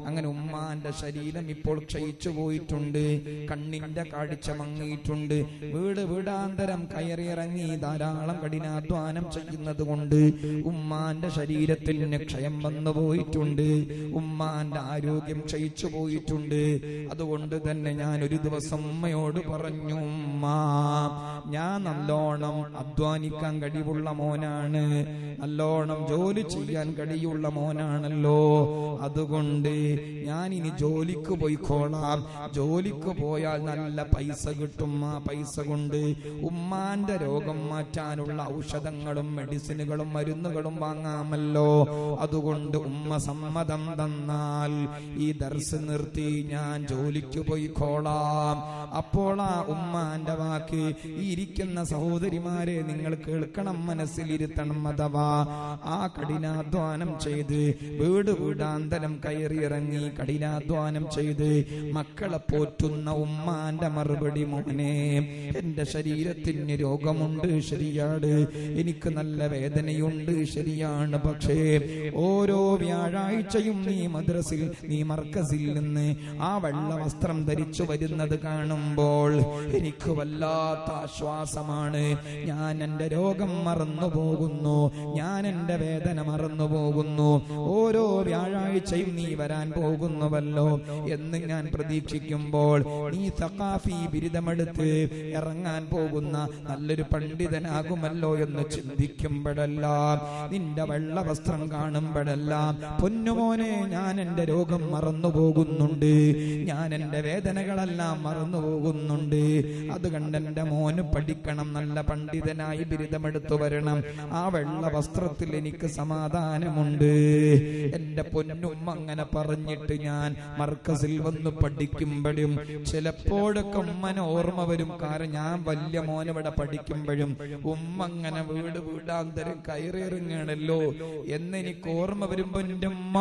അങ്ങനെ ഉമ്മാന്റെ ശരീരം ഇപ്പോൾ ക്ഷയിച്ചു പോയിട്ടുണ്ട്. കണ്ണിന്റെ കാഴ്ച മങ്ങിയിട്ടുണ്ട്. വീട് വീടാന്തരം കയറിയിറങ്ങി ധാരാളം കഠിനാധ്വാനം ചെയ്യുന്നത് കൊണ്ട് ഉമ്മാന്റെ ശരീരത്തിന് ക്ഷയം വന്നു പോയിട്ടുണ്ട്. ഉമ്മാന്റെ ആരോഗ്യം ക്ഷയിച്ചു പോയിട്ടുണ്ട്. അതുകൊണ്ട് തന്നെ ഞാൻ ഒരു ദിവസം ഉമ്മയോട് പറഞ്ഞു, ഉമ്മ ഞാൻ നല്ലോണം അധ്വാനിക്കാൻ കഴിവുള്ള മോനാണ്, നല്ലോണം ജോലി ചെയ്യാൻ കഴിയുള്ള മോനാണല്ലോ. അതുകൊണ്ട് ഞാൻ ഇനി ജോലിക്ക് പോയിക്കോളാം. ജോലിക്ക് പോയാൽ നല്ല പൈസ കിട്ടും. ആ പൈസ കൊണ്ട് ഉമ്മാന്റെ രോഗം മാറ്റാനുള്ള ഔഷധങ്ങളും മെഡിസിനുകളും മരുന്നുകളും വാങ്ങാമല്ലോ. അതുകൊണ്ട് ഉമ്മ സമ്മതം തന്നാൽ ഈ ദർസ് നിർത്തി ഞാൻ ജോലിക്ക് പോയിക്കോളാം. അപ്പോൾ ആ ഉമ്മാന്റെ വാക്ക് ഈ ഇരിക്കുന്ന സഹോദരിമാരെ നിങ്ങൾ കേൾക്കണം, മനസ്സിലിരുത്തണം. അഥവാ ആ കഠിനാധ്വാനം ചെയ്ത് വീട് വീടാന്തരം കയറിയിറങ്ങി കഠിനാധ്വാനം ചെയ്ത് മക്കളെ പോറ്റുന്ന ഉമ്മാന്റെ മറുപടി, മോനെ എന്റെ ശരീരത്തിന് രോഗമുണ്ട്, ശരിയാണ്, എനിക്ക് നല്ല വേദനയുണ്ട്, ശരിയാണ്. പക്ഷേ ഓരോ വ്യാഴാഴ്ചയും നീ മർക്കസിൽ നിന്ന് ആ വെള്ള വസ്ത്രം ധരിച്ചു വരുന്നത് കാണുമ്പോൾ എനിക്ക് വല്ലാത്ത ആശ്വാസമാണ്. ഞാൻ എന്റെ രോഗം മറന്നു പോകുന്നു, ഞാൻ എന്റെ വേദന മറന്നു പോകുന്നു. ഓരോ വ്യാഴാഴ്ചയും നീ വരാൻ പോകുന്നുവല്ലോ എന്ന് ഞാൻ പ്രതീക്ഷിക്കുമ്പോൾ നീ സഖാഫി ബിരുദമെടുത്ത് ഇറങ്ങാൻ പോകുന്ന നല്ലൊരു പണ്ഡിതനാകുമല്ലോ എന്ന് ചിന്തിക്കുമ്പോഴെല്ലാം, നിന്റെ വെള്ള വസ്ത്രം കാണുമ്പോഴെല്ലാം പൊന്നുമോനെ ഞാൻ എന്റെ രോഗം മറന്നു പോകുന്നുണ്ട്, ഞാൻ എന്റെ വേദനകളെല്ലാം മറന്നു പോകുന്നുണ്ട്. അത് കണ്ട് എന്റെ മോന് പഠിക്കണം, നല്ല പണ്ഡിതനായി ബിരുദമെടുത്തു വരണം. ആ വെള്ള വസ്ത്രത്തിൽ എനിക്ക് സമാധാനമുണ്ട്. എന്റെ പൊന്നുമ്മ അങ്ങനെ പറഞ്ഞിട്ട് ഞാൻ മർക്കസിൽ വന്ന് പഠിക്കുമ്പോഴും ചിലപ്പോഴൊക്കെ ഉമ്മനെ ഓർമ്മ വരും. കാരണം ഞാൻ വലിയ മോനിവിടെ പഠിക്കുമ്പോഴും ഉമ്മ അങ്ങനെ വീട് വീടാന്തരം കയറിയിറങ്ങണല്ലോ എന്നെനിക്ക് ഓർമ്മ വരുമ്പോ എന്റെ അമ്മ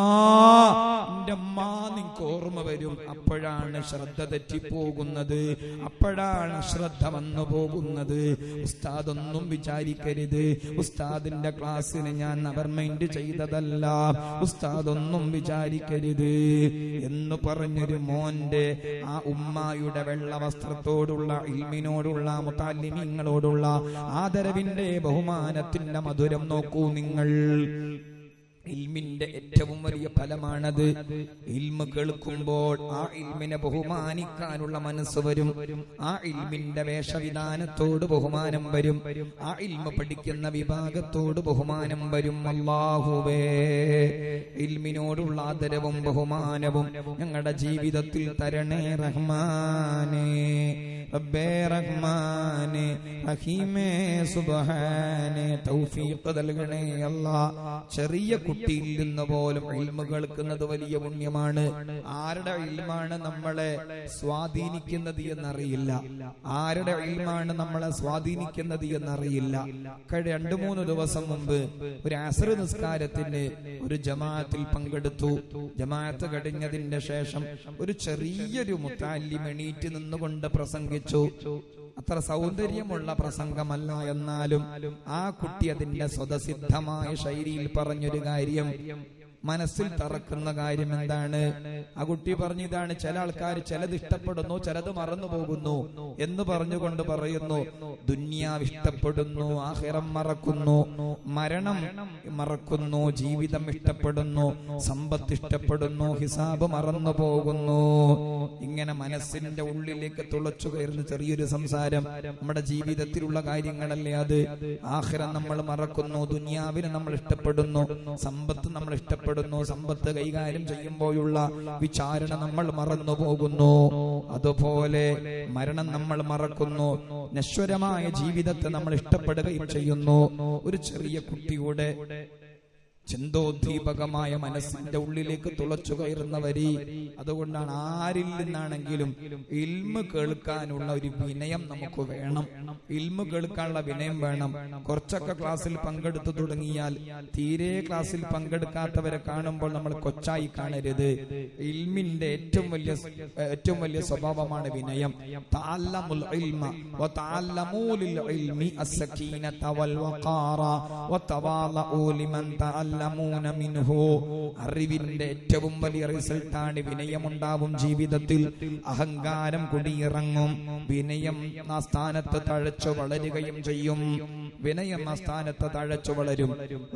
നിനക്ക് ഓർമ്മ വരും. അപ്പോഴാണ് ശ്രദ്ധ തെറ്റിപ്പോകുന്നത്, അപ്പോഴാണ് ശ്രദ്ധ വന്നു പോകുന്നത്. ഉസ്താദ് ഒന്നും വിചാരിക്കരുത്, ഉസ്താദിന്റെ ക്ലാസ്സിന് ഞാൻ മൈൻഡ് ചെയ്തതല്ല, ഉസ്താദ് ഒന്നും വിചാരിക്കരുത് എന്ന് പറഞ്ഞൊരു മോന്റെ ആ ഉമ്മായുടെ വെള്ള വസ്ത്രത്തോടുള്ള ഇൽമിനോടുള്ള മുതല്ലിമീങ്ങളോടുള്ള ആദരവിന്റെ ബഹുമാനത്തിന്റെ മധുരം നോക്കൂ നിങ്ങൾ. ഇൽമിന്റെ ഏറ്റവും വലിയ ഫലമാണത്. ഇൽമ കേൾക്കുമ്പോൾ ആ ഇൽമിനെ ബഹുമാനിക്കാനുള്ള മനസ്സ് വരും. ആ ഇൽമിന്റെ വേഷവിധാനത്തോട് ബഹുമാനം വരും. ആ ഇൽമ പഠിക്കുന്ന വിഭാഗത്തോട് ബഹുമാനം വരും. അല്ലാഹുവേ, ഇൽമിനോടുള്ള ആദരവും ബഹുമാനവും ഞങ്ങളുടെ ജീവിതത്തിൽ തരണേ റഹ്മാനേ. റബ്ബേ റഹ്മാനേ റഹീമേ സുബ്ഹാനേ തൗഫീഖ് നൽകണേ അല്ലാഹ്. ചെറിയ കുട്ടിയിൽ നിന്ന് പോലും ഇൽമ കേൾക്കുന്നത് വലിയ പുണ്യമാണ്. ആരുടെ ഇൽമാണ് നമ്മളെ സ്വാധീനിക്കുന്നത് എന്നറിയില്ല. ആരുടെ ഇൽമാണ് നമ്മളെ സ്വാധീനിക്കുന്നത് എന്നറിയില്ല. 2-3 ദിവസം മുമ്പ് ഒരു അസ്ർ നിസ്കാരത്തിന് ഒരു ജമാഅത്തിൽ പങ്കെടുത്തു. ജമാഅത്ത് കഴിഞ്ഞതിന്റെ ശേഷം ഒരു ചെറിയൊരു മുത്തഅല്ലിം എണീറ്റ് നിന്നുകൊണ്ട് പ്രസംഗിച്ചു. അത്ര സൗന്ദര്യമുള്ള പ്രസംഗമല്ല, എന്നാലും ആ കുട്ടി അതിന്റെ സ്വതസിദ്ധമായ ശൈലിയിൽ പറഞ്ഞൊരു കാര്യം മനസ്സിൽ തറക്കുന്ന കാര്യം എന്താണ്? ആ കുട്ടി പറഞ്ഞു, ഇതാണ് ചില ആൾക്കാർ ചിലത് ഇഷ്ടപ്പെടുന്നു, ചിലത് മറന്നു പോകുന്നു എന്ന് പറഞ്ഞുകൊണ്ട് പറയുന്നു, ദുനിയാവ് ഇഷ്ടപ്പെടുന്നു, ആഖിറം മറക്കുന്നു, മരണം മറക്കുന്നു, ജീവിതം ഇഷ്ടപ്പെടുന്നു, സമ്പത്ത് ഇഷ്ടപ്പെടുന്നു, ഹിസാബ് മറന്നു പോകുന്നു. ഇങ്ങനെ മനസ്സിന്റെ ഉള്ളിലേക്ക് തുളച്ചു കയറുന്ന ചെറിയൊരു സംസാരം. നമ്മുടെ ജീവിതത്തിലുള്ള കാര്യങ്ങളല്ലേ അത്. ആഖിറം നമ്മൾ മറക്കുന്നു, ദുനിയാവിനെ നമ്മൾ ഇഷ്ടപ്പെടുന്നു, സമ്പത്ത് നമ്മൾ ഇഷ്ടപ്പെടുന്നു, സമ്പത്ത് കൈകാര്യം ചെയ്യുമ്പോഴുള്ള വിചാരണ നമ്മൾ മറന്നു പോകുന്നു. അതുപോലെ മരണം നമ്മൾ മറക്കുന്നു, നശ്വരമായ ജീവിതത്തെ നമ്മൾ ഇഷ്ടപ്പെടുകയും ചെയ്യുന്നു. ഒരു ചെറിയ കുട്ടിയുടെ ചിന്തോദ്ദീപകമായ മനസ്സിന്റെ ഉള്ളിലേക്ക് തുളച്ചു കയറുന്ന വരി. അതുകൊണ്ടാണ് ആരിൽ നിന്നാണെങ്കിലും ഇൽമ കേൾക്കാനുള്ള ഒരു വിനയം നമുക്ക് വേണം. ഇൽമ കേൾക്കാനുള്ള വിനയം വേണം. കുറച്ചൊക്കെ ക്ലാസ്സിൽ പങ്കെടുത്തു തുടങ്ങിയാൽ തീരെ ക്ലാസ്സിൽ പങ്കെടുക്കാത്തവരെ കാണുമ്പോൾ നമ്മൾ കൊച്ചായി കാണരുത്. ഇൽമിന്റെ ഏറ്റവും വലിയ സ്വഭാവമാണ് വിനയം. തഅല്ലമുൽ ഇൽമ വതഅല്ലമൂ ലിൽ ഇൽമി അസ്സകീനത വൽ വഖാറ വതവാലഉ ലിമൻ അറിവിന്റെ ഏറ്റവും വലിയ റിസൾട്ടാണ് വിനയമുണ്ടാവും ജീവിതത്തിൽ. അഹങ്കാരം കുടിയിറങ്ങും. വിനയം ആ സ്ഥാനത്ത് തഴച്ചു വളരുകയും ചെയ്യും. വിനയം ആ സ്ഥാനത്ത് തഴച്ചു വളരും.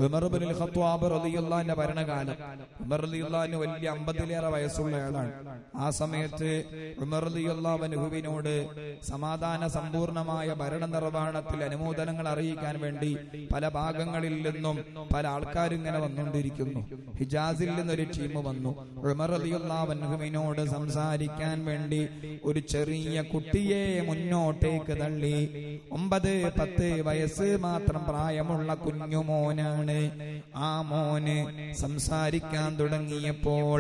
ഉമർ ഇബ്നുൽ ഖത്താബ് റളിയല്ലാഹു അൻഹു ഭരണകാലം. ഉമർ റളിയല്ലാഹു അൻഹു വലിയ 50-ലേറെ വയസ്സുള്ള ആളാണ്. ആ സമയത്ത് ഉമർ റളിയല്ലാഹു അൻഹുവിനോട് സമാധാന സമ്പൂർണമായ ഭരണ നിർവഹണത്തിൽ അനുമോദനങ്ങൾ അറിയിക്കാൻ വേണ്ടി പല ഭാഗങ്ങളിൽ നിന്നും പല ആൾക്കാരും ഇങ്ങനെ വന്നുകൊണ്ടിരിക്കുന്നു. ഹിജാസിൽ നിന്നൊരു ടീം വന്നു. ഉമർ റളിയല്ലാഹു അൻഹുവിനോട് സംസാരിക്കാൻ വേണ്ടി ഒരു ചെറിയ കുട്ടിയെ മുന്നോട്ടേക്ക് തള്ളി. 9-10 വയസ്സ് മാത്രം പ്രായമുള്ള കുഞ്ഞുമോനാണ്. ആ മോന് സംസാരിക്കാൻ തുടങ്ങിയപ്പോൾ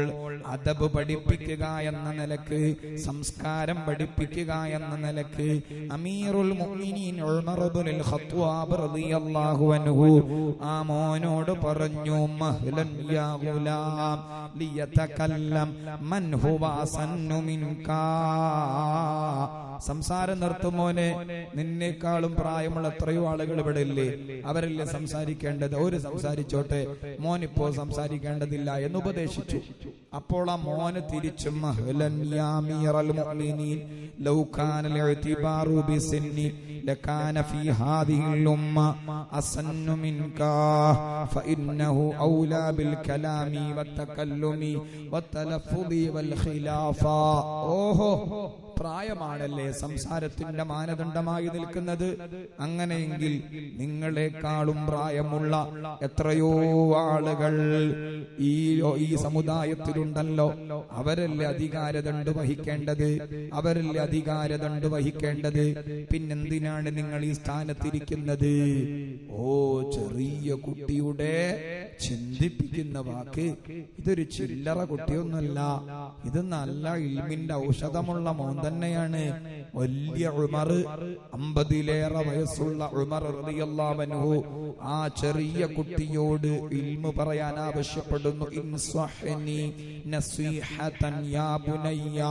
അദബ് പഠിപ്പിക്കുക എന്ന നിലക്ക്, സംസ്കാരം പഠിപ്പിക്കുക എന്ന നിലക്ക് അമീറുൽ മുഅ്മിനീൻ ഉമർ ഇബ്നുൽ ഖത്താബ് റളിയല്ലാഹു അൻഹു ആ മോനോട് പറഞ്ഞു, മഹ്ലൻ യാ ഗുലാം ലിയതകല്ലം മൻ ഹുവ അസന്നു മിൻകാ. സംസാരം നിർത്തുമോനെ, നിന്നേക്കാളും പ്രായമുള്ള എത്രയോ ആളുകൾ ഇവിടെ ഇല്ലേ, അവരല്ലേ സംസാരിക്കേണ്ടത്, ഒരു സംസാരിച്ചോട്ടെ, മോനിപ്പോ സംസാരിക്കേണ്ടതില്ല എന്ന് ഉപദേശിച്ചു. അപ്പോൾ ആ മോന് തിരിച്ചും മഹ്ലൻ യാ അമീറൽ മുഅ്മിനീൻ ലൗ കാന ഇഅ്തിബാറു ബിസിന്നി ലകാന ഫീ ഹാദിഹിൽ ഉമ്മ അസന്നു മിൻകാ ഫഇന്നഹു ഔലാ ബിൽ കലാമി വത്തകല്ലുമി വത്തലഫുദി വൽ ഖിലാഫ. ഓഹോ, പ്രായമാണല്ലേ സംസാരത്തിന്റെ മാനദണ്ഡമായി നിൽക്കുന്നത്. അങ്ങനെയെങ്കിൽ നിങ്ങളെക്കാളും പ്രായമുള്ള എത്രയോ ആളുകൾ ഈ സമുദായത്തിലുണ്ടല്ലോ, അവരല്ലേ അധികാരദണ്ഡ് വഹിക്കേണ്ടത്, അവരല്ലേ അധികാരദണ്ഡ് വഹിക്കേണ്ടത്. പിന്നെന്തിനാണ് നിങ്ങൾ ഈ സ്ഥാനത്തിരിക്കുന്നത്? ഓ, ചെറിയ കുട്ടിയുടെ ചിന്തിപ്പിക്കുന്ന വാക്ക്. ഇതൊരു ചില്ലറ കുട്ടിയൊന്നുമല്ല, ഇത് നല്ല ഇൽമിന്റെ ഔഷധമുള്ള മോൻ തന്നെയാണ്. വലിയ ഉമർ, 50-ലേറെ വയസ്സുള്ള ഉമർ റളിയല്ലാഹു അൻഹു ആ ചെറിയ കുട്ടിയോട് ഇൽമു പറയാൻ ആവശ്യപ്പെടുന്നു. ഇൻസഹ്നി നസീഹതൻ യാ ബുനയ്യ,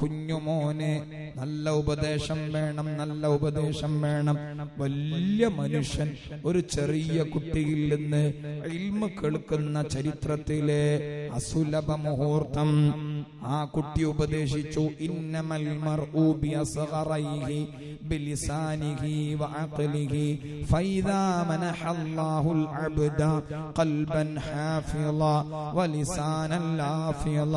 കുഞ്ഞുമോനെ നല്ല ഉപദേശം വേണം, നല്ല ഉപദേശം വേണം. വലിയ മനുഷ്യൻ ഒരു ചെറിയ കുട്ടിയിൽ നിന്ന് ഇൽമ് കേൾക്കുന്ന ചരിത്രത്തിലെ അസുലഭ മുഹൂർത്തം. ആ കുട്ടി ഉപദേശിച്ചു, ഇന്നമൽ മർഉ ബിഅസ്ഗറൈഹി ബിലിസാനിഹി വഅഖ്ലിഹി ഫൈദാ മനഹല്ലാഹുൽ അബ്ദ ഖൽബൻ ഹാഫിള വലിസാനൻ ലാഫിള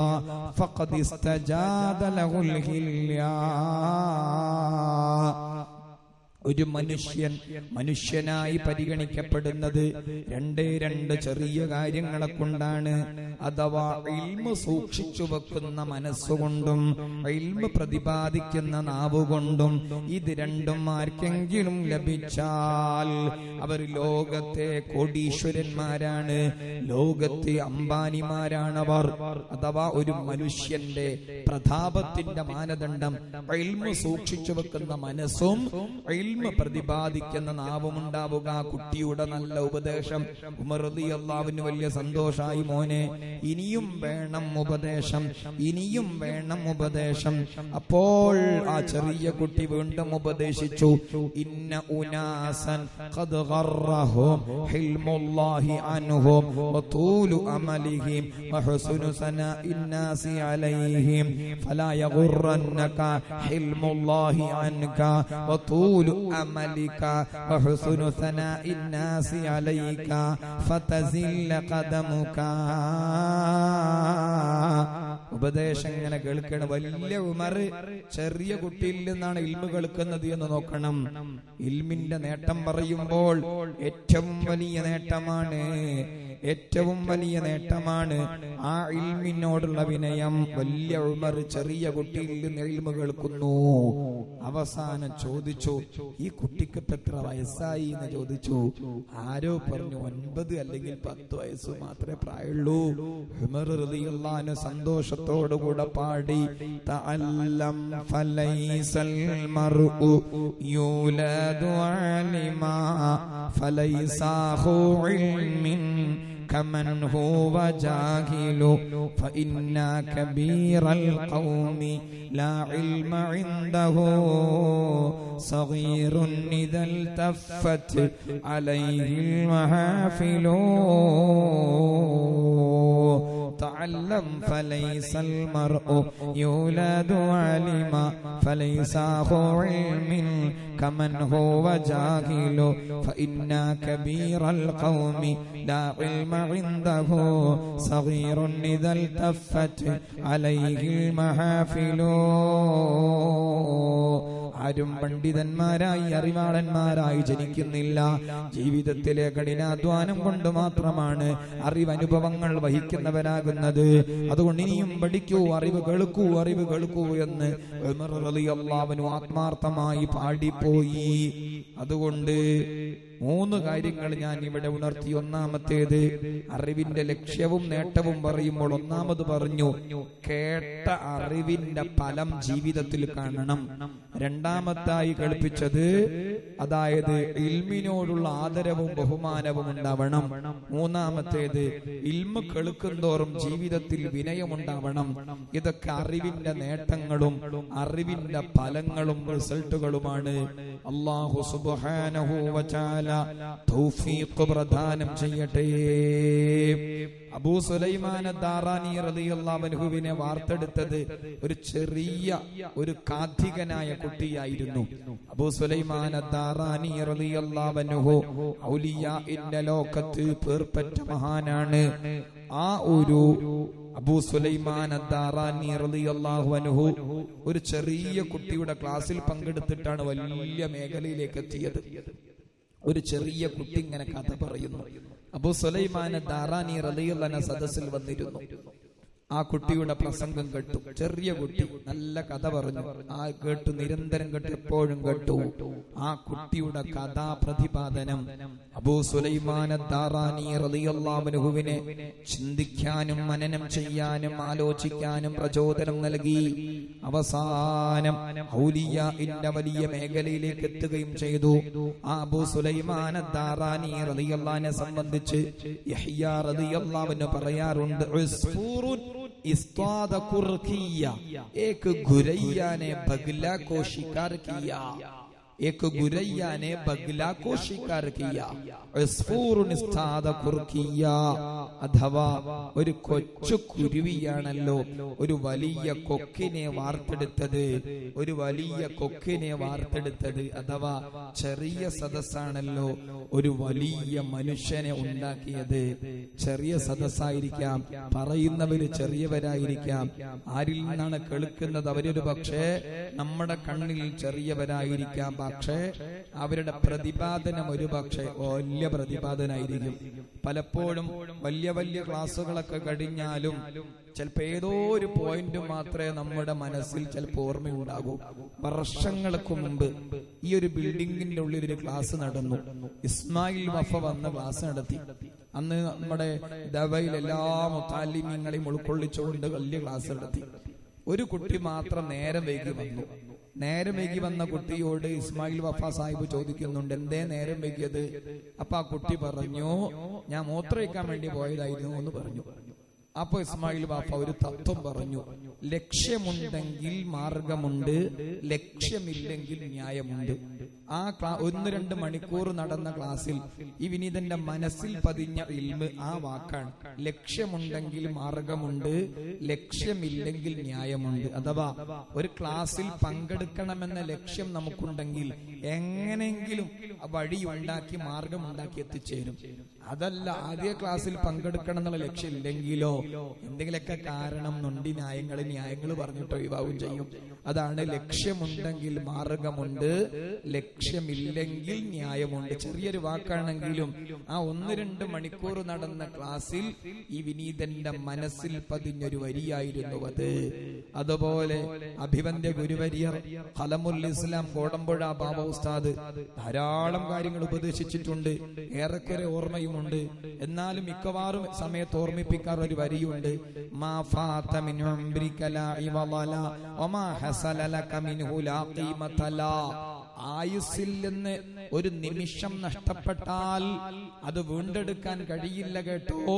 ഫഖദ് ഇസ്തജാദ ലഹുൽ ഹില്യാ. ഒരു മനുഷ്യനായി പരിഗണിക്കപ്പെടുന്നത് രണ്ട് ചെറിയ കാര്യങ്ങളെ കൊണ്ടാണ്. അഥവാ ഇൽമ് സൂക്ഷിച്ചു വെക്കുന്ന മനസ്സുകൊണ്ടും ഇൽമ് പ്രതിപാദിക്കുന്ന നാവുകൊണ്ടും. ഇത് രണ്ടും ആർക്കെങ്കിലും ലഭിച്ചാൽ അവർ ലോകത്തെ കോടീശ്വരന്മാരാണ്, ലോകത്തെ അംബാനിമാരാണവർ. അഥവാ ഒരു മനുഷ്യന്റെ പ്രതാപത്തിന്റെ മാനദണ്ഡം ഇൽമ് സൂക്ഷിച്ചു വെക്കുന്ന മനസ്സും ഇൽമ പ്രതിപാദിക്കുന്ന നാവും ഉണ്ടാവുക. കുട്ടിയുടെ നല്ല ഉപദേശം. ഉമർ റളിയല്ലാഹു അൻഹു വലിയ സന്തോഷായി, മോനെ ഇനിയും വേണം ഉപദേശം, ഇനിയും വേണം ഉപദേശം. അപ്പോൾ ആ ചെറിയ കുട്ടി വീണ്ടും ഉപദേശിച്ചു, ഇന്ന ഉനാസൻ ഖദ് ഗറഹും ഹിൽമുല്ലാഹി അൻഹും വതൂലു അമലിഹിം വഹുസ്നു സനാഇൻ നാസി അലൈഹിം ഫലാ യഗുറന്നക ഹിൽമുല്ലാഹി അൻക വതൂലു അമലിക വഹുസ്നു സനാഇൻ നാസി അലൈക ഫതസില്ല ഖദമുക. ഉപദേശം ഇങ്ങനെ കേൾക്കണം. വലിയ ഉമർ ചെറിയ കുട്ടിയിൽ നിന്നാണ് ഇൽമു കേൾക്കുന്നത് എന്ന് നോക്കണം. ഇൽമിന്റെ നേട്ടം പറയുമ്പോൾ ഏറ്റവും വലിയ നേട്ടമാണ്, ഏറ്റവും വലിയ നേട്ടമാണ് ആ ഇൽമിനോടുള്ള വിനയം. വലിയ ഉമർ ചെറിയ കുട്ടിയിൽ നിന്ന് ഇൽമു കേൾക്കുന്നു. അവസാനം ചോദിച്ചു, ഈ കുട്ടിക്ക് ഇപ്പൊ എത്ര വയസ്സായി എന്ന് ചോദിച്ചു. ആരോ പറഞ്ഞു 9 അല്ലെങ്കിൽ 10 വയസ്സ് മാത്രമേ പ്രായമുള്ളൂ. ഉമർ റളിയല്ലാഹു അൻഹു സന്തോഷത്തോടുകൂടെ പാടി, തഅല്ലം ഫലൈസൽ മർഉ യൂലദു അലിമാ ഫലൈസാഹു ഇൽമിൻ كمن هو جاهل فإن كبير القوم لا علم عنده صغير إذا التفت عليه المحافل. تعلم فليس المرء يولد عالما فليس أخو علم كمن هو جاهل فإن كبير القوم لا علم عنده صغير إذا التفت عليه المحافل. ആരും പണ്ഡിതന്മാരായി അറിവാളന്മാരായി ജനിക്കുന്നില്ല. ജീവിതത്തിലെ കഠിനാധ്വാനം കൊണ്ട് മാത്രമാണ് അറിവനുഭവങ്ങൾ വഹിക്കുന്നവരാകുന്നത്. അതുകൊണ്ട് ഇനിയും പഠിക്കൂ, അറിവ് കേൾക്കൂ, അറിവ് കേൾക്കൂ എന്ന് ഉമർ റളിയല്ലാഹു അൻഹു ആത്മാർത്ഥമായി പാടിപ്പോയി. അതുകൊണ്ട് 3 കാര്യങ്ങൾ ഞാൻ ഇവിടെ ഉണർത്തി. ഒന്നാമത്തേത്, അറിവിന്റെ ലക്ഷ്യവും നേട്ടവും പറയുമ്പോൾ ഒന്നാമത് പറഞ്ഞു, കേട്ട അറിവിന്റെ ഫലം ജീവിതത്തിൽ കാണണം. രണ്ടാമത്തായി കൽപ്പിച്ചത്, അതായത് ഇൽമിനോടുള്ള ആദരവും ബഹുമാനവും ഉണ്ടാവണം. മൂന്നാമത്തേത്, ഇൽമ് കേൾക്കുന്തോറും ജീവിതത്തിൽ വിനയമുണ്ടാവണം. ഇതൊക്കെ അറിവിന്റെ നേട്ടങ്ങളും അറിവിന്റെ ഫലങ്ങളും റിസൾട്ടുകളുമാണ്. അല്ലാഹു സുബ്ഹാനഹു വ തആല തൗഫീഖ് പ്രദാനം ചെയ്യട്ടെ. അബൂ സുലൈമാൻ അദ്ദാറാനി റളിയല്ലാഹു അൻഹുവിനെ വാർത്തെടുത്തത് ഒരു ചെറിയ ഒരു കാഥികനായ കുട്ടിയായിരുന്നു. അബൂ സുലൈമാൻ അദ്ദാറാനി റളിയല്ലാഹു അൻഹു ഔലിയാഇന്റെ ലോകത്ത് പേർപ്പെട്ട മഹാനാണ്. ആ ഒരു അബൂ സുലൈമാൻ അദ്ദാറാനി റളിയല്ലാഹു അൻഹു ഒരു ചെറിയ കുട്ടിയുടെ ക്ലാസ്സിൽ പങ്കെടുത്തിട്ടാണ് വലിയ മേഖലയിലേക്ക് എത്തിയത്. ഒരു ചെറിയ കുട്ടി ഇങ്ങനെ കഥ പറയുന്നു. അബൂ സുലൈമാൻ അദ്ദാറാനി റളിയല്ലാഹു അൻഹു സദസ്സിൽ വന്നിരുന്നു. ആ കുട്ടിയുടെ പ്രസംഗം കേട്ടു. ചെറിയ കുട്ടി നല്ല കഥ പറഞ്ഞു. ആ കേട്ടു, നിരന്തരം കേട്ടു, എപ്പോഴും കേട്ടു. ആ കുട്ടിയുടെ കഥാപ്രതിപാദനം അബൂ സുലൈമാൻ അദ്ദാറാനി റളിയല്ലാഹു അൻഹുവിനെ ചിന്തിക്കാനും മനനം ചെയ്യാനും ആലോചിക്കാനും പ്രചോദനം നൽകി. അവസാനം ഔലിയാഇന്റെ വലിയ മേഖലയിലേക്ക് എത്തുകയും ചെയ്തു. ആ അബൂ സുലൈമാൻ അദ്ദാറാനി റളിയല്ലാഹു അൻഹുവിനെ സംബന്ധിച്ച് യഹ്യാ റളിയല്ലാഹു അൻഹു പറയാറുണ്ട്, इस्ताद कुर्किया, एक गुरैया ने बगला को शिकार किया, एक गुरैया ने बगला को शिकार किया, ഉസ്ഫൂറുൻ ഇസ്താദ കുർക്കിയ, അഥവാ ഒരു കൊച്ചു കുരുവിയാണല്ലോ ഒരു വലിയ കൊക്കിനെ വാർത്തെടുത്തത്, ഒരു വലിയ കൊക്കിനെ വാർത്തെടുത്തത്. അഥവാ ചെറിയ സദസ്സാണല്ലോ ഒരു വലിയ മനുഷ്യനെ ഉണ്ടാക്കിയത്. ചെറിയ സദസ്സായിരിക്കാം, പറയുന്നവര് ചെറിയവരായിരിക്കാം, ആരിൽ നിന്നാണ് കേൾക്കുന്നത് അവരൊരു പക്ഷേ നമ്മുടെ കണ്ണിൽ ചെറിയവരായിരിക്കാം, പക്ഷേ അവരുടെ പ്രതിപാദനം ഒരു പക്ഷേ വലിയ പ്രതിപാദനായിരിക്കും. പലപ്പോഴും വലിയ വലിയ ക്ലാസ്സുകളൊക്കെ കഴിഞ്ഞാലും ചിലപ്പോ ഏതോ ഒരു പോയിന്റ് മാത്രമേ നമ്മുടെ മനസ്സിൽ ചിലപ്പോൾ ഓർമ്മയുണ്ടാകൂ. വർഷങ്ങൾക്ക് മുമ്പ് ഈ ഒരു ബിൽഡിങ്ങിന്റെ ഉള്ളിൽ ഒരു ക്ലാസ് നടന്നു. ഇസ്മായിൽ വഫ വന്ന ക്ലാസ് നടത്തി. അന്ന് നമ്മുടെ ദവയിൽ എല്ലാ മുത്താലിമീങ്ങളെയും ഉൾക്കൊള്ളിച്ചുകൊണ്ട് വലിയ ക്ലാസ് നടത്തി. ഒരു കുട്ടി മാത്രം നേരം വൈകി വന്നു. നേരം വൈകി വന്ന കുട്ടിയോട് ഇസ്മായിൽ വഫ സാഹിബ് ചോദിക്കുന്നുണ്ട്, എന്തേ നേരം വൈകിയത്? അപ്പൊ ആ കുട്ടി പറഞ്ഞു, ഞാൻ മൂത്രയിക്കാൻ വേണ്ടി പോയതായിരുന്നു എന്ന് പറഞ്ഞു. അപ്പൊ ഇസ്മായിൽ വഫ ഒരു തത്വം പറഞ്ഞു, ലക്ഷ്യമുണ്ടെങ്കിൽ മാർഗമുണ്ട്, ലക്ഷ്യമില്ലെങ്കിൽ ന്യായമുണ്ട്. ആ 1-2 മണിക്കൂർ നടന്ന ക്ലാസ്സിൽ ഈ വിനീതന്റെ മനസ്സിൽ പതിഞ്ഞ ഇൽമ് ആ വാക്കാണ്. ലക്ഷ്യമുണ്ടെങ്കിൽ മാർഗമുണ്ട്, ലക്ഷ്യമില്ലെങ്കിൽ ന്യായമുണ്ട്. അഥവാ ഒരു ക്ലാസ്സിൽ പങ്കെടുക്കണമെന്ന ലക്ഷ്യം നമുക്കുണ്ടെങ്കിൽ എങ്ങനെയെങ്കിലും വഴിയുണ്ടാക്കി മാർഗമുണ്ടാക്കി എത്തിച്ചേരും. അതല്ല ആദ്യ ക്ലാസ്സിൽ പങ്കെടുക്കണം എന്നുള്ള ലക്ഷ്യം ഇല്ലെങ്കിലോ എന്തെങ്കിലുമൊക്കെ കാരണം നൊണ്ടി ന്യായങ്ങൾ പറഞ്ഞിട്ട് ഒഴിവാവും ചെയ്യും. അതാണ് ലക്ഷ്യമുണ്ടെങ്കിൽ മാർഗമുണ്ട്, ലക്ഷ്യമില്ലെങ്കിൽ ന്യായമുണ്ട്. ചെറിയൊരു വാക്കാണെങ്കിലും ആ 1-2 മണിക്കൂർ നടന്ന ക്ലാസ്സിൽ ഈ വിനീതന്റെ മനസ്സിൽ പതിഞ്ഞൊരു വരിയായിരുന്നു അത്. അതുപോലെ അഭിവന്ദ്യ ഗുരുവര്യർ ഖലമുൽ ഇസ്ലാം കോടമ്പുഴ ബാബ ഉസ്താദ് ധാരാളം കാര്യങ്ങൾ ഉപദേശിച്ചിട്ടുണ്ട്, ഏറെക്കുറെ ഓർമ്മയുമുണ്ട്. എന്നാലും മിക്കവാറും സമയത്ത് ഓർമ്മിപ്പിക്കാർ ഒരു വരിയുണ്ട്, മാ ഫാത മിൻ ഉംരിക ലാ ഇവളല വമാ ഹസല ലക മിൻഹു ലാ ഖീമത ലാ. ആയുസ്സിൽ നിന്ന് ഒരു നിമിഷം നഷ്ടപ്പെട്ടാൽ അത് വീണ്ടെടുക്കാൻ കഴിയില്ല കേട്ടോ.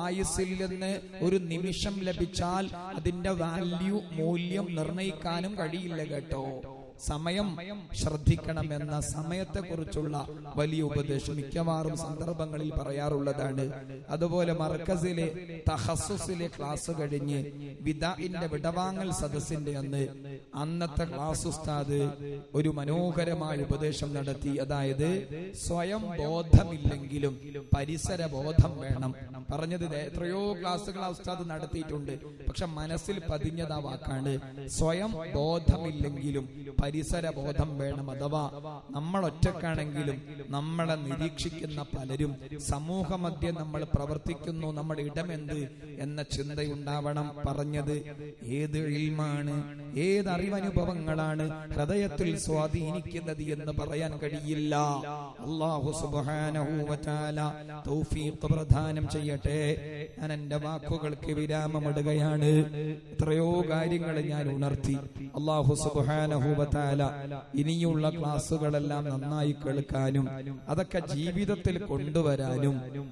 ആയുസ്സിൽ നിന്ന് ഒരു നിമിഷം ലഭിച്ചാൽ അതിന്റെ മൂല്യം നിർണയിക്കാനും കഴിയില്ല കേട്ടോ. സമയം ശ്രദ്ധിക്കണമെന്ന സമയത്തെക്കുറിച്ചുള്ള വലിയ ഉപദേശം മിക്കവാറും സന്ദർഭങ്ങളിൽ പറയാറുള്ളതാണ്. അതുപോലെ മർക്കസിലെ തഖസ്സുസിലെ ക്ലാസ് കഴിഞ്ഞ് വിദാഇന്റെ വിടവാങ്ങൽ സദസ്സിന്റെ അന്നത്തെ ക്ലാസ് ഉസ്താദ് ഒരു മനോഹരമായ ഉപദേശം നടത്തി. അതായത് സ്വയം ബോധമില്ലെങ്കിലും പരിസര ബോധം വേണം. പറഞ്ഞത് എത്രയോ ക്ലാസ്സുകൾ ഉസ്താദ് നടത്തിയിട്ടുണ്ട്, പക്ഷെ മനസ്സിൽ പതിഞ്ഞത് ആ വാക്കാണ്, സ്വയം ബോധമില്ലെങ്കിലും പരിസര ബോധം വേണം. അഥവാ നമ്മൾ ഒറ്റക്കാണെങ്കിലും നമ്മളെ നിരീക്ഷിക്കുന്ന പലരും, സമൂഹ മധ്യം നമ്മൾ പ്രവർത്തിക്കുന്നു, നമ്മുടെ ഇടമെന്ത് എന്ന ചിന്തയുണ്ടാവണം. പറഞ്ഞത് ഏത് ഇൽമാണ്, ഏത് അറിവനുഭവങ്ങളാണ് ഹൃദയത്തിൽ സ്വാധീനിക്കുന്നത് എന്ന് പറയാൻ കഴിയില്ല. അല്ലാഹു സുബ്ഹാനഹു വ തആല തൗഫീഖ് പ്രദാനം ചെയ്യട്ടെ. ഞാൻ എന്റെ വാക്കുകൾക്ക് വിരാമമിടുകയാണ്. എത്രയോ കാര്യങ്ങൾ ഞാൻ ഉണർത്തി. അല്ലാഹു സുബ്ഹാനഹു വ തആല ഇനിയുള്ള ക്ലാസ്സുകളെല്ലാം നന്നായി കേൾക്കാനും അതൊക്കെ ജീവിതത്തിൽ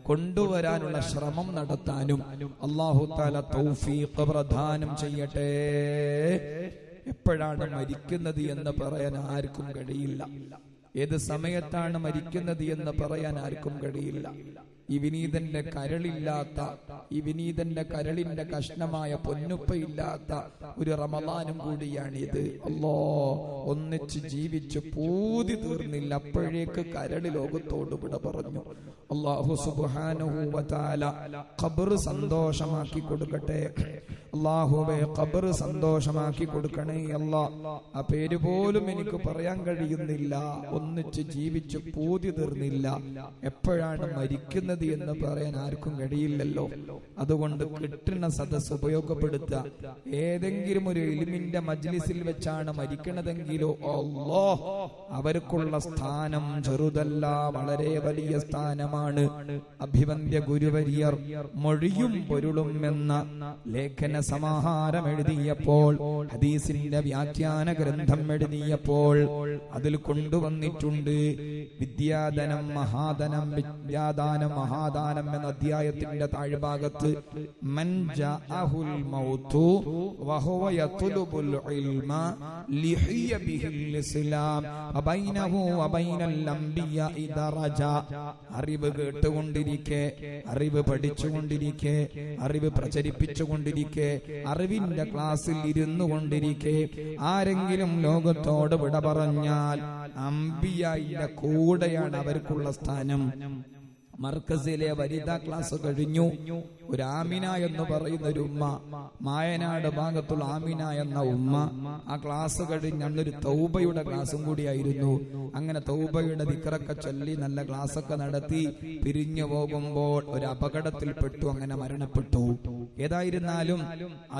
കൊണ്ടുവരാനുള്ള ശ്രമം നടത്താനും അല്ലാഹു തആല തൗഫീഖ് പ്രദാനം ചെയ്യട്ടെ. എപ്പോഴാണ് മരിക്കുന്നത് എന്ന് പറയാൻ ആർക്കും കഴിയില്ല. ഏത് സമയത്താണ് മരിക്കുന്നത് എന്ന് പറയാൻ ആർക്കും കഴിയില്ല. ഈ വിനീതന്റെ കരളില്ലാത്ത, ഈ വിനീതന്റെ കരളിന്റെ കഷ്ണമായ പൊന്നുപ്പയില്ലാത്ത ഒരു റമളാനും കൂടിയാണിത്. അല്ലാ, ഒന്നിച്ച് ജീവിച്ച് പൂതി തീർന്നില്ല, അപ്പോഴേക്ക് കരളി ലോകത്തോട് വിട പറഞ്ഞു. അല്ലാഹു സുബ്ഹാനഹു വ തആല ഖബർ സന്തോഷമാക്കി കൊടുക്കട്ടെ. അല്ലാഹുവേ, ഖബർ സന്തോഷമാക്കി കൊടുക്കണേ അല്ലാ. ആ പേര് പോലും എനിക്ക് പറയാൻ കഴിയുന്നില്ല. ഒന്നിച്ച് ജീവിച്ച് പൂതി തീർന്നില്ല, എപ്പോഴാണ് മരിക്കുന്നത് എന്ന് പറയാൻ ആർക്കും കഴിയില്ലല്ലോ. അതുകൊണ്ട് കിട്ടുന്ന സദസ് ഉപയോഗപ്പെടുത്തുക. ഏതെങ്കിലും ഒരു ഇൽമിന്റെ മജ്ലിസിൽ വെച്ചാണ് മരിക്കണതെങ്കിലോ അല്ലാഹ്, അവർക്കുള്ള സ്ഥാനം ചെറുതല്ല, വളരെ വലിയ സ്ഥാനമാണ്. അഭിവന്ദ്യ ഗുരുവര്യർ മൊഴിയും പൊരുളും എന്ന ലേഖന സമാഹാരം എഴുതിയപ്പോൾ, ഹദീസിന്റെ വ്യാഖ്യാന ഗ്രന്ഥം എഴുതിയപ്പോൾ അതിൽ കൊണ്ടുവന്നിട്ടുണ്ട് വിദ്യാദാനം മഹാദാനം എന്ന അധ്യായത്തിന്റെ താഴ്ഭാഗത്ത് മൻ ജാഅഹുൽ മൗതു വഹുവ യത്ലുബുൽ ഇൽമ ലിഹിയ ബിഹിൽ ഇസ്ലാം വബൈനഹു വബൈനൽ അംബിയാഇ ദറജ. അറിവ് കേട്ടുകൊണ്ടിരിക്കെ, അറിവ് പഠിച്ചുകൊണ്ടിരിക്കെ, അറിവ് പ്രചരിപ്പിച്ചുകൊണ്ടിരിക്കെ, അറിവിന്റെ ക്ലാസ്സിൽ ഇരുന്നു കൊണ്ടിരിക്കെ ആരെങ്കിലും ലോകത്തോട് വിട പറഞ്ഞാൽ അംബിയായിന്റെ കൂടെയാണ് അവർക്കുള്ള സ്ഥാനം. മർക്കസിലെ വനിതാ ക്ലാസ് കഴിഞ്ഞു. ഒരു ആമിന എന്ന് പറയുന്ന ഒരു ഉമ്മ, മായനാട് ഭാഗത്തുള്ള ആമിന എന്ന ഉമ്മ, ആ ക്ലാസ് കഴിഞ്ഞ് അന്നൊരു തൗബയുടെ ക്ലാസ്സും കൂടിയായിരുന്നു. അങ്ങനെ തൗബയുടെ ദിക്റൊക്കെ ചൊല്ലി നല്ല ക്ലാസ്സൊക്കെ നടത്തി പിരിഞ്ഞു പോകുമ്പോൾ ഒരു അപകടത്തിൽപ്പെട്ടു, അങ്ങനെ മരണപ്പെട്ടു. ഏതായിരുന്നാലും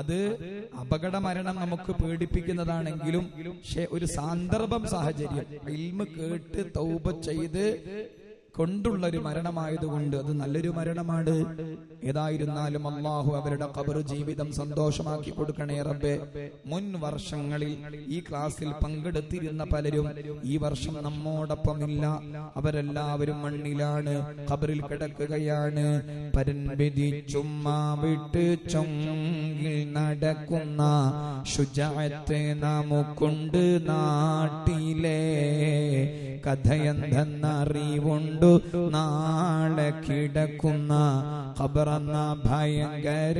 അത് അപകട മരണം നമുക്ക് പേടിപ്പിക്കുന്നതാണെങ്കിലും ഒരു സാന്ദർഭം, സാഹചര്യം, ഇൽമ് കേട്ട് തൗബ ചെയ്ത് കൊണ്ടുള്ളൊരു മരണമായതുകൊണ്ട് അത് നല്ലൊരു മരണമാണ്. ഏതായിരുന്നാലും അള്ളാഹു അവരുടെ ഖബർ ജീവിതം സന്തോഷമാക്കി കൊടുക്കണേ റബ്ബേ. മുൻ വർഷങ്ങളിൽ ഈ ക്ലാസ്സിൽ പങ്കെടുത്തിരുന്ന പലരും ഈ വർഷം നമ്മോടൊപ്പമില്ല. അവരെല്ലാവരും മണ്ണിലാണ്, ഖബറിൽ കിടക്കുകയാണ്. പരൻപിതി ചുമ്മാ വിട്ട് ചൊങ്കിൽ നടക്കുന്ന ശുജാഅത്ത് നമുക്കുണ്ട് നാട്ടിലെ. കഥയെന്തെന്നറിവുണ്ട് നാളെ കിടക്കുന്ന ഖബറെന്ന ഭയങ്കര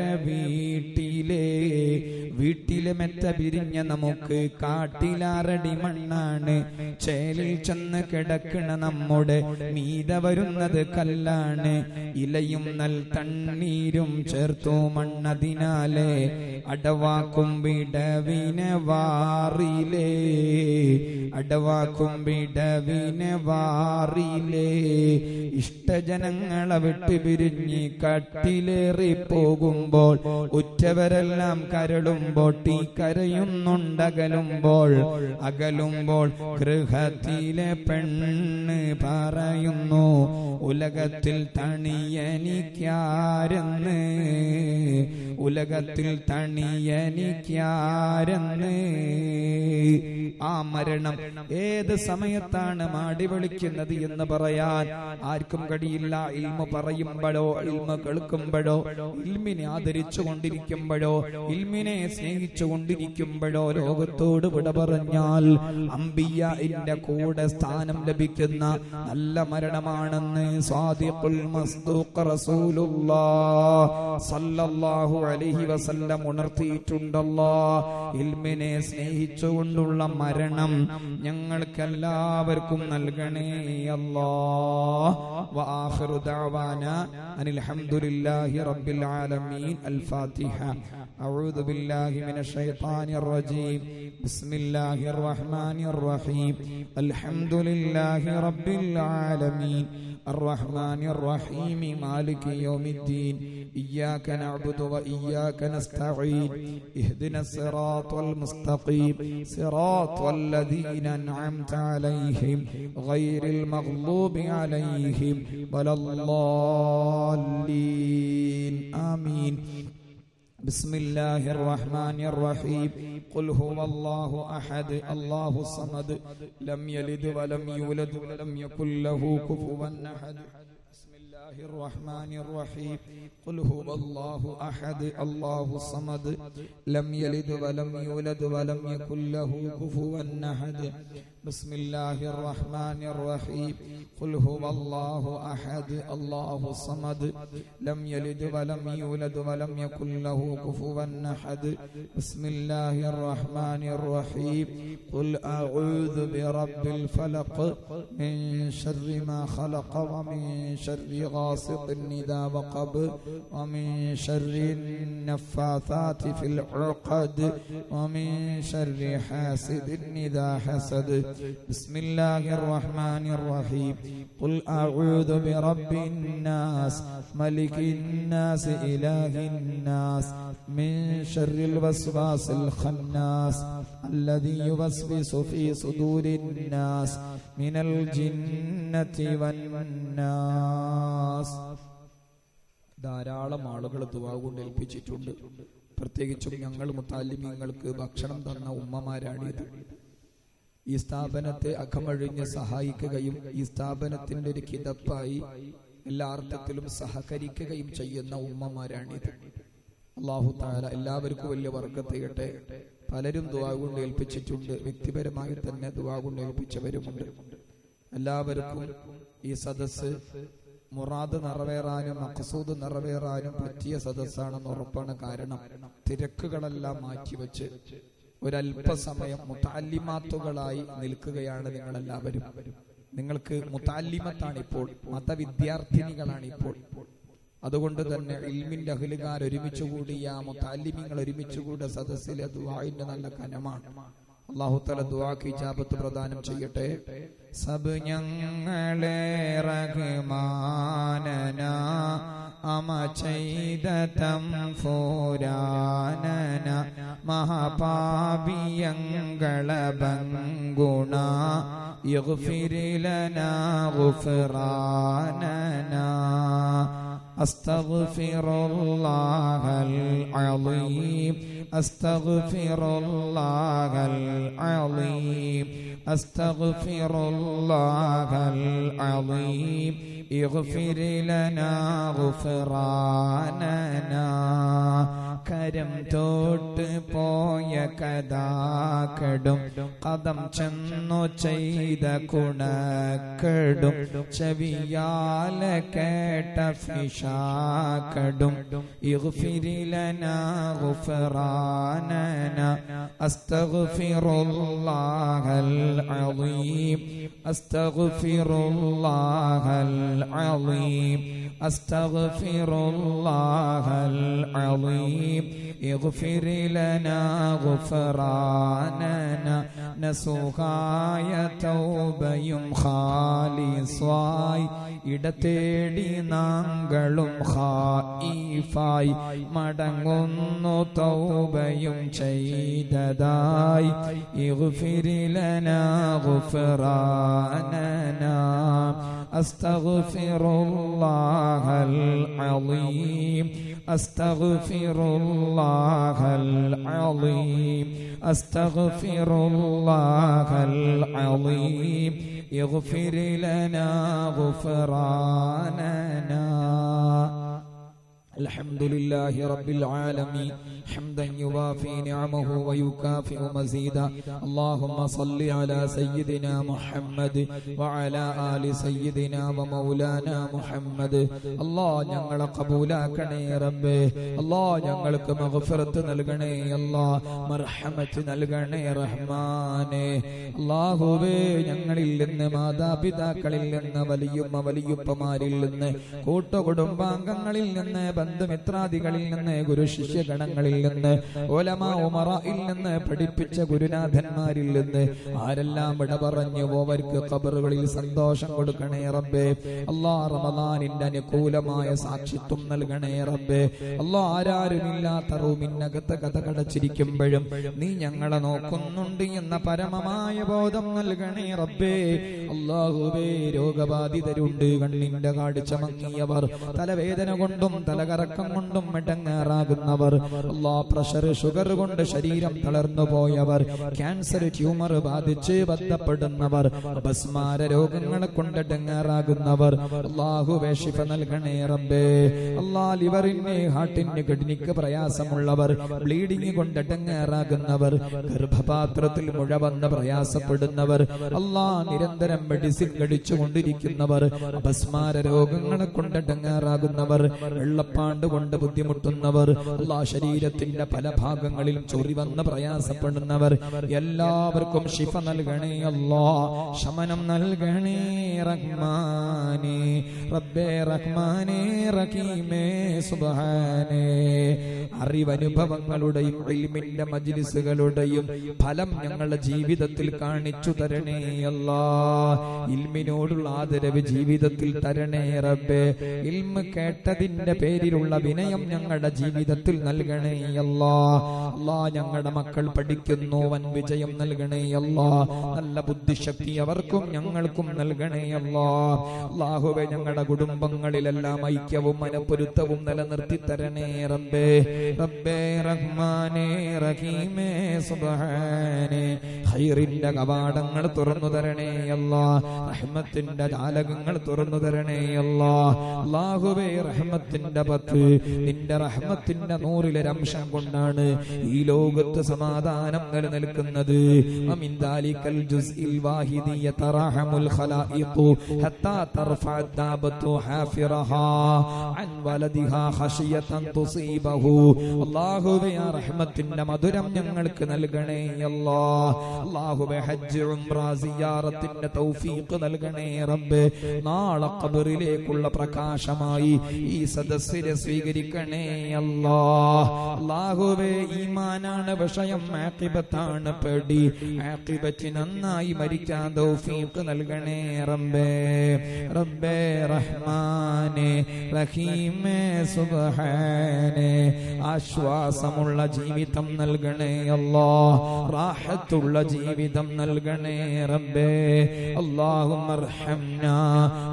വീട്ടിലെ മെത്ത പിരിഞ്ഞ നമുക്ക് കാട്ടിലാറടി മണ്ണാണ്. ചേലിൽ ചെന്ന് കിടക്കണ നമ്മുടെ മീത വരുന്നത് കല്ലാണ്. ഇലയും നൽ തണ്ണീരും ചേർത്തു മണ്ണതിനാലെ അടവാക്കും വിടവിനെ വാറിലേ, അടവാക്കും വിടവിനെ വാറിലേ. ഇഷ്ടജനങ്ങളെ വിട്ട് പിരിഞ്ഞ് കട്ടിലേറി പോകുമ്പോൾ ഉറ്റവരെല്ലാം കരളുമ്പോൾ തീ കരയുന്നുണ്ടകലുമ്പോൾ. അകലുമ്പോൾ ഗൃഹത്തിലെ പെണ്ണ് പറയുന്നു ഉലകത്തിൽ തണിയനിക്കാരെന്ന്, ഉലകത്തിൽ തണിയനിക്കാരെന്ന്. ആ മരണം ഏത് സമയത്താണ് മാടി വിളിക്കുന്നത് എന്ന് പറയാൻ ആർക്കും കഴിയില്ല. ഇൽമ പറയുമ്പോഴോ, ഇൽമ കേൾക്കുമ്പോഴോ, ഇൽമിനെ ആദരിച്ചു കൊണ്ടിരിക്കുമ്പോഴോ, ഇൽമിനെ സ്നേഹിച്ചു കൊണ്ടിരിക്കുമ്പോഴോ ലോകത്തോട് വിട പറഞ്ഞാൽ അംബിയാഇന്റെ കൂടെ സ്ഥാനം ലഭിക്കുന്ന നല്ല മരണമാണെന്ന് സ്വാദിഖുൽ മസ്ദൂഖ് റസൂലുള്ളാഹ് സല്ലല്ലാഹു അലൈഹി വസല്ലം ഉണർത്തിയിട്ടുണ്ടല്ലോ. ഇൽമിനെ സ്നേഹിച്ചുകൊണ്ടുള്ള മരണം ഞങ്ങൾക്കെല്ലാവർക്കും നൽകണേ അല്ലാഹ്. വആഖിറു ദഅവാനാ അനിൽ ഹംദുലില്ലാഹി റബ്ബിൽ ആലമീൻ. അൽ ഫാത്തിഹ. അഊദു ബില്ലാഹി മിനശ് ശൈത്താനിർ റജീം. ബിസ്മില്ലാഹിർ റഹ്മാനിർ റഹീം. അൽഹംദുലില്ലാഹി റബ്ബിൽ ആലമീൻ الرحمن الرحيم مالك يوم الدين إياك نعبد وإياك نستعين اهدنا الصراط المستقيم صراط الذين أنعمت عليهم غير المغضوب عليهم ولا الضالين آمين. بسم الله الرحمن الرحيم. قل هو الله أحد الله الصمد لم يلد ولم يولد ولم يكن له كفوا أحد. بسم الله الرحمن الرحيم. قل هو الله أحد الله الصمد لم يلد ولم يولد ولم يكن له كفوا أحد. بسم الله الرحمن الرحيم. قل هو الله أحد الله الصمد لم يلد ولم يولد ولم يكن له كفوا أحد. بسم الله الرحمن الرحيم. قل أعوذ برب الفلق من شر ما خلق ومن شر غاسق إذا وقب ومن شر النفاثات في العقد ومن شر حاسد إذا حسد. بسم الله الرحمن الرحيم. قل أعوذ برب الناس ملك الناس إله الناس من شر الوسواس الخناس الذي يوسوس في صدور الناس من الجنة والناس. ധാരാളം ധാരാളം ആളുകൾ ദുആ കൊണ്ട് ഏൽപ്പിച്ചിട്ടുണ്ട്. പ്രത്യേകിച്ചും ഞങ്ങൾ മുത്തല്ലിമീങ്ങൾക്ക് ഭക്ഷണം തന്ന ഉമ്മമാരാണിത്. ഈ സ്ഥാപനത്തെ അകമഴിഞ്ഞ് സഹായിക്കുകയും ഈ സ്ഥാപനത്തിന്റെ ഒരു കിതപ്പായി എല്ലാ അർത്ഥത്തിലും സഹകരിക്കുകയും ചെയ്യുന്ന ഉമ്മമാരാണിത്. അല്ലാഹു തആല എല്ലാവർക്കും വലിയ ബർക്കത്ത് ചെയ്യട്ടെ. പലരും ദുആ കൊണ്ട് ഏൽപ്പിച്ചിട്ടുണ്ട്. വ്യക്തിപരമായി തന്നെ ദുആ കൊണ്ട് ഏൽപ്പിച്ചവരുമുണ്ട്. എല്ലാവർക്കും ഈ സദസ്സ് മുറാദ് നിറവേറാനും മഖ്സൂദ് നിറവേറാനും പറ്റിയ സദസ്സാണെന്ന് ഉറപ്പാണ്. കാരണം തിരക്കുകളെല്ലാം മാറ്റിവെച്ച് ഒരല്പസമയം മുതഅല്ലിമാത്തുകളായി നിൽക്കുകയാണ് നിങ്ങളെല്ലാവരും. നിങ്ങൾക്ക് മുതഅല്ലിമത്താണിപ്പോൾ, മതവിദ്യാർത്ഥിനികളാണിപ്പോൾ. അതുകൊണ്ട് തന്നെ ഇൽമിന്റെ അഹ്ലുകാർ ഒരുമിച്ച് കൂടിയ മുതഅല്ലിമീങ്ങൾ ഒരുമിച്ച് കൂടിയ സദസ്സിലെ ദുആഇന്റെ നല്ല കനമാണ്. അല്ലാഹു തആല ദുആക്ക് ഇജാബത്ത് പ്രദാനം ചെയ്യട്ടെ. സബ് ഞങ്ങളെ റഹ്മാനന അമ ചെയ്തതം ഫുരാനന മഹാപാപിയങ്ങള ബംഗുണ യഗ്ഫിർ ലനാ ഗുഫ്റാനന അസ്തഗ്ഫിറുല്ലാഹൽ അളീം അസ്തഗ്ഫിറുല്ലാഹൽ അളീം അസ്തഗ്ഫിറുല്ലാഹൽ അളീം ഇഗ്ഫിർ ലനാ ഗുഫ്റാനനാ കരം തോട്ട് പോയ കഥാകടും കദം ചെന്നു ചെയ്ത കുണക്കടും ചെവിയാല കേട്ട ഫിഷാക്കടും ഇഗ്ഫിർ ലനാ ഗുഫ്റാനനാ അസ്തഗ്ഫിറുല്ലാഹൽ അളീം അസ്തഗ്ഫിറുല്ലാഹൽ അളീം അസ്തഗ്ഫിറുല്ലാഹൽ അളീം ഇഗ്ഫിർ ലനാ ഗുഫ്റാനനാ നസുഹായ തൗബയും ഖാലിസ്വായി ഇടത്തേടി നാങ്കളും ഖായിഫായി മടങ്ങുന്നു തൗബയും ചെയ്തതായി ഇഗ്ഫിർ ലനാ ഗുഫ്റാനനാ അസ്തഗ്ഫിറുല്ലാഹൽ അളീം അസ്തഗ്ഫിറുല്ലാഹൽ അളീം അസ്തഗ്ഫിറുല്ലാഹൽ അളീം ഇഗ്ഫിർ ലനാ ഗുഫ്റാനനാ الحمد لله رب العالمين حمدا يوافي نعمه ويكافئ مزيدا اللهم صل على سيدنا محمد وعلى آل سيدنا ومولانا محمد الله ഞങ്ങളെ ഖബൂലാക്കണേ റബ്ബേ. അല്ലാഹ് ഞങ്ങൾക്ക് മഗ്ഫിറത്ത് നൽകണേ. അല്ലാഹ് മർഹമത്ത് നൽകണേ റഹ്മാനേ. അല്ലാഹുവേ ഞങ്ങളിൽ നിന്ന് മാതാപിതാക്കളിൽ നിന്ന് വലിയുപ്പമാരിൽ നിന്ന് കൂട്ടുകുടുംബാംഗങ്ങളിൽ നിന്ന് ബന്ധുമിത്രാദികളിൽ നിന്ന് ഗുരു ശിഷ്യഗണങ്ങളിൽ നിന്ന് ഉലമാ ഉമറയിൽ നിന്ന് പഠിപ്പിച്ച ഗുരുനാഥന്മാരിൽ നിന്ന് ആരെല്ലാം വിട പറഞ്ഞു അവർക്ക് ഖബറുകളിൽ സന്തോഷം കൊടുക്കണേ റബ്ബേ. അല്ലാഹ് റമദാനിന്റെ അനുകൂലമായ സാക്ഷിത്വം നൽകണേ റബ്ബേ. അല്ലാഹ് ആരാരുമില്ലാത്ത റൂമിനകത്ത് കഥ കടച്ചിരിക്കുമ്പോഴും നീ ഞങ്ങളെ നോക്കുന്നുണ്ട് എന്ന പരമമായ ബോധം നൽകണേ റബ്ബേ. അല്ലാഹുവേ രോഗബാധിതരുണ്ട്, കണ്ണിന്റെ കാഴ്ച മങ്ങിയവർ, തലവേദന കൊണ്ടും തലകറക്കം കൊണ്ടും മെടങ്ങാറാകുന്നവർ, അല്ലാഹ് പ്രഷർ ഷുഗർ കൊണ്ട് ശരീരം തളർന്നു പോയവർ, ക്യാൻസർ ട്യൂമർ ബാധിച്ച് ബന്ധപ്പെടുന്നവർ, അപസ്മാര രോഗങ്ങളെ കൊണ്ടെടങ്ങാറാകുന്നവർ, അല്ലാഹുവേ ശിഫ നൽകണേ റബ്ബേ. അല്ലാഹ് ലിവറിന് ഹാർട്ടിന് കിഡ്നിക്ക് പ്രയാസമുള്ളവർ, ബ്ലീഡിംഗ് കൊണ്ടെടങ്ങാറാകുന്നവർ, ഗർഭപാത്രത്തിൽ മുഴ വന്ന് പ്രയാസപ്പെടുന്നവർ, അല്ലാഹ് നിരന്തരം മെഡിസിൻ കഴിച്ചുകൊണ്ടിരിക്കുന്നവർ, അപസ്മാര രോഗങ്ങളെ കൊണ്ടെടങ്ങാറാകുന്നവർ, വെള്ളപ്പാണ്ട് കൊണ്ട് ബുദ്ധിമുട്ടുന്നവർ, അല്ലാഹ് ശരീരത്തിന്റെ പല ഭാഗങ്ങളിലും ചൊറി വന്ന് പ്രയാസപ്പെടുന്നവർ, എല്ലാവർക്കും ശിഫ നൽകണേ അല്ലാഹ്, ശമനം നൽകണേ റഹ്മാനേ റബ്ബേ റഹ്മാനേ റഹീമേ സുബ്ഹാനേ. അറിവനുഭവങ്ങളുടെയും ഇൽമിന്റെ മജ്ലിസുകളുടെയും ഫലം ഞങ്ങളുടെ ജീവിതത്തിൽ കാണിച്ചു തരണേ അല്ലാഹ്. ഇൽമിനോടുള്ള ആദരവ് ജീവിതത്തിൽ തരണേ റബ്ബേ. ഇൽമ് കേട്ടതിന്റെ പേരിൽ പേരിലുള്ള വിനയം ഞങ്ങളുടെ ജീവിതത്തിൽ നൽകണേ അല്ലാ. അല്ലാ, ഞങ്ങളുടെ മക്കൾ പഠിക്കുന്നു, വൻ വിജയം നൽകണേ അല്ലാ. നല്ല ബുദ്ധിശക്തി അവർക്കും ഞങ്ങൾക്കും നൽകണേ അല്ലാ. അല്ലാഹുവേ, ഞങ്ങളുടെ കുടുംബങ്ങളിലെല്ലാം ഐക്യവും മനപ്പൊരുത്തവും നിലനിർത്തി തരണേ റബ്ബേ. റബ്ബേ റഹ്മാനേ റഹീമേ സുബ്ഹാനേ, ഖൈറിന്റെ കവാടങ്ങൾ തുറന്നു തരണേ അല്ലാ. റഹ്മത്തിന്റെ ജാലകങ്ങൾ തുറന്നു തരണേ അല്ലാ. അല്ലാഹുവേ, റഹ്മത്തിന്റെ പത്ത് നിന്റെ റഹ്മത്തിന്റെ നൂറിലൊരംശം കൊണ്ടാണ് ഈ ലോകത്ത് സമാധാനം നിലനിൽക്കുന്നത്. വമിൻ ദാലികൽ ജുസ്ഇൽ വാഹിദി യതറഹമുൽ ഖലായിഖു ഹത്താ തർഫഅ ദാബത്തു ഹാഫിറഹാ അൻ വലദിഹാ ഖശിയതൻ തുസീബഹു. അല്ലാഹുവേ, ആ റഹ്മത്തിന്റെ മധുരം ഞങ്ങൾക്ക് നൽകണേ അല്ലാ. അല്ലാഹുവേ, ഹജ്ജ് ഉംറ സിയാറത്തിന്റെ തൗഫീഖ് നൽകണേ റബ്ബേ. നാളെ ഖബറിലേക്കുള്ള പ്രകാശമായി ഈ സദസ്സിനെ സ്വീകരിക്കണേ അല്ലാ. അല്ലാഹുവേ, ഈമാനാണ് വിഷയം, ആഖിബത്താണ് പേടി. ആഖിബത്ത് നന്നായി മരിക്കാൻ തൗഫീഖ് നൽകണേ റബ്ബേ. റബ്ബേ റഹ്മാനേ റഹീമേ സുബ്ഹാനേ, ആശ്വാസമുള്ള ജീവിതം നൽകണേ അല്ലാ. റാഹത്തുള്ള ജീവിതം നൽകണേ റബ്ബേ. അല്ലാഹുമ്മ അർഹംനാ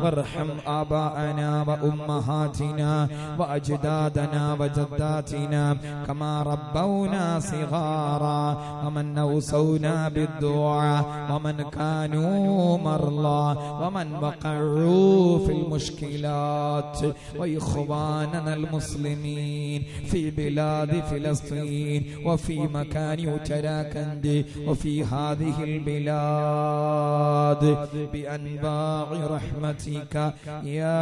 വർഹം ആബാഅനാ വഉമ്മഹാതിനാ വഅജ്ദാദനാ വജദ്ദാതിനാ കമാ റബ്ബൗനാ സിഗാറാ വമൻ ഔസൗനാ ബിദ്ദുആ വമൻ കാനൂ മർളാ വമൻ വഖഉ ഫിൽ മുശ്കിലാത്ത് വഇഖ്വാനനാ المسلمين في بلاد فلسطين وفي مكان تراكند وفي هذه البلاد بأنواع رحمتك يا